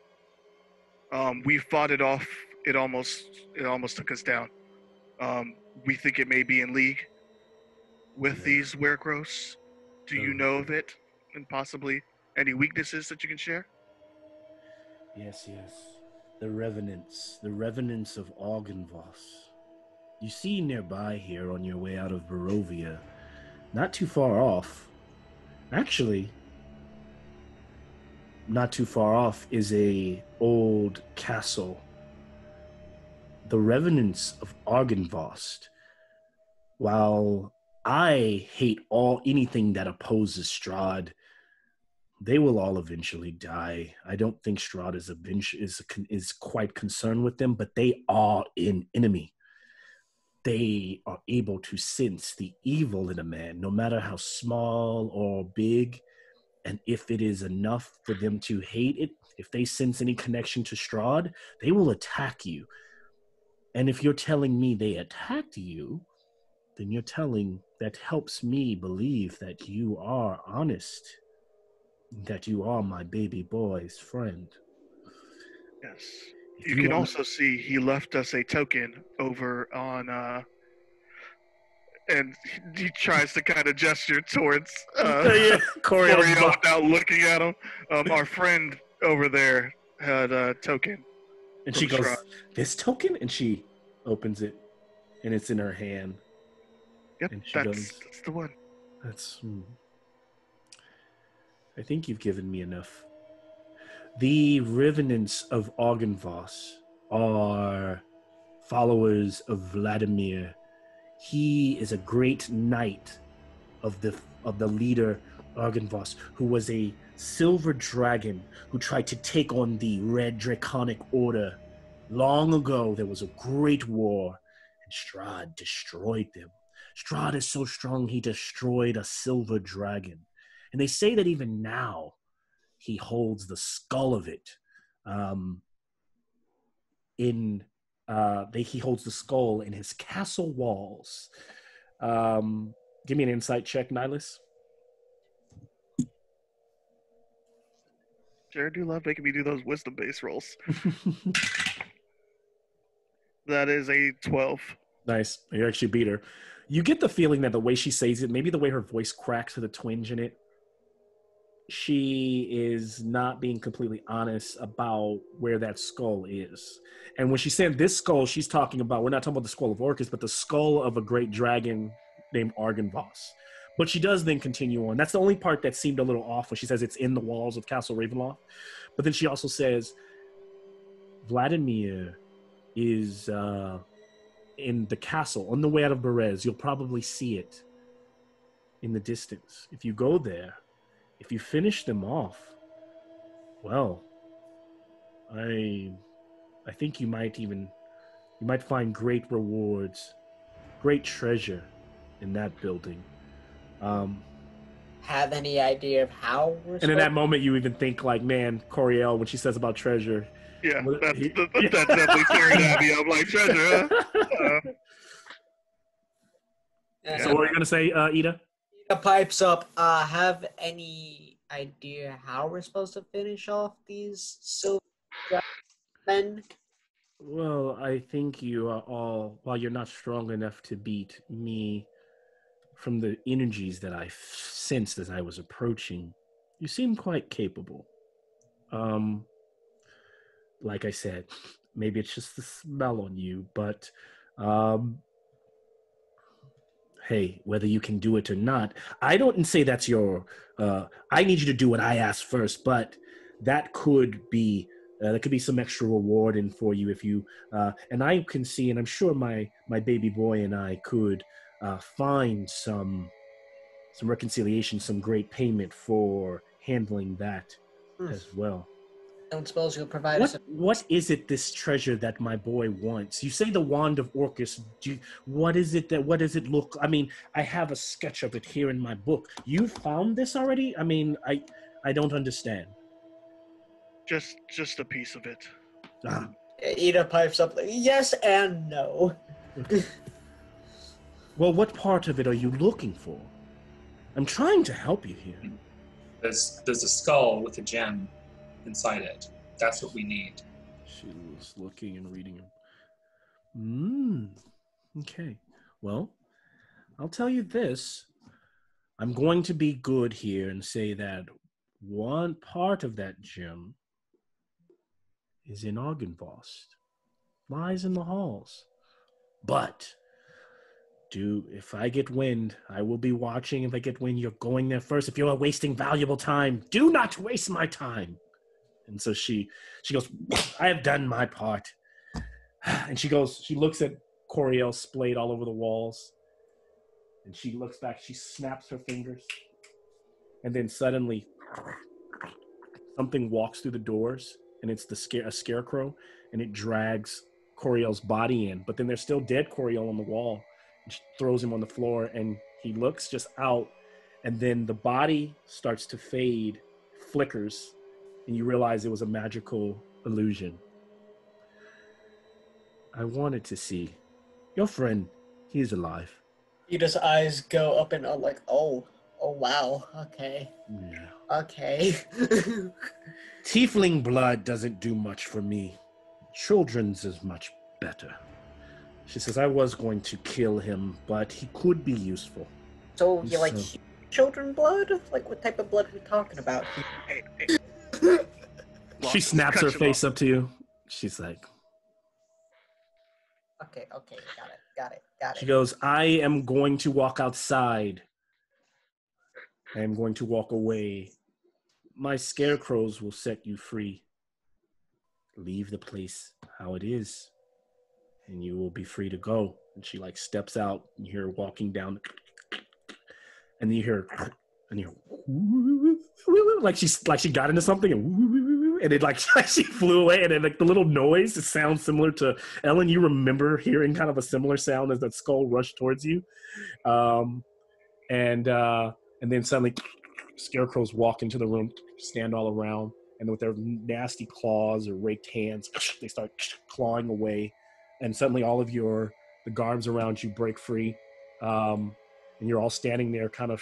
We fought it off. It almost took us down. We think it may be in league with these werecrows. Do you know of it? And possibly any weaknesses that you can share? Yes. The revenants of Argenvoss. You see nearby here on your way out of Barovia, not too far off. Actually, not too far off is a old castle. The revenants of Argenvost. While I hate anything that opposes Strahd, they will all eventually die. I don't think Strahd is quite concerned with them, but they are an enemy. They are able to sense the evil in a man, no matter how small or big. And if it is enough for them to hate it, if they sense any connection to Strahd, they will attack you. And if you're telling me they attacked you, then that helps me believe that you are honest, that you are my baby boy's friend. Yes. You can also see he left us a token over on, and he tries to kind of gesture towards Coriel without looking at him. Our friend over there had a token. And she goes, "This token?" And she opens it, and it's in her hand. Yep, and she that's the one. I think you've given me enough. The revenants of Argenvoss are followers of Vladimir. He is a great knight of the leader Argenvoss, who was a silver dragon who tried to take on the Red Draconic Order. Long ago, there was a great war, and Strahd destroyed them. Strahd is so strong, he destroyed a silver dragon. And they say that even now, he holds the skull of it. He holds the skull in his castle walls. Give me an insight check, Nihilus. Jared, do love making me do those wisdom-based rolls. That is a 12. Nice. You actually beat her. You get the feeling that the way she says it, maybe the way her voice cracks with a twinge in it, she is not being completely honest about where that skull is. And when she said this skull, she's talking about, we're not talking about the skull of Orcus, but the skull of a great dragon named Argenvoss. But she does then continue on. That's the only part that seemed a little off when she says it's in the walls of Castle Ravenloft. But then she also says, Vladimir is in the castle on the way out of Berez. You'll probably see it in the distance. If you go there, if you finish them off, well, I think you might find great rewards, great treasure in that building. Have any idea of how we're And in that moment, you even think like, man, Coriel, when she says about treasure. Yeah, that's definitely staring at me. I'm like, treasure, huh? Yeah. So what are you going to say, Ida? Ida pipes up. Have any idea how we're supposed to finish off these silver men? Well, I think you are all, while you're not strong enough to beat me from the energies that I sensed as I was approaching, you seem quite capable. Um, like I said, maybe it's just the smell on you, but um, hey, whether you can do it or not, I don't say that's your. I need you to do what I ask first, but that could be. There could be some extra rewarding for you if you. And I can see, and I'm sure my baby boy and I could find some reconciliation, some great payment for handling that as well. Don't suppose you'll provide us What is it, this treasure that my boy wants? You say the wand of Orcus. What is it what does it look? I mean, I have a sketch of it here in my book. You found this already? I mean, I don't understand. Just a piece of it. Ah, Ida pipes up like, yes and no. well, what part of it are you looking for? I'm trying to help you here. There's a skull with a gem inside it. That's what we need. She was looking and reading him. Okay. Well, I'll tell you this. I'm going to be good here and say that one part of that gem is in Argynvost. Lies in the halls. But if I get wind, I will be watching. If I get wind, you're going there first. If you're wasting valuable time, do not waste my time. And so she goes, I have done my part. And she looks at Coriel splayed all over the walls. And she looks back, she snaps her fingers. And then suddenly, something walks through the doors, and it's a scarecrow, and it drags Coriel's body in. But then there's still dead Coriel on the wall. And she throws him on the floor, and he looks just out. And then the body starts to fade, flickers, and you realize it was a magical illusion. I wanted to see. Your friend, he is alive. Ida's eyes go up and like, oh wow, okay. Yeah. Okay. Tiefling blood doesn't do much for me. Children's is much better. She says, I was going to kill him, but he could be useful. So you like children blood? Like what type of blood are we talking about? Hey. She snaps her face up to you. She's like, Okay, got it. she goes, I am going to walk outside. I am going to walk away. My scarecrows will set you free. Leave the place how it is, and you will be free to go. And she like steps out, and you hear her walking down, and then you hear, like she got into something, and it like she flew away, and then like the little noise, it sounds similar to Ellen. You remember hearing kind of a similar sound as that skull rushed towards you, and then suddenly scarecrows walk into the room, stand all around, and with their nasty claws or raked hands, they start clawing away, and suddenly all of the guards around you break free, and you're all standing there kind of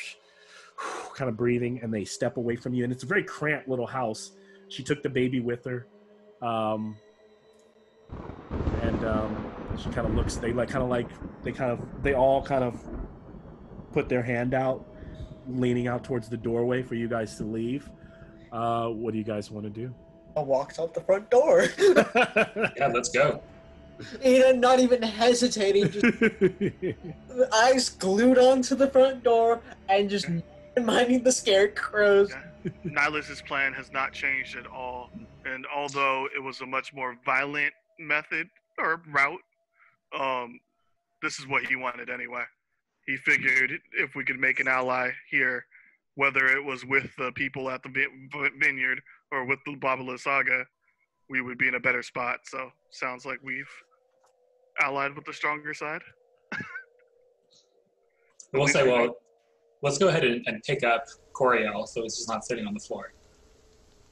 breathing, and they step away from you, and it's a very cramped little house. She took the baby with her, and she kind of looks. They all kind of put their hand out, leaning out towards the doorway for you guys to leave. What do you guys want to do? I walks out the front door. Yeah, let's go. Ida not even hesitating, just eyes glued onto the front door and just minding the scarecrows. Yeah. Nihilus's plan has not changed at all, and although it was a much more violent method or route, this is what he wanted anyway. He figured if we could make an ally here, whether it was with the people at the vineyard or with the Lysaga, we would be in a better spot. So sounds like we've allied with the stronger side. We'll say, well, let's go ahead and pick up Coriel so it's just not sitting on the floor.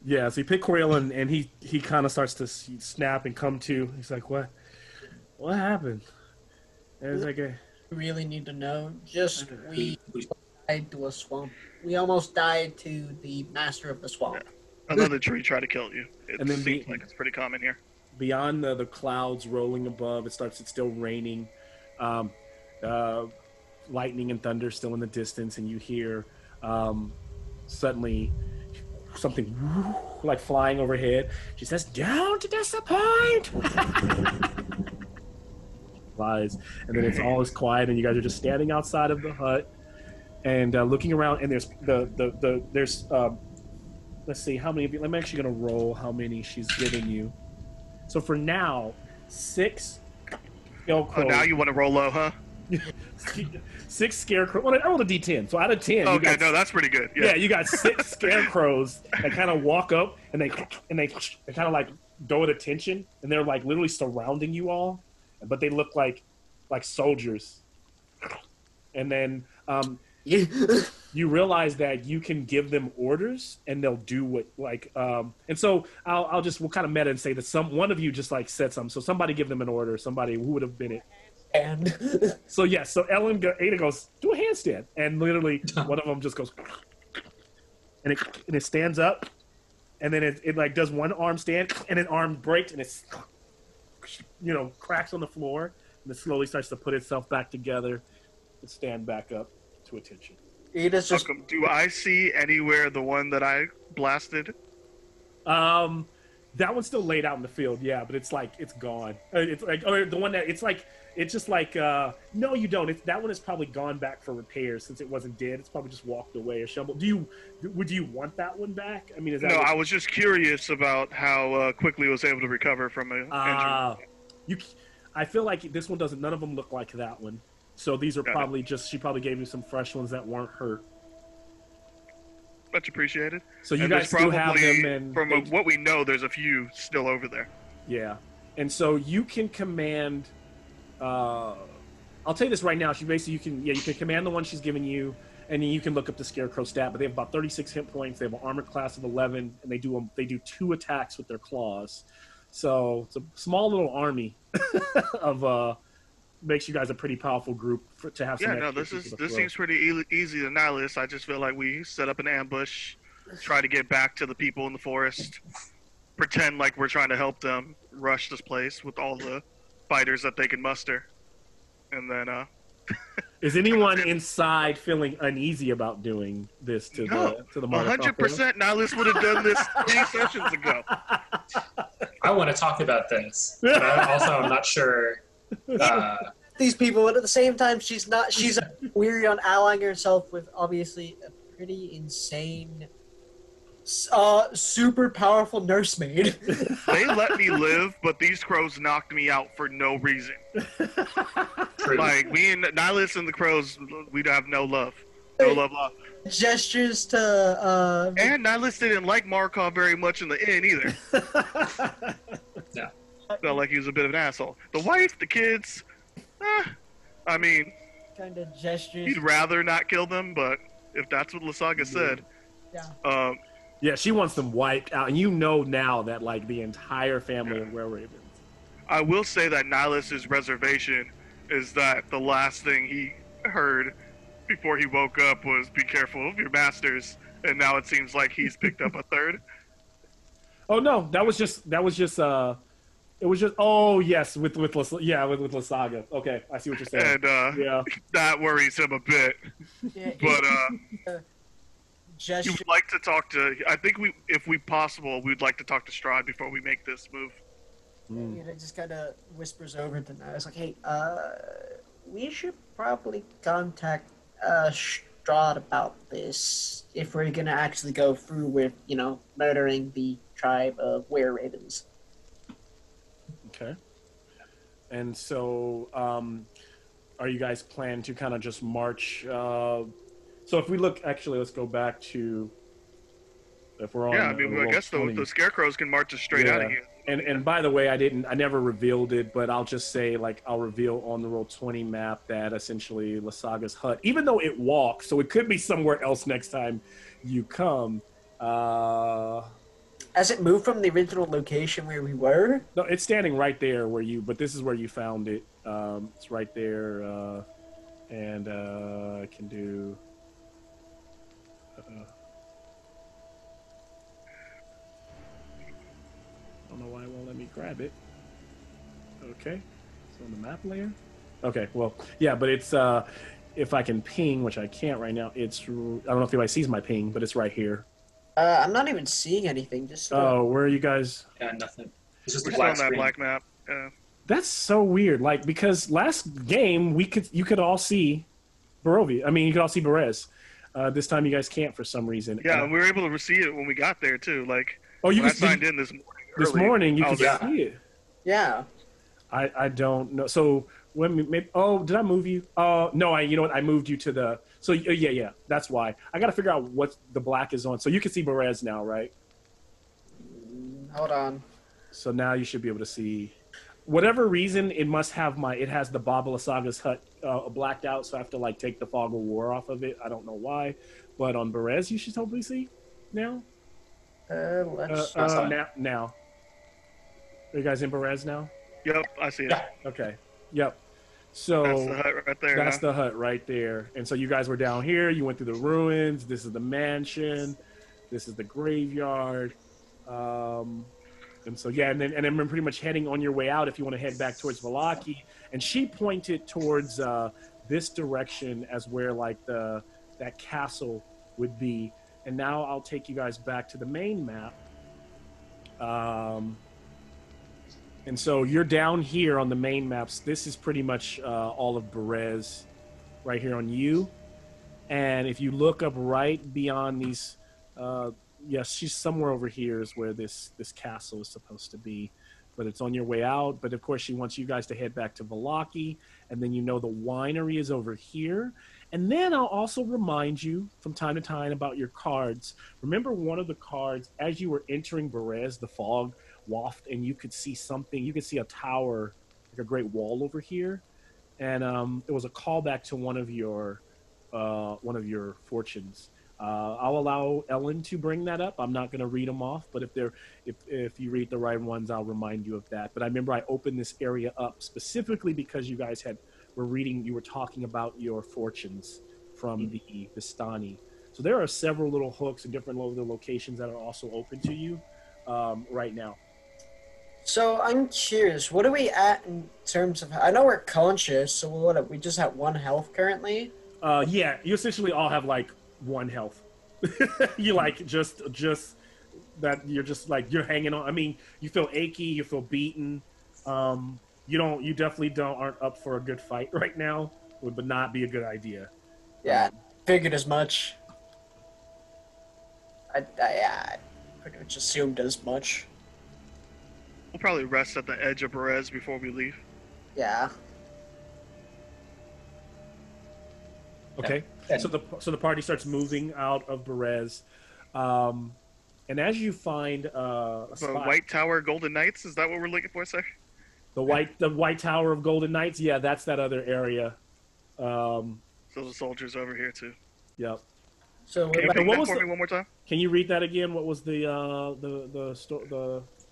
Yeah, so you pick Coriel, and he kind of starts to snap and come to. He's like, what happened? And it's like We really need to know. Just we died to a swamp. We almost died to the master of the swamp. Another tree tried to kill you. It And then seems like it's pretty common here. beyond the clouds rolling above, it's still raining. Um, uh, Lightning and thunder still in the distance, and you hear suddenly something like flying overhead. She says, "Don't disappoint." Flies, and then it's all is quiet, and you guys are just standing outside of the hut and looking around. And there's there's let's see how many of you. I'm actually gonna roll how many she's giving you. So for now, 6 Oh, now you want to roll low, huh? 6 scarecrows. Well, I rolled a d10, so out of 10, Okay, no, that's pretty good. yeah, you got 6 scarecrows that kind of walk up and they kind of like go at attention, and they're like literally surrounding you all, but they look like soldiers. And then you realize that you can give them orders and they'll do what and so we'll kind of meta and say that one of you just like said something. So somebody give them an order. Somebody who would have been it. And So yes, so Ada goes, do a handstand, and literally one of them just goes, and it stands up, and then it like does one arm stand, and an arm breaks, and it's cracks on the floor, and it slowly starts to put itself back together and stand back up to attention. Ada's just Do I see anywhere the one that I blasted? That one's still laid out in the field, yeah, but it's like it's gone. It's like the one that it's just like no, you don't. That one has probably gone back for repairs since it wasn't dead. It's probably just walked away or stumbled. Would you want that one back? I mean, is that No, I was just curious about how quickly it was able to recover from an injury. I feel like this one doesn't. None of them look like that one. So these are probably she probably gave you some fresh ones that weren't hurt. Much appreciated. So you guys still have them, and from what we know, there's a few still over there. Yeah, and so you can command. I'll tell you this right now. You can command the one she's giving you, and then you can look up the Scarecrow stat. But they have about 36 hit points. They have an armor class of 11, and they do 2 attacks with their claws. So it's a small little army of. Makes you guys a pretty powerful group to have. Some this seems pretty easy to Nihilus. I just feel like we set up an ambush, try to get back to the people in the forest, pretend like we're trying to help them rush this place with all the fighters that they can muster, and then is anyone inside feeling uneasy about doing this to the 100% Nihilus would have done this 3 sessions ago. I want to talk about this, but I'm not sure. these people, but at the same time, she's weary on allying herself with obviously a pretty insane, super powerful nursemaid. They let me live, but these crows knocked me out for no reason. True. Like, me and Nihilus and the crows, we'd have no love. No love lost. Gestures to And Nihilus didn't like Markov very much in the inn either. Yeah. Felt like he was a bit of an asshole. The wife, the kids, I mean, kind of gestures. he'd rather not kill them, but if that's what Lysaga said, Yeah. Yeah, she wants them wiped out, and you know now that like the entire family of Were-Ravens. I will say that Nihilus' reservation is that the last thing he heard before he woke up was "Be careful of your masters," and now it seems like he's picked up a third. Oh no, that was just it was just with Lysaga. Okay, I see what you're saying. And that worries him a bit. Yeah, But gesture. you would like to talk to. I think if possible, we'd like to talk to Strahd before we make this move. It just kind of whispers over to Nihilus, like, "Hey, we should probably contact Strahd about this if we're gonna actually go through with, murdering the tribe of Were-Ravens." Okay. And so, are you guys plan to kind of just march? So if we look, actually, let's go back to if we're on. Yeah, I mean, I guess the scarecrows can march us straight out of here. And by the way, I never revealed it, but I'll just say, like, I'll reveal on the Roll20 map that essentially Lysaga's hut, even though it walks, so it could be somewhere else next time you come. Has it moved from the original location where we were? No, it's standing right there but this is where you found it. It's right there, and I can do. I don't know why it won't let me grab it. Okay. So on the map layer. Okay. Well, yeah, but it's if I can ping, which I can't right now. It's I don't know if anybody sees my ping, but it's right here. I'm not even seeing anything. Just Oh, where are you guys? Yeah, nothing. It's just a We're still black on that screen. black map. That's so weird. Like because last game you could all see Barovia. I mean, you could all see Berez. This time you guys can't for some reason. Yeah, we were able to see it when we got there too. Like Oh, you when I could signed in this morning. this early, morning you I could was like, see it. yeah. I don't know. So when maybe, oh, did I move you? Oh no, you know what? I moved you to the. So yeah. That's why I got to figure out what the black is on. So you can see Berez now, right? Hold on. So now you should be able to see. Whatever reason, it must have it has the Baba Lysaga's hut blacked out, so I have to like take the Fog of War off of it. I don't know why, but on Berez you should hopefully see now. Let's. Now. Are you guys in Berez now? Yep, I see it. Yeah. Okay. Yep. So That's the hut right there. that's huh? the hut right there. And so you guys were down here. You went through the ruins. This is the mansion. This is the graveyard. And so yeah, and then we're pretty much heading on your way out if you want to head back towards Vallaki. And she pointed towards this direction as where like that castle would be. And now I'll take you guys back to the main map. And so you're down here on the main maps. This is pretty much all of Berez right here on you. And if you look up right beyond these, yes, she's somewhere over here is where this castle is supposed to be. But it's on your way out. But of course, she wants you guys to head back to Vallaki. And then you know the winery is over here. And then I'll also remind you from time to time about your cards. Remember one of the cards, as you were entering Berez, the fog waft, and you could see something. You could see a tower, like a great wall over here. And it was a callback to one of your fortunes. I'll allow Ellen to bring that up. I'm not going to read them off, but if you read the right ones, I'll remind you of that. But I remember I opened this area up specifically because you guys you were talking about your fortunes from the Vistani. So there are several little hooks and different little locations that are also open to you right now. So I'm curious. What are we at in terms of? I know we're conscious. So we just have 1 health currently. Yeah, you essentially all have like 1 health. You like just that you're just like you're hanging on. I mean, you feel achy, you feel beaten. You definitely aren't up for a good fight right now. Would not be a good idea. Yeah, figured as much. I pretty much assumed as much. We'll probably rest at the edge of Berez before we leave. Yeah. Okay, Yeah. so the party starts moving out of Berez, and as you find a The spot, White Tower Golden Knights, is that what we're looking for, sir? the white tower of Golden Knights. Yeah, that's that other area. So the soldiers over here too. Yep. So Can you we're read what that was for the- me one more time? Can you read that again? What was the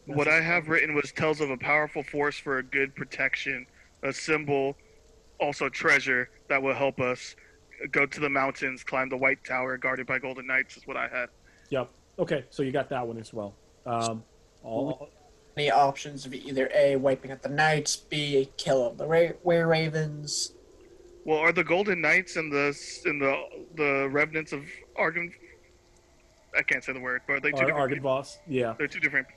What I have written was tells of a powerful force for a good protection, a symbol, also treasure that will help us go to the mountains, climb the White Tower guarded by Golden Knights is what I had. Yep. Okay, so you got that one as well. any options of either A, wiping out the knights, B, kill of the were ravens. Well, are the Golden Knights and the Revenants of Argon? I can't say the word, but are they two different? Argon boss. Yeah. They're two different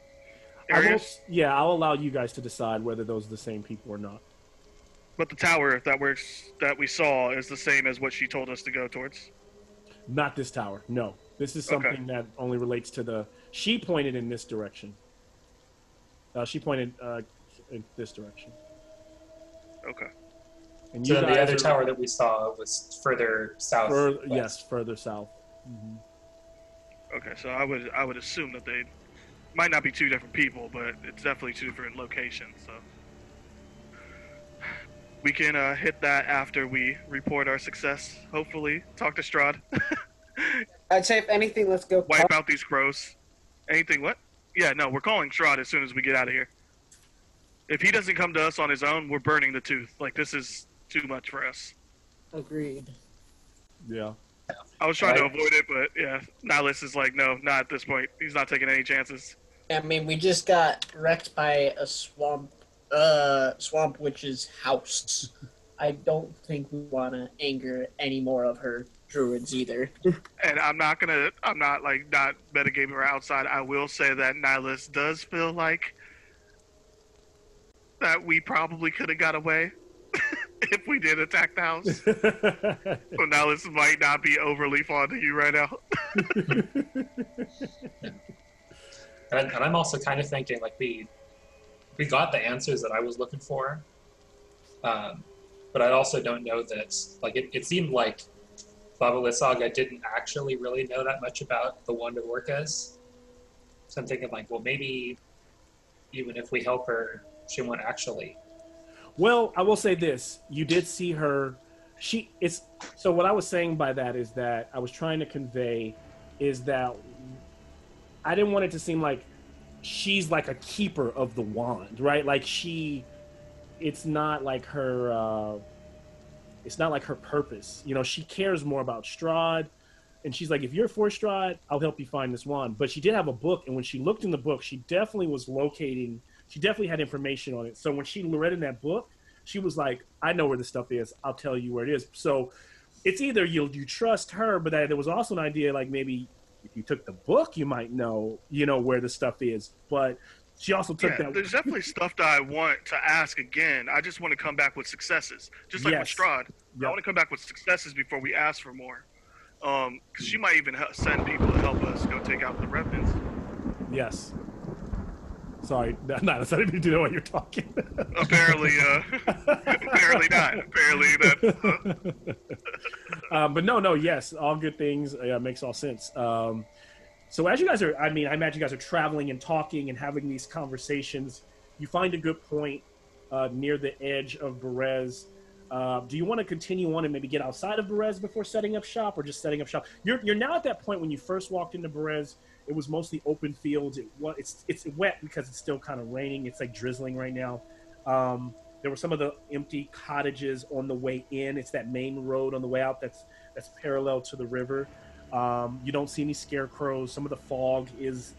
I will, areas. yeah, I'll allow you guys to decide whether those are the same people or not. But the tower that we saw is the same as what she told us to go towards. Not this tower. No. This is something that only relates to the... She pointed in this direction. She pointed in this direction. Okay. And So you then the guys other are tower that we saw was further south. yes, further south. Mm-hmm. Okay, so I would assume that they might not be two different people, but it's definitely two different locations. So we can hit that after we report our success. Hopefully, talk to Strahd. I'd say if anything, let's go. Wipe out these crows. Anything? What? Yeah, no, we're calling Strahd as soon as we get out of here. If he doesn't come to us on his own, we're burning the tooth. Like, this is too much for us. Agreed. Yeah. I was trying to avoid it, but yeah, Nihilus is like, no, not at this point. He's not taking any chances. I mean, we just got wrecked by a swamp Swamp Witch's house. I don't think we want to anger any more of her druids either. And I'm not not metagaming her outside. I will say that Nihilus does feel like that we probably could have got away if we did attack the house. So Nihilus might not be overly fond of you right now. And I'm also kind of thinking, like, we got the answers that I was looking for, but I also don't know that, like, it seemed like Baba Lysaga didn't actually really know that much about the Wanda Orcas. So I'm thinking, like, well, maybe even if we help her, she won't actually. Well, I will say this: you did see her. So what I was saying by that is that I was trying to convey is that I didn't want it to seem like she's like a keeper of the wand, right? Like it's not like her purpose. You know, she cares more about Strahd, and she's like, if you're for Strahd, I'll help you find this wand. But she did have a book, and when she looked in the book, she definitely had information on it. So when she read in that book, she was like, I know where this stuff is. I'll tell you where it is. So it's either you trust her, but there was also an idea like maybe if you took the book, you might know where the stuff is. But she also took that. There's definitely stuff that I want to ask again. I just want to come back with successes, just like with Strahd. Yep. I want to come back with successes before we ask for more. Because she might even send people to help us go take out the revenants. Yes. Sorry, I didn't need to know what you're talking. Apparently not. Apparently not. But no, yes, all good things. Makes all sense. So as you guys are, I imagine you guys are traveling and talking and having these conversations. You find a good point near the edge of Berez. Do you want to continue on and maybe get outside of Berez before setting up shop, or just setting up shop? You're now at that point when you first walked into Berez. It was mostly open fields. It's wet because it's still kind of raining. It's like drizzling right now. There were some of the empty cottages on the way in. It's that main road on the way out that's parallel to the river. You don't see any scarecrows. Some of the fog is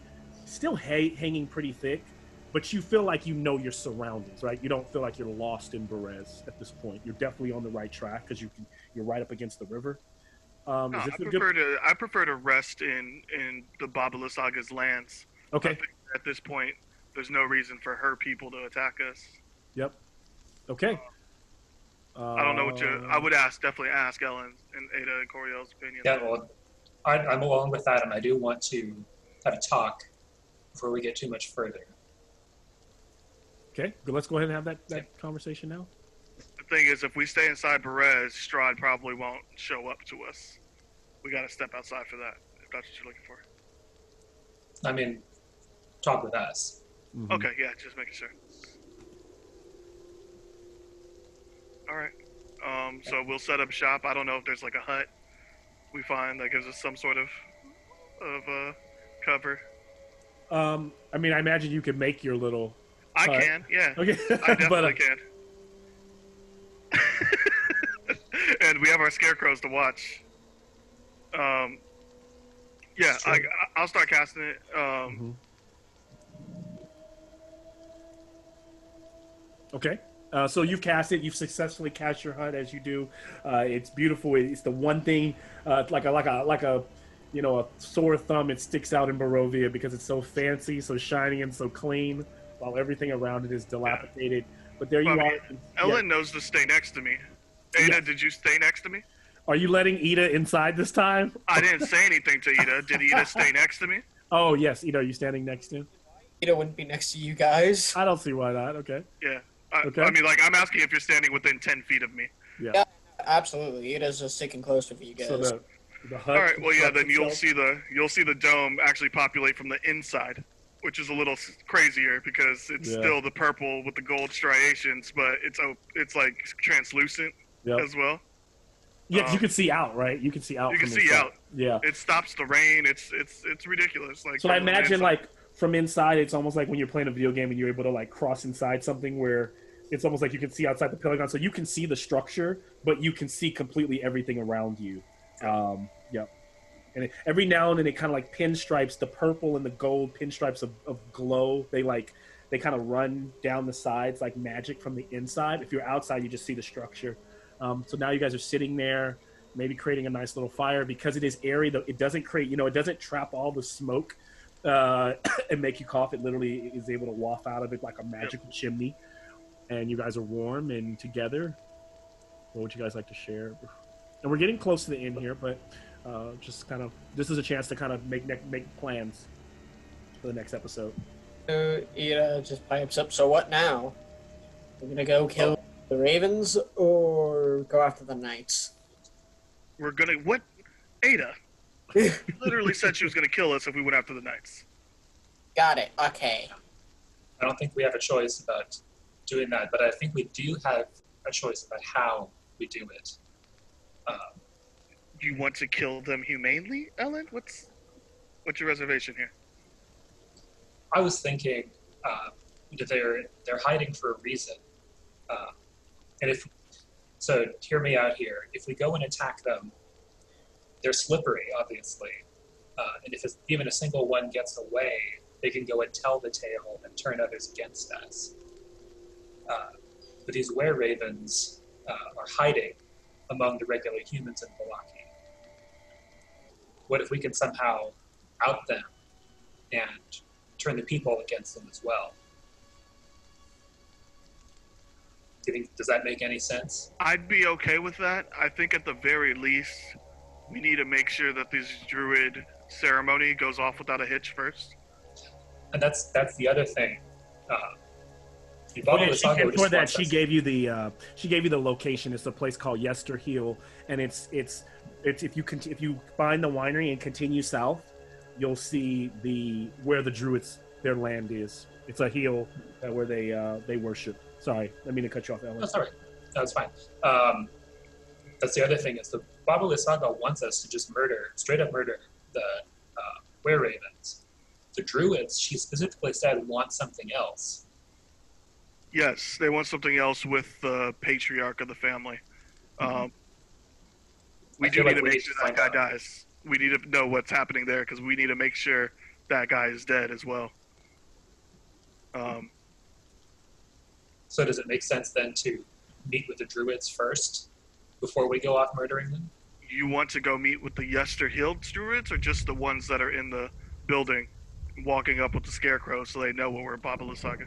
still hanging pretty thick, but you feel like you know your surroundings, right? You don't feel like you're lost in Berez at this point. You're definitely on the right track because you're right up against the river. I prefer to rest in the Baba Lysaga's lands. Okay. I think at this point, there's no reason for her people to attack us. Yep. Okay. I don't know what I would definitely ask Ellen and Ada and Coriel's opinion. Yeah, well, I'm along with that, and I do want to have a talk before we get too much further. Okay, let's go ahead and have that conversation now. The thing is, if we stay inside Berez, Strahd probably won't show up to us. We got to step outside for that, if that's what you're looking for. I mean, talk with us. Mm-hmm. Okay, yeah, just making sure. All right. So we'll set up shop. I don't know if there's like a hut we find that gives us some sort of cover. I imagine you could make your little. I can, yeah. Okay. I definitely can. And we have our scarecrows to watch. Yeah, I'll start casting it. Okay. So you've cast it. You've successfully cast your hut as you do. It's beautiful. It's the one thing, like a sore thumb. It sticks out in Barovia because it's so fancy, so shiny, and so clean, while everything around it is dilapidated. Yeah. But there you are. Ellen knows to stay next to me. Ada, did you stay next to me? Are you letting Ida inside this time? I didn't say anything to Ida. Did Ida stay next to me? Oh, yes. Ida, are you standing next to him? Ida wouldn't be next to you guys. I don't see why not. Okay. Yeah. Okay. I mean, like, I'm asking if you're standing within 10 feet of me. Yeah, absolutely. Ida's just sticking closer for you guys. So the hut. All right. Well, yeah. Then you'll see the dome actually populate from the inside, which is a little crazier because it's still the purple with the gold striations, but it's like translucent as well. Yeah, you can see out, right? You can see out. You can see out. Yeah. It stops the rain. It's ridiculous. Like, so I imagine like from inside, it's almost like when you're playing a video game and you're able to like cross inside something where it's almost like you can see outside the polygon. So you can see the structure, but you can see completely everything around you. Yep. And every now and then it kind of like pinstripes, the purple and the gold pinstripes of glow. They they kind of run down the sides like magic from the inside. If you're outside, you just see the structure. So now you guys are sitting there, maybe creating a nice little fire. Because it is airy, though, it doesn't create, it doesn't trap all the smoke and make you cough. It literally is able to waft out of it like a magical chimney. And you guys are warm and together. What would you guys like to share? And we're getting close to the end here, but just kind of, this is a chance to kind of make plans for the next episode. Ira just pipes up. So what now? We're gonna go kill the ravens or go after the knights? We're gonna what? Ada literally said she was gonna kill us if we went after the knights. Got it. Okay. I don't think we have a choice about doing that, but I think we do have a choice about how we do it. You want to kill them humanely, Ellen? What's your reservation here? I was thinking that they're hiding for a reason, and hear me out here. If we go and attack them, they're slippery, obviously, and if even a single one gets away, they can go and tell the tale and turn others against us. But these were-ravens are hiding among the regular humans in Balaki. What if we can somehow out them and turn the people against them as well? Do you think, does that make any sense? I'd be okay with that. I think at the very least, we need to make sure that this druid ceremony goes off without a hitch first. And that's the other thing. For that, she gave you the location. It's a place called Yester Hill, and it's if you find the winery and continue south, you'll see where the druids, their land is. It's a hill where they worship. Sorry, I mean to cut you off, Ellen. That's all right. That's fine. That's the other thing is the Baba Lysaga wants us to just straight up murder the were-ravens. The druids, she specifically said, want something else. Yes, they want something else with the patriarch of the family. We do need to make sure that guy dies. We need to know what's happening there because we need to make sure that guy is dead as well. So does it make sense then to meet with the druids first before we go off murdering them? You want to go meet with the Yester Hill druids or just the ones that are in the building walking up with the scarecrow so they know when we're Baba Lysaga?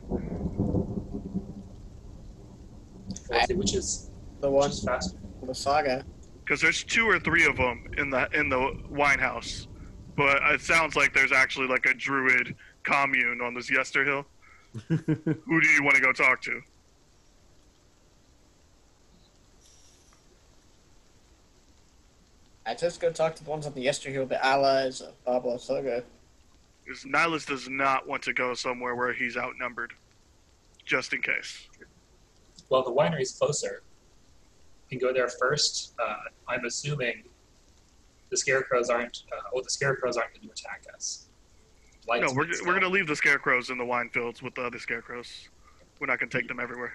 Which is The one, faster. Lysaga. Because there's 2 or 3 of them in the wine house, but it sounds like there's actually like a druid commune on this Yester Hill. Who do you want to go talk to? I just go talk to the ones on the Yester Hill, the allies of Baba Lysaga. Because Nihilus does not want to go somewhere where he's outnumbered, just in case. Well, the winery's closer. We can go there first. I'm assuming the scarecrows aren't going to attack us. No, we're going to leave the scarecrows in the wine fields with the other scarecrows. We're not going to take them everywhere.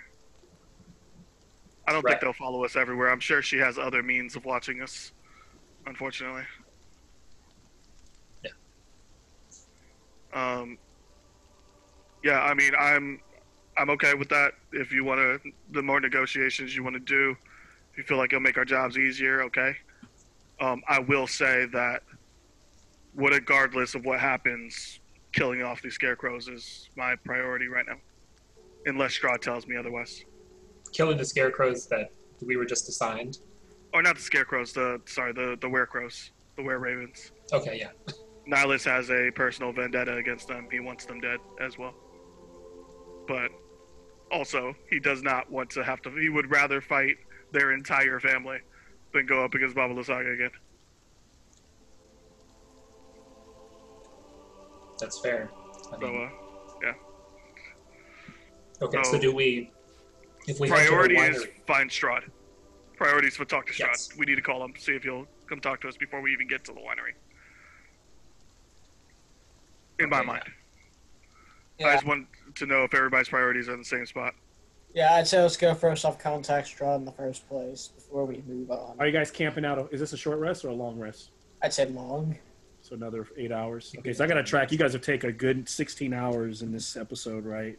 I don't think they'll follow us everywhere. I'm sure she has other means of watching us, unfortunately. Yeah. Yeah, I mean, I'm okay with that. If you want the more negotiations you want to do, if you feel like it'll make our jobs easier, okay. I will say that, regardless of what happens, killing off these scarecrows is my priority right now, unless Strahd tells me otherwise. Killing the scarecrows that we were just assigned. Or not the scarecrows. The werecrows, the were-ravens. Okay, yeah. Nihilus has a personal vendetta against them. He wants them dead as well. But also, he does not want to have to. He would rather fight their entire family than go up against Baba Lysaga again. That's fair. Yeah. Okay, so do we... If we priority head to is the winery, find Strahd. Priority is to talk to Strahd. Yes. We need to call him, see if he'll come talk to us before we even get to the winery. In my mind. I Yeah, just want to know if everybody's priorities are in the same spot. yeah. I'd say let's go first off contact Strahd in the first place before we move on. Are you guys camping out? Is this a short rest or a long rest? I'd say long. So another 8 hours. Okay, so I got to track. You guys have taken a good 16 hours in this episode, right?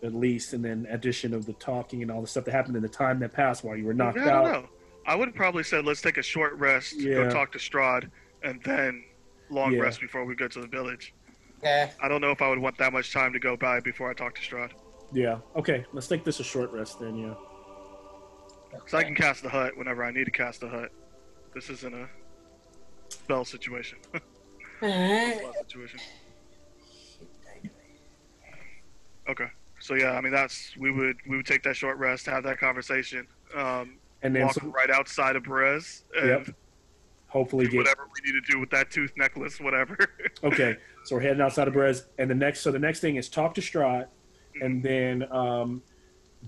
at least, and then addition of the talking and all the stuff that happened in the time that passed while you were knocked Yeah, I don't out. know. I would have probably said let's take a short rest, go Yeah. talk to Strahd, and then long Yeah. rest before we go to the village. Yeah. I don't know if I would want that much time to go by before I talk to Strahd. Yeah. Okay. Let's take this a short rest then. Yeah. So I can cast the hut whenever I need to cast the hut. This isn't a spell situation. Alright. Spell situation. Okay. So yeah, I mean we would take that short rest, have that conversation, And then walk right outside of Perez, and Yep. Hopefully do get whatever we need to do with that tooth necklace, whatever. okay. So we're heading outside of Brez, and the next thing is talk to Strahd, and then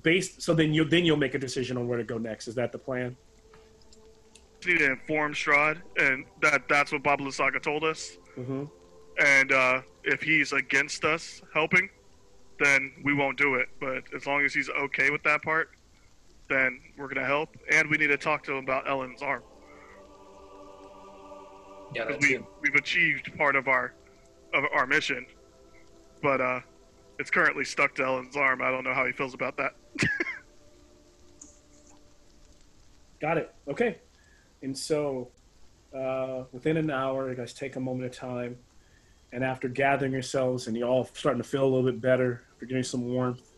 then you'll make a decision on where to go next. Is that the plan? We need to inform Strahd, and that's what Bob Lysaga told us. Mm-hmm. And if he's against us helping, then we won't do it. But as long as he's okay with that part, then we're gonna help. And we need to talk to him about Ellen's arm. Yeah, that We, too. we've achieved part of our mission, but it's currently stuck to Ellen's arm. I don't know how he feels about that. Got it. Okay. And so, within an hour, you guys take a moment of time, and after gathering yourselves and you're all starting to feel a little bit better, after getting some warmth,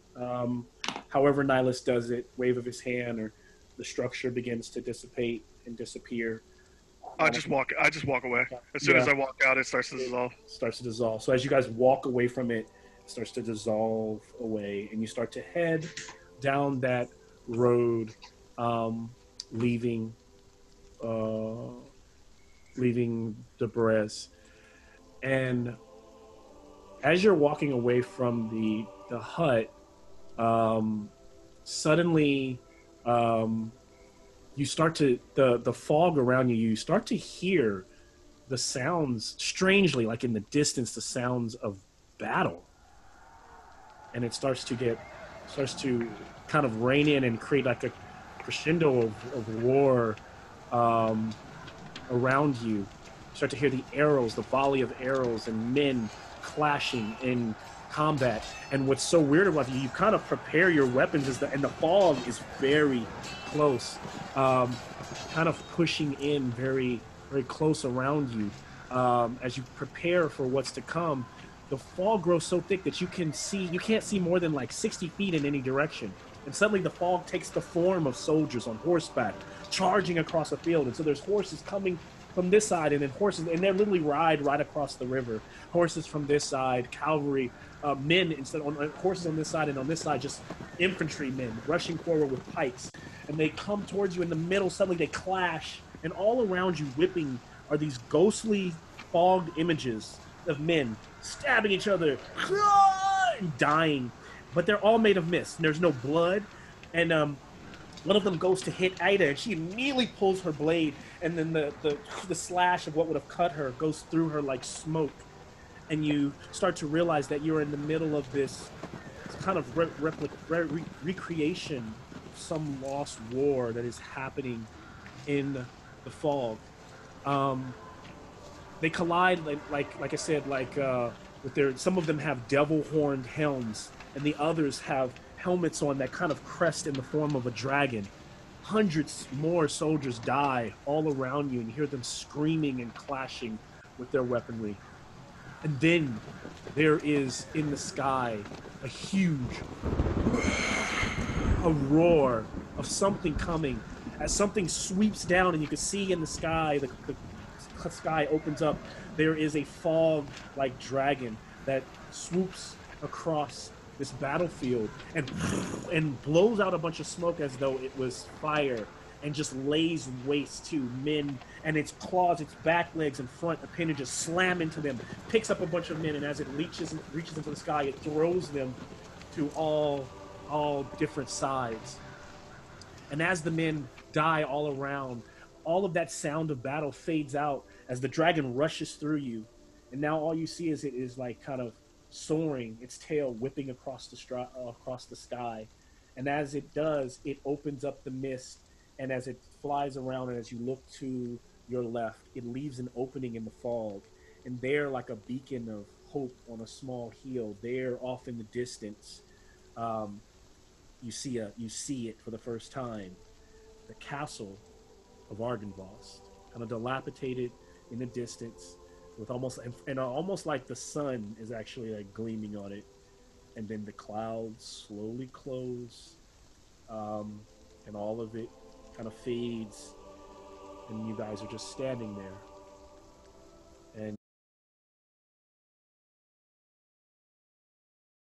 however Nihilus does it, wave of his hand, or the structure begins to dissipate and disappear. I just walk away. As soon as I walk out, it starts to dissolve. Starts to dissolve. So as you guys walk away from it, it starts to dissolve away, and you start to head down that road, leaving Debrez. And as you're walking away from the hut, suddenly you start to the fog around you start to hear the sounds, strangely, like in the distance, the sounds of battle. And it starts to kind of rain in and create like a crescendo of war around you. You start to hear the arrows, the volley of arrows, and men clashing in combat. And what's so weird about you kind of prepare your weapons, and the fog is very close, kind of pushing in very, very close around you. As you prepare for what's to come, the fog grows so thick that you can't see more than like 60 feet in any direction. And suddenly the fog takes the form of soldiers on horseback, charging across a field. And so there's horses coming from this side, and then horses, and they literally ride right across the river. Horses from this side, cavalry, men instead on horses on this side, and on this side just infantrymen rushing forward with pikes. And they come towards you in the middle. Suddenly they clash, and all around you, whipping, are these ghostly fogged images of men stabbing each other, and dying. But they're all made of mist. There's no blood, and one of them goes to hit Ida, and she immediately pulls her blade, and then the slash of what would have cut her goes through her like smoke. And you start to realize that you're in the middle of this kind of recreation of some lost war that is happening in the fog. They collide like I said, with some of them have devil horned helms, and the others have helmets on that kind of crest in the form of a dragon. Hundreds more soldiers die all around you, and you hear them screaming and clashing with their weaponry. And then there is in the sky a roar of something coming, as something sweeps down, and you can see in the sky, the sky opens up. There is a fog-like dragon that swoops across this battlefield and blows out a bunch of smoke as though it was fire, and just lays waste to men, and its claws, its back legs and front appendages slam into them, picks up a bunch of men, and as it reaches into the sky, it throws them to all different sides. And as the men die all around, all of that sound of battle fades out as the dragon rushes through you, and now all you see is it is like kind of soaring, its tail whipping across the sky. And as it does, it opens up the mist, and as it flies around, and as you look to your left, it leaves an opening in the fog. And there, like a beacon of hope on a small hill, there off in the distance, You see it for the first time. The castle of Argynvost, kind of dilapidated in the distance, with almost like the sun is actually like gleaming on it, and then the clouds slowly close, and all of it kind of fades, and you guys are just standing there